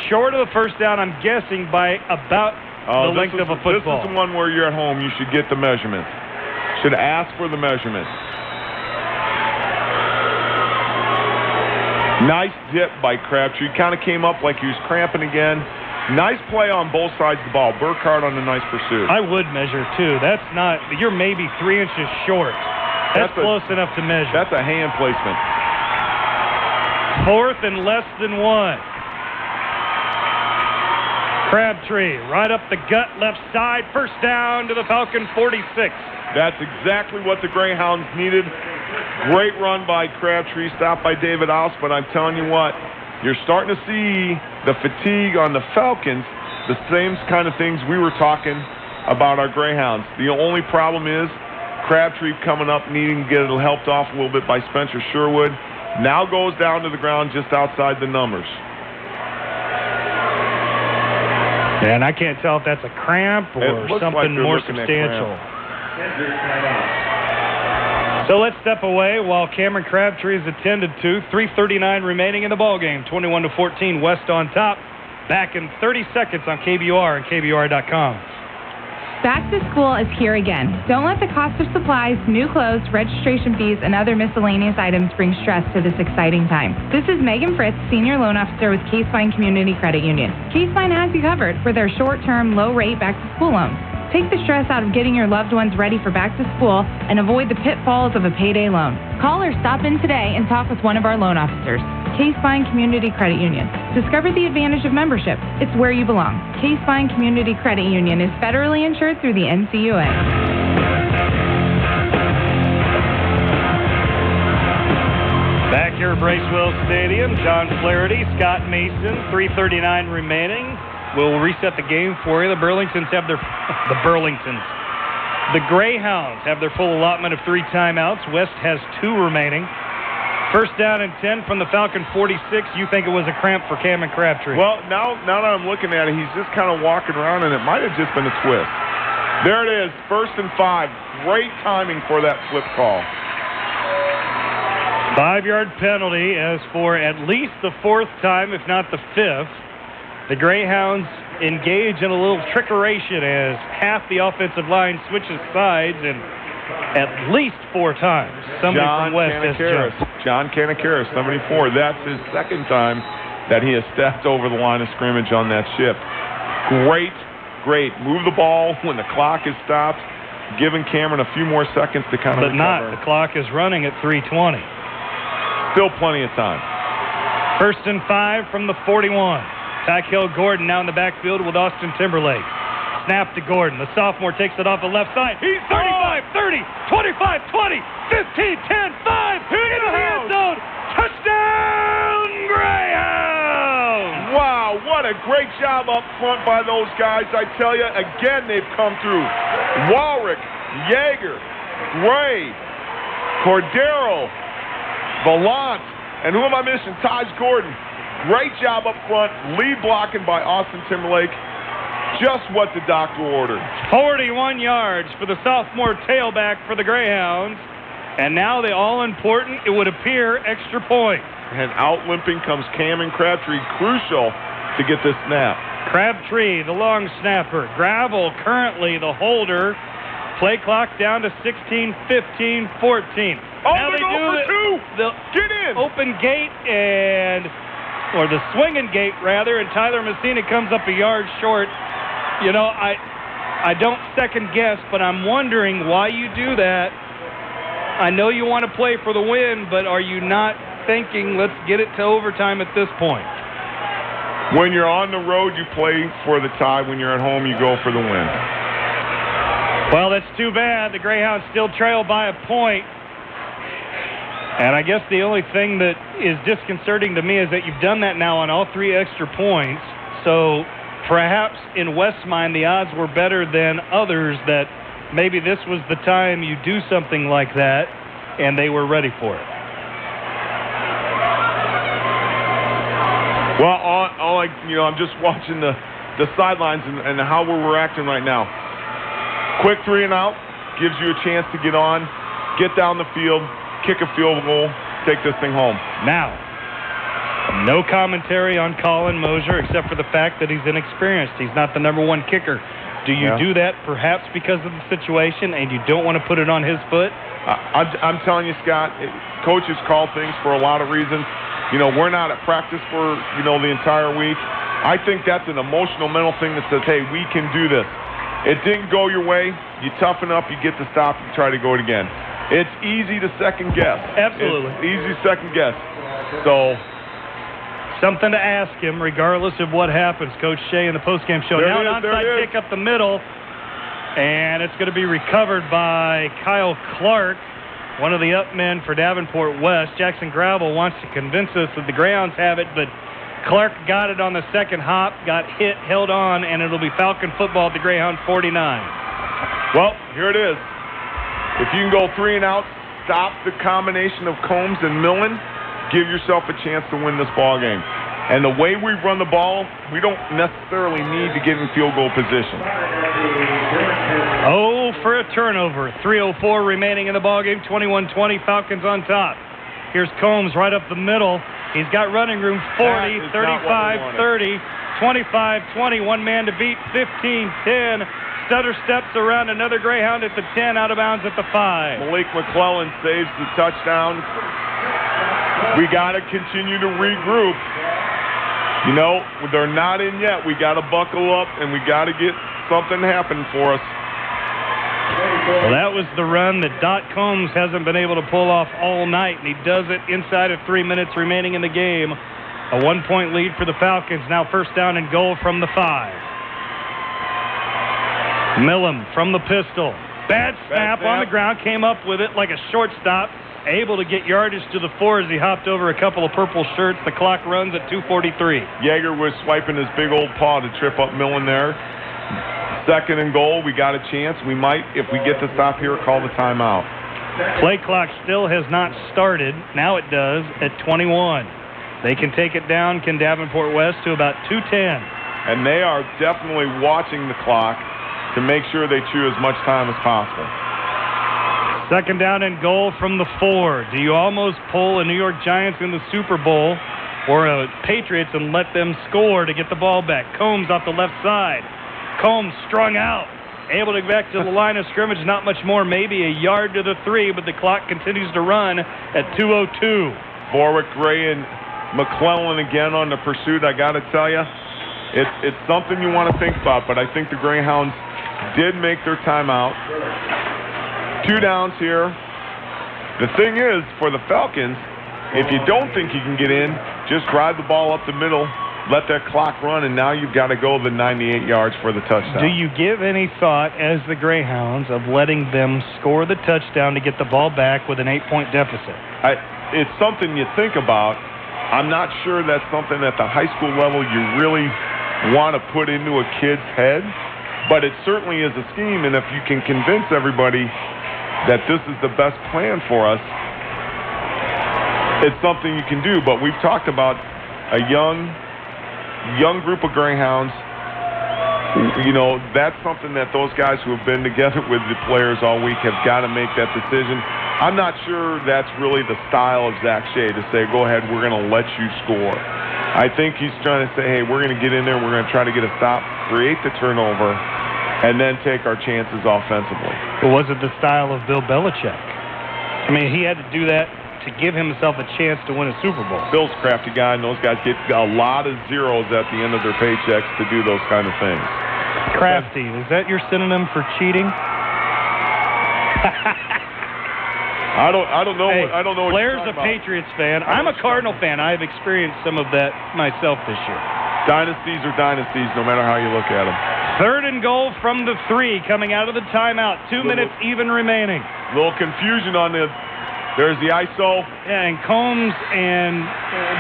Short of the first down, I'm guessing, by about the length of a football. This is the one where you're at home. You should get the measurement. Should ask for the measurement. Nice dip by Crabtree. Kind of came up like he was cramping again. Nice play on both sides of the ball. Burkhart on a nice pursuit. I would measure, too. That's not... You're maybe 3 inches short. That's close enough to measure. That's a hand placement. 4th and less than 1. Crabtree right up the gut, left side. First down to the Falcon 46. That's exactly what the Greyhounds needed. Great run by Crabtree, stopped by David Ouse, but I'm telling you what, you're starting to see the fatigue on the Falcons, the same kind of things we were talking about our Greyhounds. The only problem is Crabtree coming up needing to get it helped off a little bit by Spencer Sherwood. Now goes down to the ground just outside the numbers. And I can't tell if that's a cramp or something more substantial. So let's step away while Cameron Crabtree is attended to. 3:39 remaining in the ballgame. 21-14, West on top. Back in 30 seconds on KBUR and KBUR.com. Back to school is here again. Don't let the cost of supplies, new clothes, registration fees, and other miscellaneous items bring stress to this exciting time. This is Megan Fritz, Senior Loan Officer with Case Fine Community Credit Union. Case Fine has you covered for their short-term, low-rate back-to-school loans. Take the stress out of getting your loved ones ready for back to school and avoid the pitfalls of a payday loan. Call or stop in today and talk with one of our loan officers. Case Fine Community Credit Union. Discover the advantage of membership. It's where you belong. Case Fine Community Credit Union is federally insured through the NCUA. Back here at Bracewell Stadium, John Flaherty, Scott Mason, 3:39 remaining. We'll reset the game for you. The Greyhounds have their full allotment of 3 timeouts. West has 2 remaining. First down and 10 from the Falcon 46. You think it was a cramp for Cameron Crabtree? Well, now that I'm looking at it, he's just kind of walking around, and it might have just been a twist. There it is, 1st and 5. Great timing for that flip call. 5-yard penalty as for at least the 4th time, if not the 5th. The Greyhounds engage in a little trickeration as half the offensive line switches sides and at least 4 times. Somebody from West has jumped. John Canacaris, 74. That's his 2nd time that he has stepped over the line of scrimmage on that shift. Great. Move the ball when the clock is stopped, giving Cameron a few more seconds to kind of recover. But not. The clock is running at 3:20. Still plenty of time. 1st and 5 from the 41. Tykel Gordon now in the backfield with Austin Timberlake. Snap to Gordon. The sophomore takes it off the left side. He's 35, 30, 25, 20, 15, 10, 5. Into the end zone. Touchdown, Greyhounds! Wow, what a great job up front by those guys. I tell you, again, they've come through. Walrick, Yeager, Gray, Cordero, Valant, and who am I missing? Taj Gordon. Great job up front. Lead blocking by Austin Timberlake. Just what the doctor ordered. 41 yards for the sophomore tailback for the Greyhounds. And now the all-important, it would appear, extra point. And out limping comes Cameron Crabtree. Crucial to get this snap. Crabtree, the long snapper. Gravel currently the holder. Play clock down to 16, 15, 14. Oh, now they do for 2. Get in. Open gate or the swinging gate rather, and Tyler Messina comes up a yard short. You know, I don't second guess, but I'm wondering why you do that. I know you want to play for the win, but are you not thinking, let's get it to overtime at this point? When you're on the road, you play for the tie. When you're at home, you go for the win. Well, that's too bad. The Greyhounds still trail by a point. And I guess the only thing that is disconcerting to me is that you've done that now on all 3 extra points. So perhaps in West's mind, the odds were better than others that maybe this was the time you do something like that, and they were ready for it. Well, I'm just watching the sidelines and how we're reacting right now. Quick 3 and out gives you a chance to get on, get down the field, kick a field goal, take this thing home. Now, no commentary on Colin Mosier except for the fact that he's inexperienced. He's not the number 1 kicker. Do you do that perhaps because of the situation and you don't want to put it on his foot? I'm telling you, Scott, coaches call things for a lot of reasons. We're not at practice for, the entire week. I think that's an emotional, mental thing that says, hey, we can do this. It didn't go your way. You toughen up, you get to stop, you try to go it again. It's easy to second guess. Absolutely. It's easy to second guess. So, something to ask him regardless of what happens. Coach Shea in the postgame show. Now an onside kick up the middle, and it's going to be recovered by Kyle Clark, one of the up men for Davenport West. Jackson Gravel wants to convince us that the Greyhounds have it, but Clark got it on the second hop, got hit, held on, and it'll be Falcon football at the Greyhound 49. Well, here it is. If you can go 3 and out, stop the combination of Combs and Millen, give yourself a chance to win this ball game. And the way we run the ball, we don't necessarily need to get in field goal position. Oh, for a turnover. 3:04 remaining in the ball game. 21-20, Falcons on top. Here's Combs right up the middle. He's got running room. 40, 35, 30, 25, 20. One man to beat. 15, 10. Stutter steps around another Greyhound at the 10, out of bounds at the 5. Malik McClellan saves the touchdown. We got to continue to regroup. They're not in yet. We got to buckle up, and we got to get something happen for us. Well, that was the run that Dot Combs hasn't been able to pull off all night, and he does it inside of 3 minutes remaining in the game. A 1-point lead for the Falcons. Now first down and goal from the 5. Millam from the pistol. Bad snap on the ground. Came up with it like a shortstop. Able to get yardage to the 4 as he hopped over a couple of purple shirts. The clock runs at 2:43. Yeager was swiping his big old paw to trip up Millen there. Second and goal. We got a chance. We might, if we get to stop here, call the timeout. Play clock still has not started. Now it does at 21. They can take it down, can Davenport West, to about 2:10. And they are definitely watching the clock to make sure they chew as much time as possible. Second down and goal from the 4. Do you almost pull a New York Giants in the Super Bowl or a Patriots and let them score to get the ball back? Combs off the left side. Combs strung out. Able to get back to the line of scrimmage. Not much more, maybe a yard to the 3, but the clock continues to run at 2:02. Borwick, Gray, and McClellan again on the pursuit. I got to tell you, it's something you want to think about, but I think the Greyhounds did make their timeout. 2 downs here. The thing is, for the Falcons, if you don't think you can get in, just drive the ball up the middle, let that clock run, and now you've got to go the 98 yards for the touchdown. Do you give any thought, as the Greyhounds, of letting them score the touchdown to get the ball back with an 8-point deficit? It's something you think about. I'm not sure that's something at the high school level you really want to put into a kid's head, but it certainly is a scheme, and if you can convince everybody that this is the best plan for us, it's something you can do. But we've talked about a young group of Greyhounds. That's something that those guys who have been together with the players all week have got to make that decision. I'm not sure that's really the style of Zach Shea to say, go ahead, we're going to let you score. I think he's trying to say, hey, we're going to get in there, we're going to try to get a stop, create the turnover, and then take our chances offensively. But was it the style of Bill Belichick? I mean, he had to do that to give himself a chance to win a Super Bowl. Bill's a crafty guy, and those guys get a lot of zeros at the end of their paychecks to do those kind of things. Crafty. Is that your synonym for cheating? I don't know. Hey, I don't know what Blair's you're a talking about. Patriots fan. I'm a Cardinal fan. I've experienced some of that myself this year. Dynasties are dynasties, no matter how you look at them. 3rd and goal from the 3, coming out of the timeout. 2 minutes even remaining. Little confusion on the. There's the ISO. Yeah, and Combs and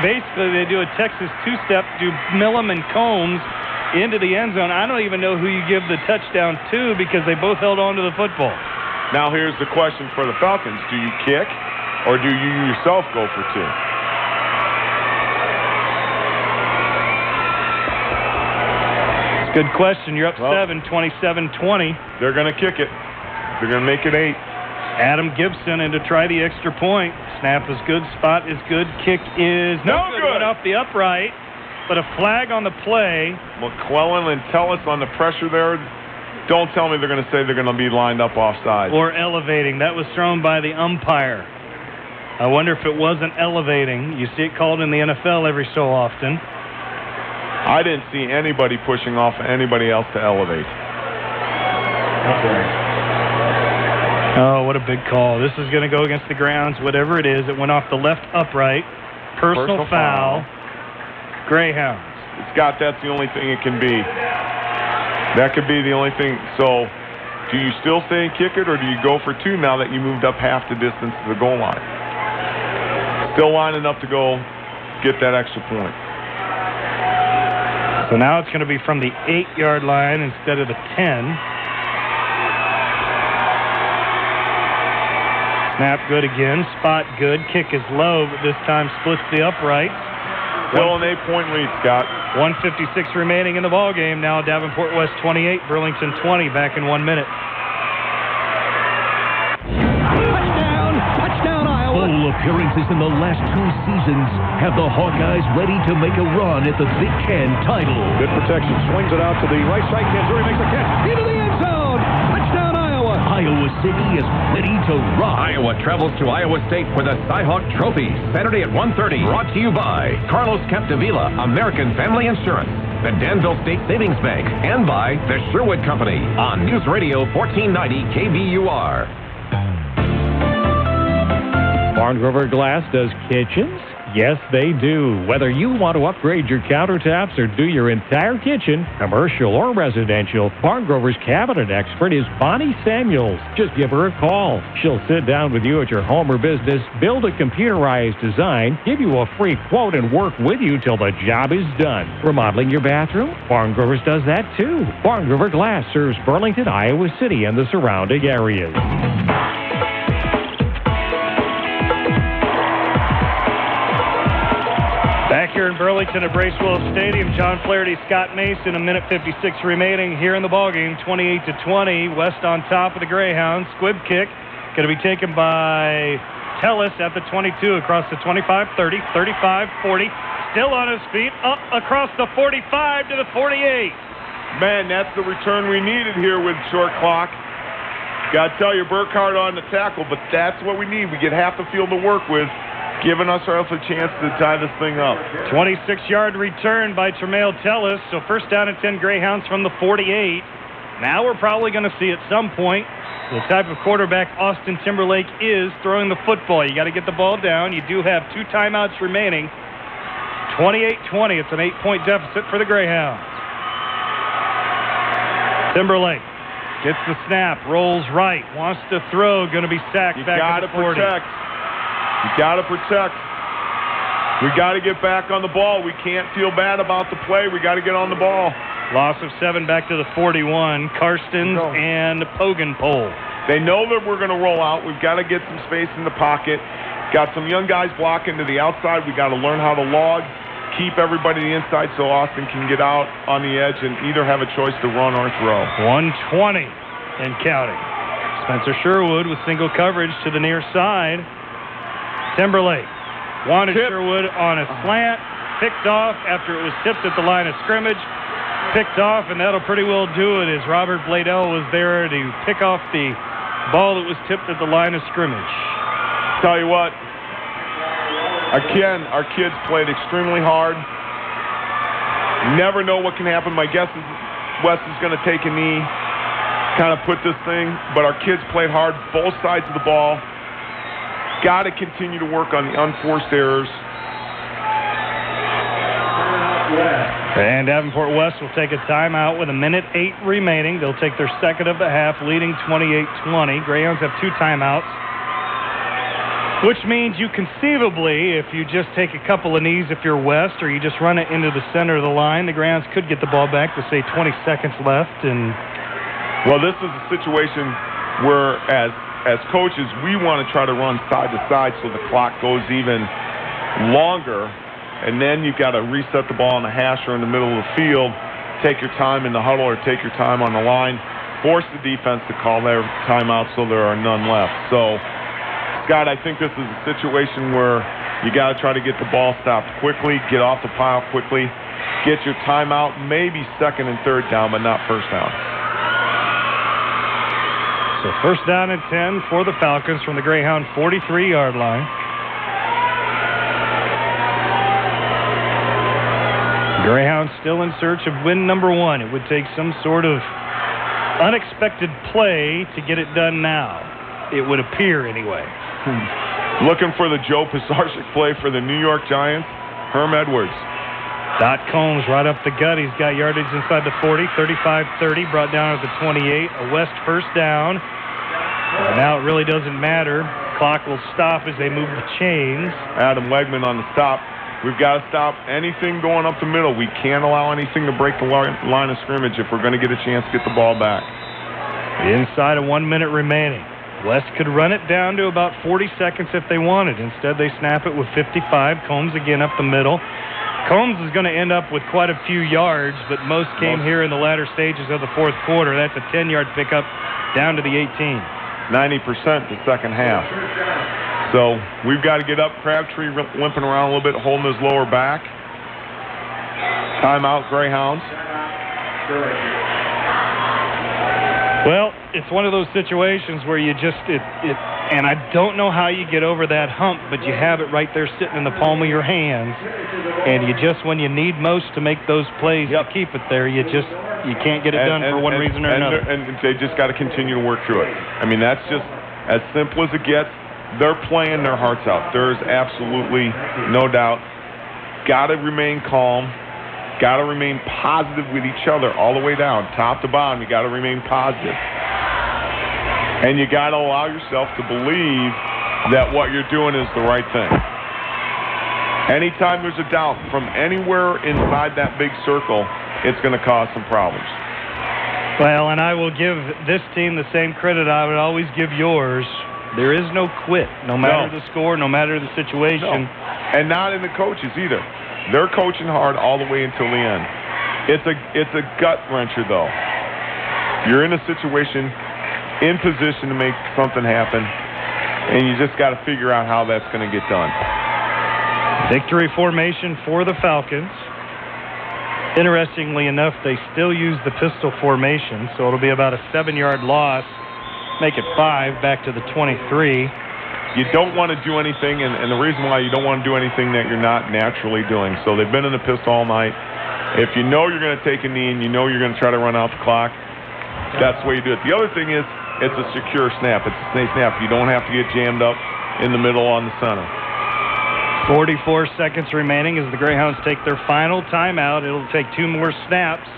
basically they do a Texas two-step, do Millam and Combs into the end zone. I don't even know who you give the touchdown to because they both held on to the football. Now here's the question for the Falcons. Do you kick or do you yourself go for 2? It's a good question. You're up 7, 27-20. They're going to kick it. They're going to make it 8. Adam Gibson in to try the extra point. Snap is good. Spot is good. Kick is no good. Went off the upright, but a flag on the play. McClellan and Tellis on the pressure there. Don't tell me they're going to say they're going to be lined up offside. Or elevating. That was thrown by the umpire. I wonder if it wasn't elevating. You see it called in the NFL every so often. I didn't see anybody pushing off anybody else to elevate. Oh, what a big call. This is going to go against the grounds, whatever it is. It went off the left upright. Personal foul. Greyhounds. Scott, that's the only thing it can be. That could be the only thing. So, do you still stay and kick it, or do you go for 2 now that you moved up half the distance to the goal line? Still lining up to go get that extra point. So now it's going to be from the 8-yard line instead of the 10. Snap good again. Spot good. Kick is low, but this time splits the uprights. Still an 8-point lead, Scott. 1:56 remaining in the ball game. Now Davenport West 28, Burlington 20. Back in 1 minute. Touchdown, Iowa. Bowl appearances in the last 2 seasons have the Hawkeyes ready to make a run at the Big Ten title. Good protection. Swings it out to the right side. Kanzuri makes a catch. Into the end zone. Touchdown, Iowa. Iowa City is ready to rock. Iowa travels to Iowa State for the Cyhawk Trophy, Saturday at 1:30. Brought to you by Carlos Capdevila, American Family Insurance, the Danville State Savings Bank, and by the Sherwood Company on News Radio 1490 KBUR. Barn Grover Glass does kitchens? Yes, they do. Whether you want to upgrade your countertops or do your entire kitchen, commercial or residential, Barn Grover's cabinet expert is Bonnie Samuels. Just give her a call. She'll sit down with you at your home or business, build a computerized design, give you a free quote, and work with you till the job is done. Remodeling your bathroom? Barn Grover's does that too. Barn Grover Glass serves Burlington, Iowa City, and the surrounding areas. Back here in Burlington at Bracewell Stadium, John Flaherty, Scott Mason, 1:56 remaining here in the ballgame, 28-20. West on top of the Greyhounds. Squib kick going to be taken by Tellis at the 22, across the 25-30, 35-40. Still on his feet, up across the 45 to the 48. Man, that's the return we needed here with short clock. Got to tell you, Burkhardt on the tackle, but that's what we need. We get half the field to work with, giving us a chance to tie this thing up. 26-yard return by Tremail Tellis. So first down and 10 Greyhounds from the 48. Now we're probably going to see at some point the type of quarterback Austin Timberlake is throwing the football. You got to get the ball down. You do have 2 timeouts remaining. 28-20. It's an 8-point deficit for the Greyhounds. Timberlake gets the snap, rolls right, wants to throw, going to be sacked back at the 40. You got to protect. We got to get back on the ball. We can't feel bad about the play. We got to get on the ball. Loss of 7 back to the 41. Karstens and Pogenpole. They know that we're going to roll out. We've got to get some space in the pocket. Got some young guys blocking to the outside. We got to learn how to log, keep everybody to the inside so Austin can get out on the edge and either have a choice to run or throw. 120 and counting. Spencer Sherwood with single coverage to the near side. Timberlake wanted Sherwood on a slant, picked off after it was tipped at the line of scrimmage, picked off, and that'll pretty well do it as Robert Bladell was there to pick off the ball that was tipped at the line of scrimmage. Tell you what, again, our kids played extremely hard. You never know what can happen. My guess is West is going to take a knee, kind of put this thing, but our kids played hard, both sides of the ball. Got to continue to work on the unforced errors. And Davenport West will take a timeout with 1:08 remaining. They'll take their second of the half, leading 28-20. Greyhounds have 2 timeouts, which means you conceivably, if you just take a couple of knees if you're West, or you just run it into the center of the line, the Greyhounds could get the ball back with, say, 20 seconds left. And well, this is a situation where, as coaches, we want to try to run side to side so the clock goes even longer. And then you've got to reset the ball on the hash or in the middle of the field, take your time in the huddle or take your time on the line, force the defense to call their timeout so there are none left. So, Scott, I think this is a situation where you got to try to get the ball stopped quickly, get off the pile quickly, get your timeout, maybe second and third down, but not first down. So first down and 10 for the Falcons from the Greyhound 43-yard line. Greyhounds still in search of win number 1. It would take some sort of unexpected play to get it done now. It would appear anyway. Looking for the Joe Pisarcik play for the New York Giants, Herm Edwards. Dot Combs right up the gut. He's got yardage inside the 40, 35-30, brought down at the 28. A West first down. And now it really doesn't matter. Clock will stop as they move the chains. Adam Wegman on the stop. We've got to stop anything going up the middle. We can't allow anything to break the line of scrimmage if we're going to get a chance to get the ball back. Inside of 1 minute remaining. West could run it down to about 40 seconds if they wanted. Instead, they snap it with 55. Combs again up the middle. Combs is going to end up with quite a few yards, but most came here in the latter stages of the fourth quarter. That's a 10-yard pickup down to the 18. 90% the second half. So we've got to get up. Crabtree limping around a little bit, holding his lower back. Timeout, Greyhounds. Well, it's one of those situations where you just, and I don't know how you get over that hump, but you have it right there sitting in the palm of your hands. And you just, when you need most to make those plays to keep it there, you can't get it done for one reason or another. And they just got to continue to work through it. I mean, that's just as simple as it gets. They're playing their hearts out. There's absolutely no doubt. Got to remain calm. Got to remain positive with each other all the way down, top to bottom. You got to remain positive. And you got to allow yourself to believe that what you're doing is the right thing. Anytime there's a doubt from anywhere inside that big circle, it's going to cause some problems. Well, and I will give this team the same credit I would always give yours. There is no quit, no matter the score, no matter the situation. No. And not in the coaches either. They're coaching hard all the way until the end. It's a gut wrencher, though. You're in a situation, in position to make something happen, and you just got to figure out how that's going to get done. Victory formation for the Falcons. Interestingly enough, they still use the pistol formation, so it'll be about a 7-yard loss. Make it 5 back to the 23. You don't want to do anything, and the reason why you don't want to do anything that you're not naturally doing. So they've been in the pistol all night. If you know you're going to take a knee and you know you're going to try to run out the clock, that's the way you do it. The other thing is it's a secure snap. It's a safe snap. You don't have to get jammed up in the middle on the center. 44 seconds remaining as the Greyhounds take their final timeout. It'll take 2 more snaps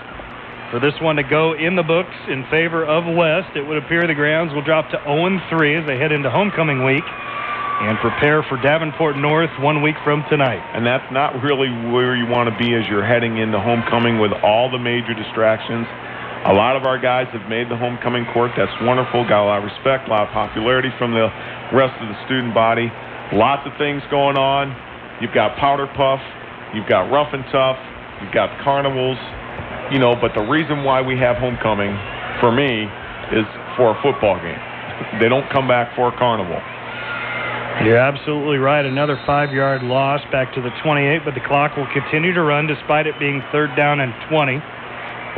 for this one to go in the books in favor of West. It would appear the Greyhounds will drop to 0-3 as they head into homecoming week and prepare for Davenport North 1 week from tonight. And that's not really where you want to be as you're heading into homecoming with all the major distractions. A lot of our guys have made the homecoming court. That's wonderful. Got a lot of respect, a lot of popularity from the rest of the student body. Lots of things going on. You've got Powder Puff. You've got Rough and Tough. You've got carnivals. You know, but the reason why we have homecoming, for me, is for a football game. They don't come back for a carnival. You're absolutely right. Another 5-yard loss back to the 28, but the clock will continue to run despite it being 3rd down and 20.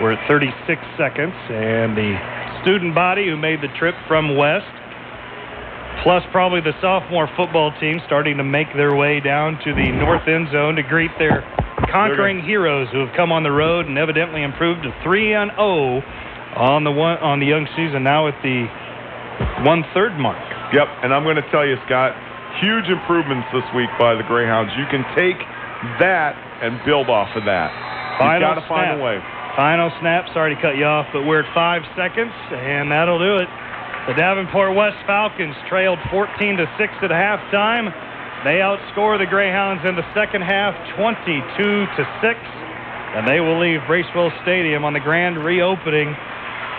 We're at 36 seconds, and the student body who made the trip from West, plus probably the sophomore football team starting to make their way down to the north end zone to greet their conquering heroes who have come on the road and evidently improved to 3-0 on the young season, now at the 1/3 mark. Yep, and I'm going to tell you, Scott, huge improvements this week by the Greyhounds. You can take that and build off of that. You've got to find a way. Final snap. Sorry to cut you off, but we're at 5 seconds, and that'll do it. The Davenport West Falcons trailed 14-6 at halftime. They outscore the Greyhounds in the second half 22-6, and they will leave Bracewell Stadium on the grand reopening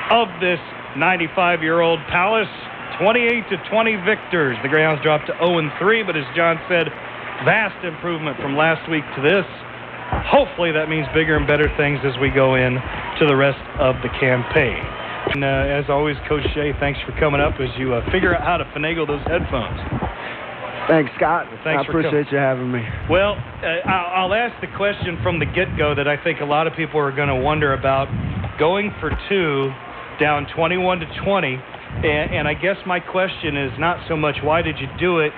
of this 95-year-old palace 28-20 victors. The Greyhounds dropped to 0-3, but as John said, vast improvement from last week to this. Hopefully that means bigger and better things as we go in to the rest of the campaign. And as always, Coach Shea, thanks for coming up as you figure out how to finagle those headphones. Thanks, Scott. Thanks I appreciate you having me. Well, I'll ask the question from the get-go that I think a lot of people are going to wonder about. Going for 2, down 21-20, and I guess my question is not so much why did you do it,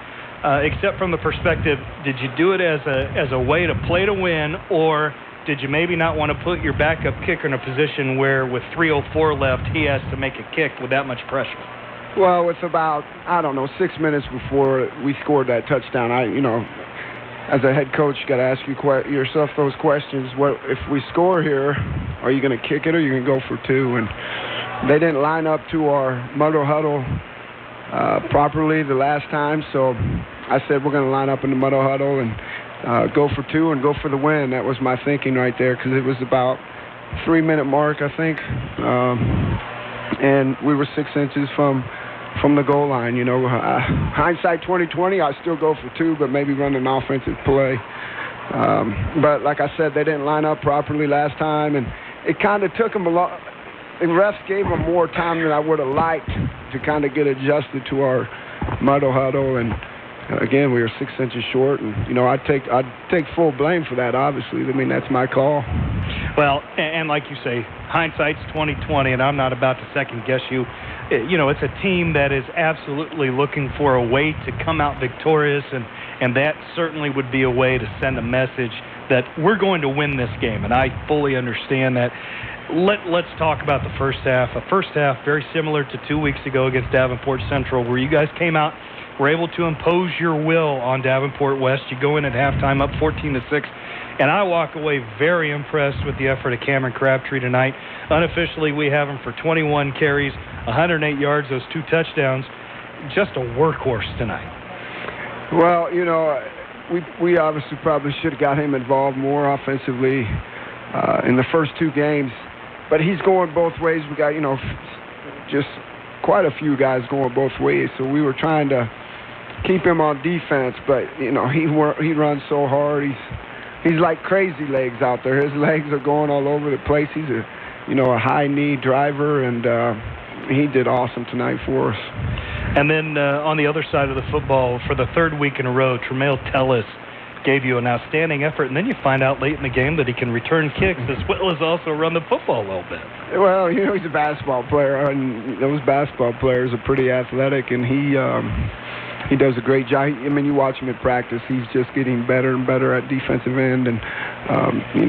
except from the perspective, did you do it as a way to play to win, or did you maybe not want to put your backup kicker in a position where with 3:04 left he has to make a kick with that much pressure? Well, it's about, 6 minutes before we scored that touchdown. As a head coach, you got to ask yourself those questions. What if we score here? Are you going to kick it or are you going to go for 2? And they didn't line up to our muddle huddle properly the last time, so I said we're going to line up in the muddle huddle and go for 2 and go for the win. That was my thinking right there, because it was about 3-minute mark, I think, and we were 6 inches from the goal line. Hindsight 20/20, I still go for 2, but maybe run an offensive play. But like I said, they didn't line up properly last time, and it kind of took them a lot. The refs gave them more time than I would have liked to kind of get adjusted to our muddle huddle, and again, we were 6 inches short, and I'd take full blame for that. Obviously, I mean that's my call. Well, and like you say, hindsight's 20/20, and I'm not about to second guess you. It's a team that is absolutely looking for a way to come out victorious, and that certainly would be a way to send a message that we're going to win this game, and I fully understand that. Let's talk about the first half. A first half very similar to 2 weeks ago against Davenport Central, where you guys came out, were able to impose your will on Davenport West. You go in at halftime up 14-6, and I walk away very impressed with the effort of Cameron Crabtree tonight. Unofficially, we have him for 21 carries, 108 yards, those 2 touchdowns. Just a workhorse tonight. Well, we obviously probably should have got him involved more offensively in the first 2 games, but he's going both ways. We got, just quite a few guys going both ways, so we were trying to keep him on defense, but he runs so hard. He's like crazy legs out there. His legs are going all over the place. He's a high knee driver, and he did awesome tonight for us. And then on the other side of the football, for the 3rd week in a row, Tremail Tellis gave you an outstanding effort, and then you find out late in the game that he can return kicks as well as also run the football a little bit. Well, he's a basketball player, and those basketball players are pretty athletic, and he does a great job. I mean, you watch him at practice, he's just getting better and better at defensive end, and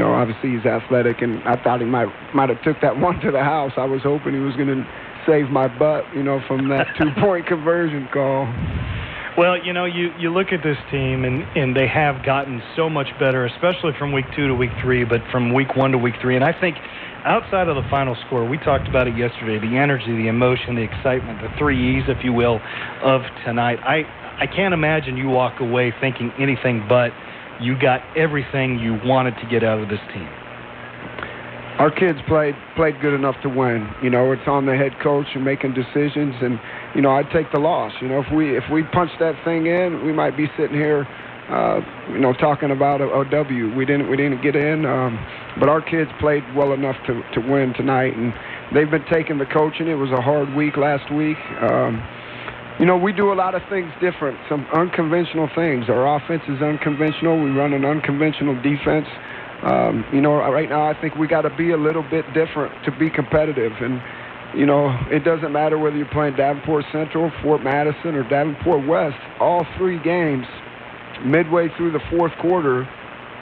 obviously he's athletic, and I thought he might have took that one to the house. I was hoping he was going to save my butt, from that 2-point conversion call. Well, you look at this team, and they have gotten so much better, especially from week 2 to week 3, but from week 1 to week 3. And I think outside of the final score, we talked about it yesterday, the energy, the emotion, the excitement, the 3 E's, if you will, of tonight. I can't imagine you walk away thinking anything but you got everything you wanted to get out of this team. Our kids played good enough to win. It's on the head coach and making decisions, and I'd take the loss. If we punched that thing in, we might be sitting here, talking about a W. We didn't get in, but our kids played well enough to win tonight, and they've been taking the coaching. It was a hard week last week. We do a lot of things different, some unconventional things. Our offense is unconventional. We run an unconventional defense. Right now I think we got to be a little bit different to be competitive. And, it doesn't matter whether you're playing Davenport Central, Fort Madison, or Davenport West. All 3 games, midway through the 4th quarter,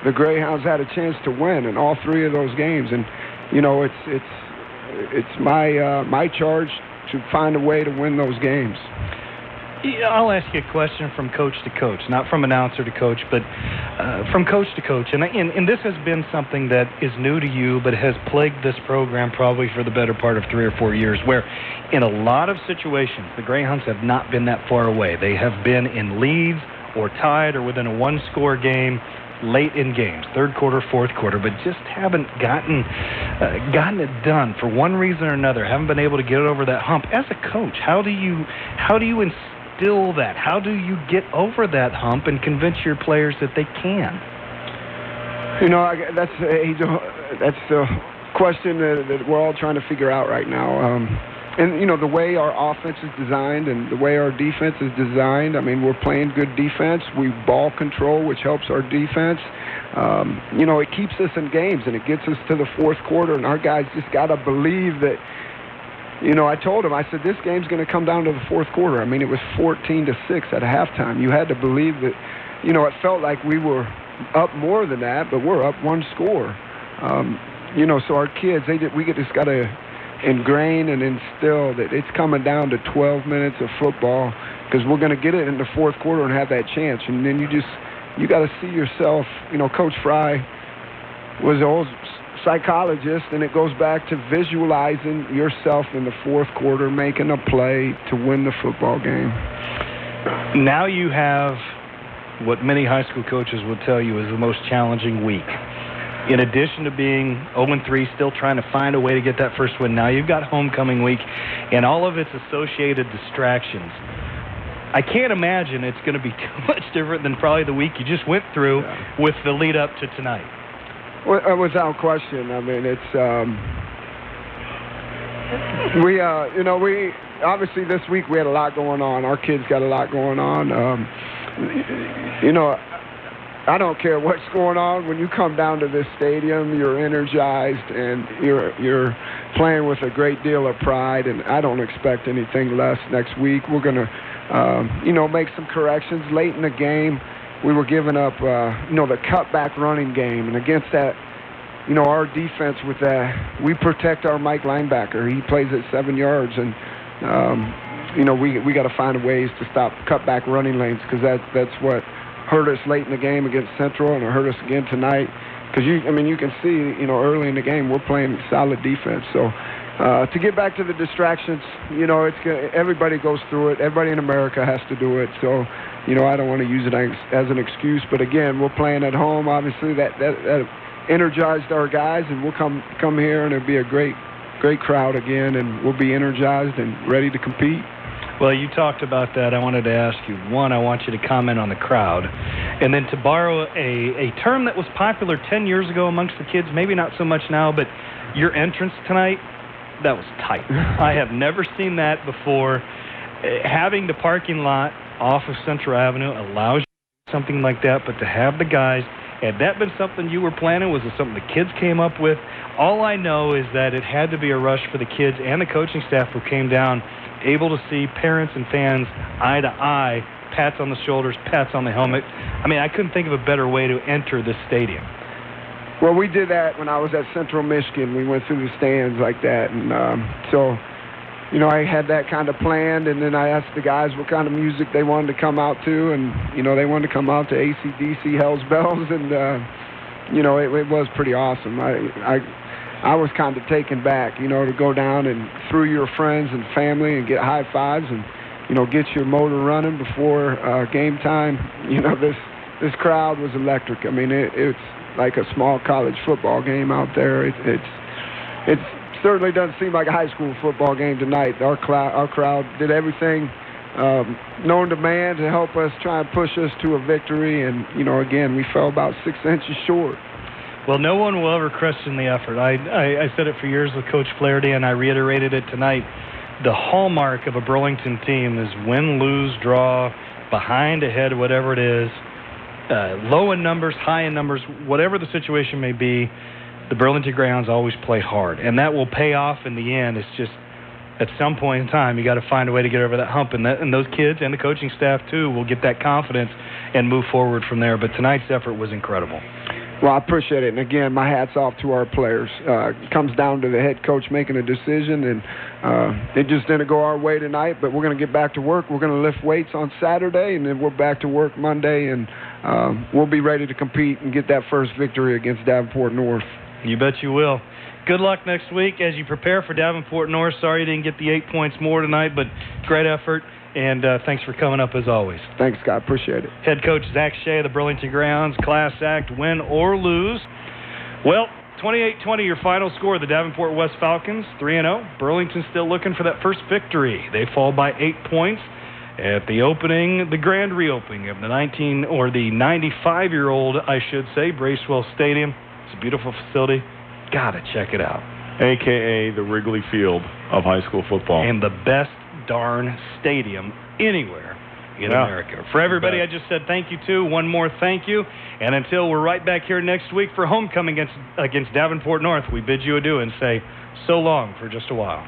the Greyhounds had a chance to win in all 3 of those games. And, you know, it's my charge to find a way to win those games. Yeah, I'll ask you a question from coach to coach, not from announcer to coach, but from coach to coach. And this has been something that is new to you, but has plagued this program probably for the better part of 3 or 4 years, where in a lot of situations, the Greyhounds have not been that far away. They have been in leads or tied or within a 1-score game late in games, 3rd quarter, 4th quarter, but just haven't gotten it done for one reason or another. Haven't been able to get over that hump. As a coach, how do you instill that? How do you get over that hump and convince your players that they can? You know, that's the question that we're all trying to figure out right now. And, you know, the way our offense is designed and the way our defense is designed, I mean, we're playing good defense. We ball control, which helps our defense. You know, it keeps us in games, and it gets us to the 4th quarter, and our guys just got to believe that. You know, I told him, I said, this game's going to come down to the 4th quarter. I mean, it was 14-6 at halftime. You had to believe that, you know, it felt like we were up more than that, but we're up 1 score. You know, so our kids, we just got to ingrain and instill that it's coming down to 12 minutes of football, because we're going to get it in the 4th quarter and have that chance. And then you got to see yourself. You know, Coach Fry was an old psychologist, and it goes back to visualizing yourself in the 4th quarter making a play to win the football game. Now you have what many high school coaches will tell you is the most challenging week. In addition to being 0-3, still trying to find a way to get that first win, now you've got homecoming week and all of its associated distractions. I can't imagine it's going to be too much different than probably the week you just went through with the lead up to tonight. Without question. I mean, it's you know, we obviously this week we had a lot going on. Our kids got a lot going on. You know, I don't care what's going on. When you come down to this stadium, you're energized and you're playing with a great deal of pride. And I don't expect anything less next week. We're gonna you know, make some corrections late in the game. We were giving up, you know, the cutback running game. And against that, you know, our defense with that, we protect our Mike linebacker. He plays at 7 yards. And, you know, we got to find ways to stop cutback running lanes, because that's what hurt us late in the game against Central, and it hurt us again tonight. Because, I mean, you can see, you know, early in the game, we're playing solid defense. So to get back to the distractions, you know, everybody goes through it. Everybody in America has to do it. So, you know, I don't want to use it as an excuse, but again, we're playing at home. Obviously, that energized our guys, and we'll come here, and it'll be a great crowd again, and we'll be energized and ready to compete. Well, you talked about that. I wanted to ask you, one, I want you to comment on the crowd, and then to borrow a term that was popular 10 years ago amongst the kids, maybe not so much now, but your entrance tonight, that was tight. I have never seen that before. Having the parking lot off of Central Avenue allows you something like that, but to have the guys, had that been something you were planning? Was it something the kids came up with? All I know is that it had to be a rush for the kids and the coaching staff who came down, able to see parents and fans eye to eye, pats on the shoulders, pats on the helmet. I mean, I couldn't think of a better way to enter this stadium. Well, we did that when I was at Central Michigan. We went through the stands like that, and so, you know, I had that kind of planned, and then I asked the guys what kind of music they wanted to come out to, and, you know, they wanted to come out to AC/DC, Hell's Bells, and, you know, it was pretty awesome. I was kind of taken back, you know, to go down and through your friends and family and get high fives and, you know, get your motor running before game time. You know, this crowd was electric. I mean, it's like a small college football game out there. It certainly doesn't seem like a high school football game tonight. Our crowd did everything known to man to help us try and push us to a victory. And, you know, again, we fell about 6 inches short. Well, no one will ever question the effort. I said it for years with Coach Flaherty, and I reiterated it tonight. The hallmark of a Burlington team is win, lose, draw, behind, ahead, whatever it is. Low in numbers, high in numbers, whatever the situation may be, the Burlington Greyhounds always play hard, and that will pay off in the end. It's just at some point in time you got to find a way to get over that hump, and those kids and the coaching staff too will get that confidence and move forward from there. But tonight's effort was incredible. Well, I appreciate it. And again, my hat's off to our players. It comes down to the head coach making a decision, and it just didn't go our way tonight, but we're going to get back to work. We're going to lift weights on Saturday, and then we're back to work Monday, and we'll be ready to compete and get that first victory against Davenport North. You bet you will. Good luck next week as you prepare for Davenport North. Sorry you didn't get the 8 points more tonight, but great effort. And thanks for coming up as always. Thanks, Scott. Appreciate it. Head coach Zach Shea of the Burlington Greyhounds. Class act, win or lose. Well, 28-20 your final score. The Davenport West Falcons, 3-0. Burlington still looking for that first victory. They fall by 8 points at the opening, the grand reopening of the 95-year-old, I should say, Bracewell Stadium. It's a beautiful facility. Gotta check it out. AKA the Wrigley Field of high school football. And the best darn stadium anywhere in America. For everybody I just said thank you to, one more thank you. And until we're right back here next week for homecoming against Davenport North, we bid you adieu and say so long for just a while.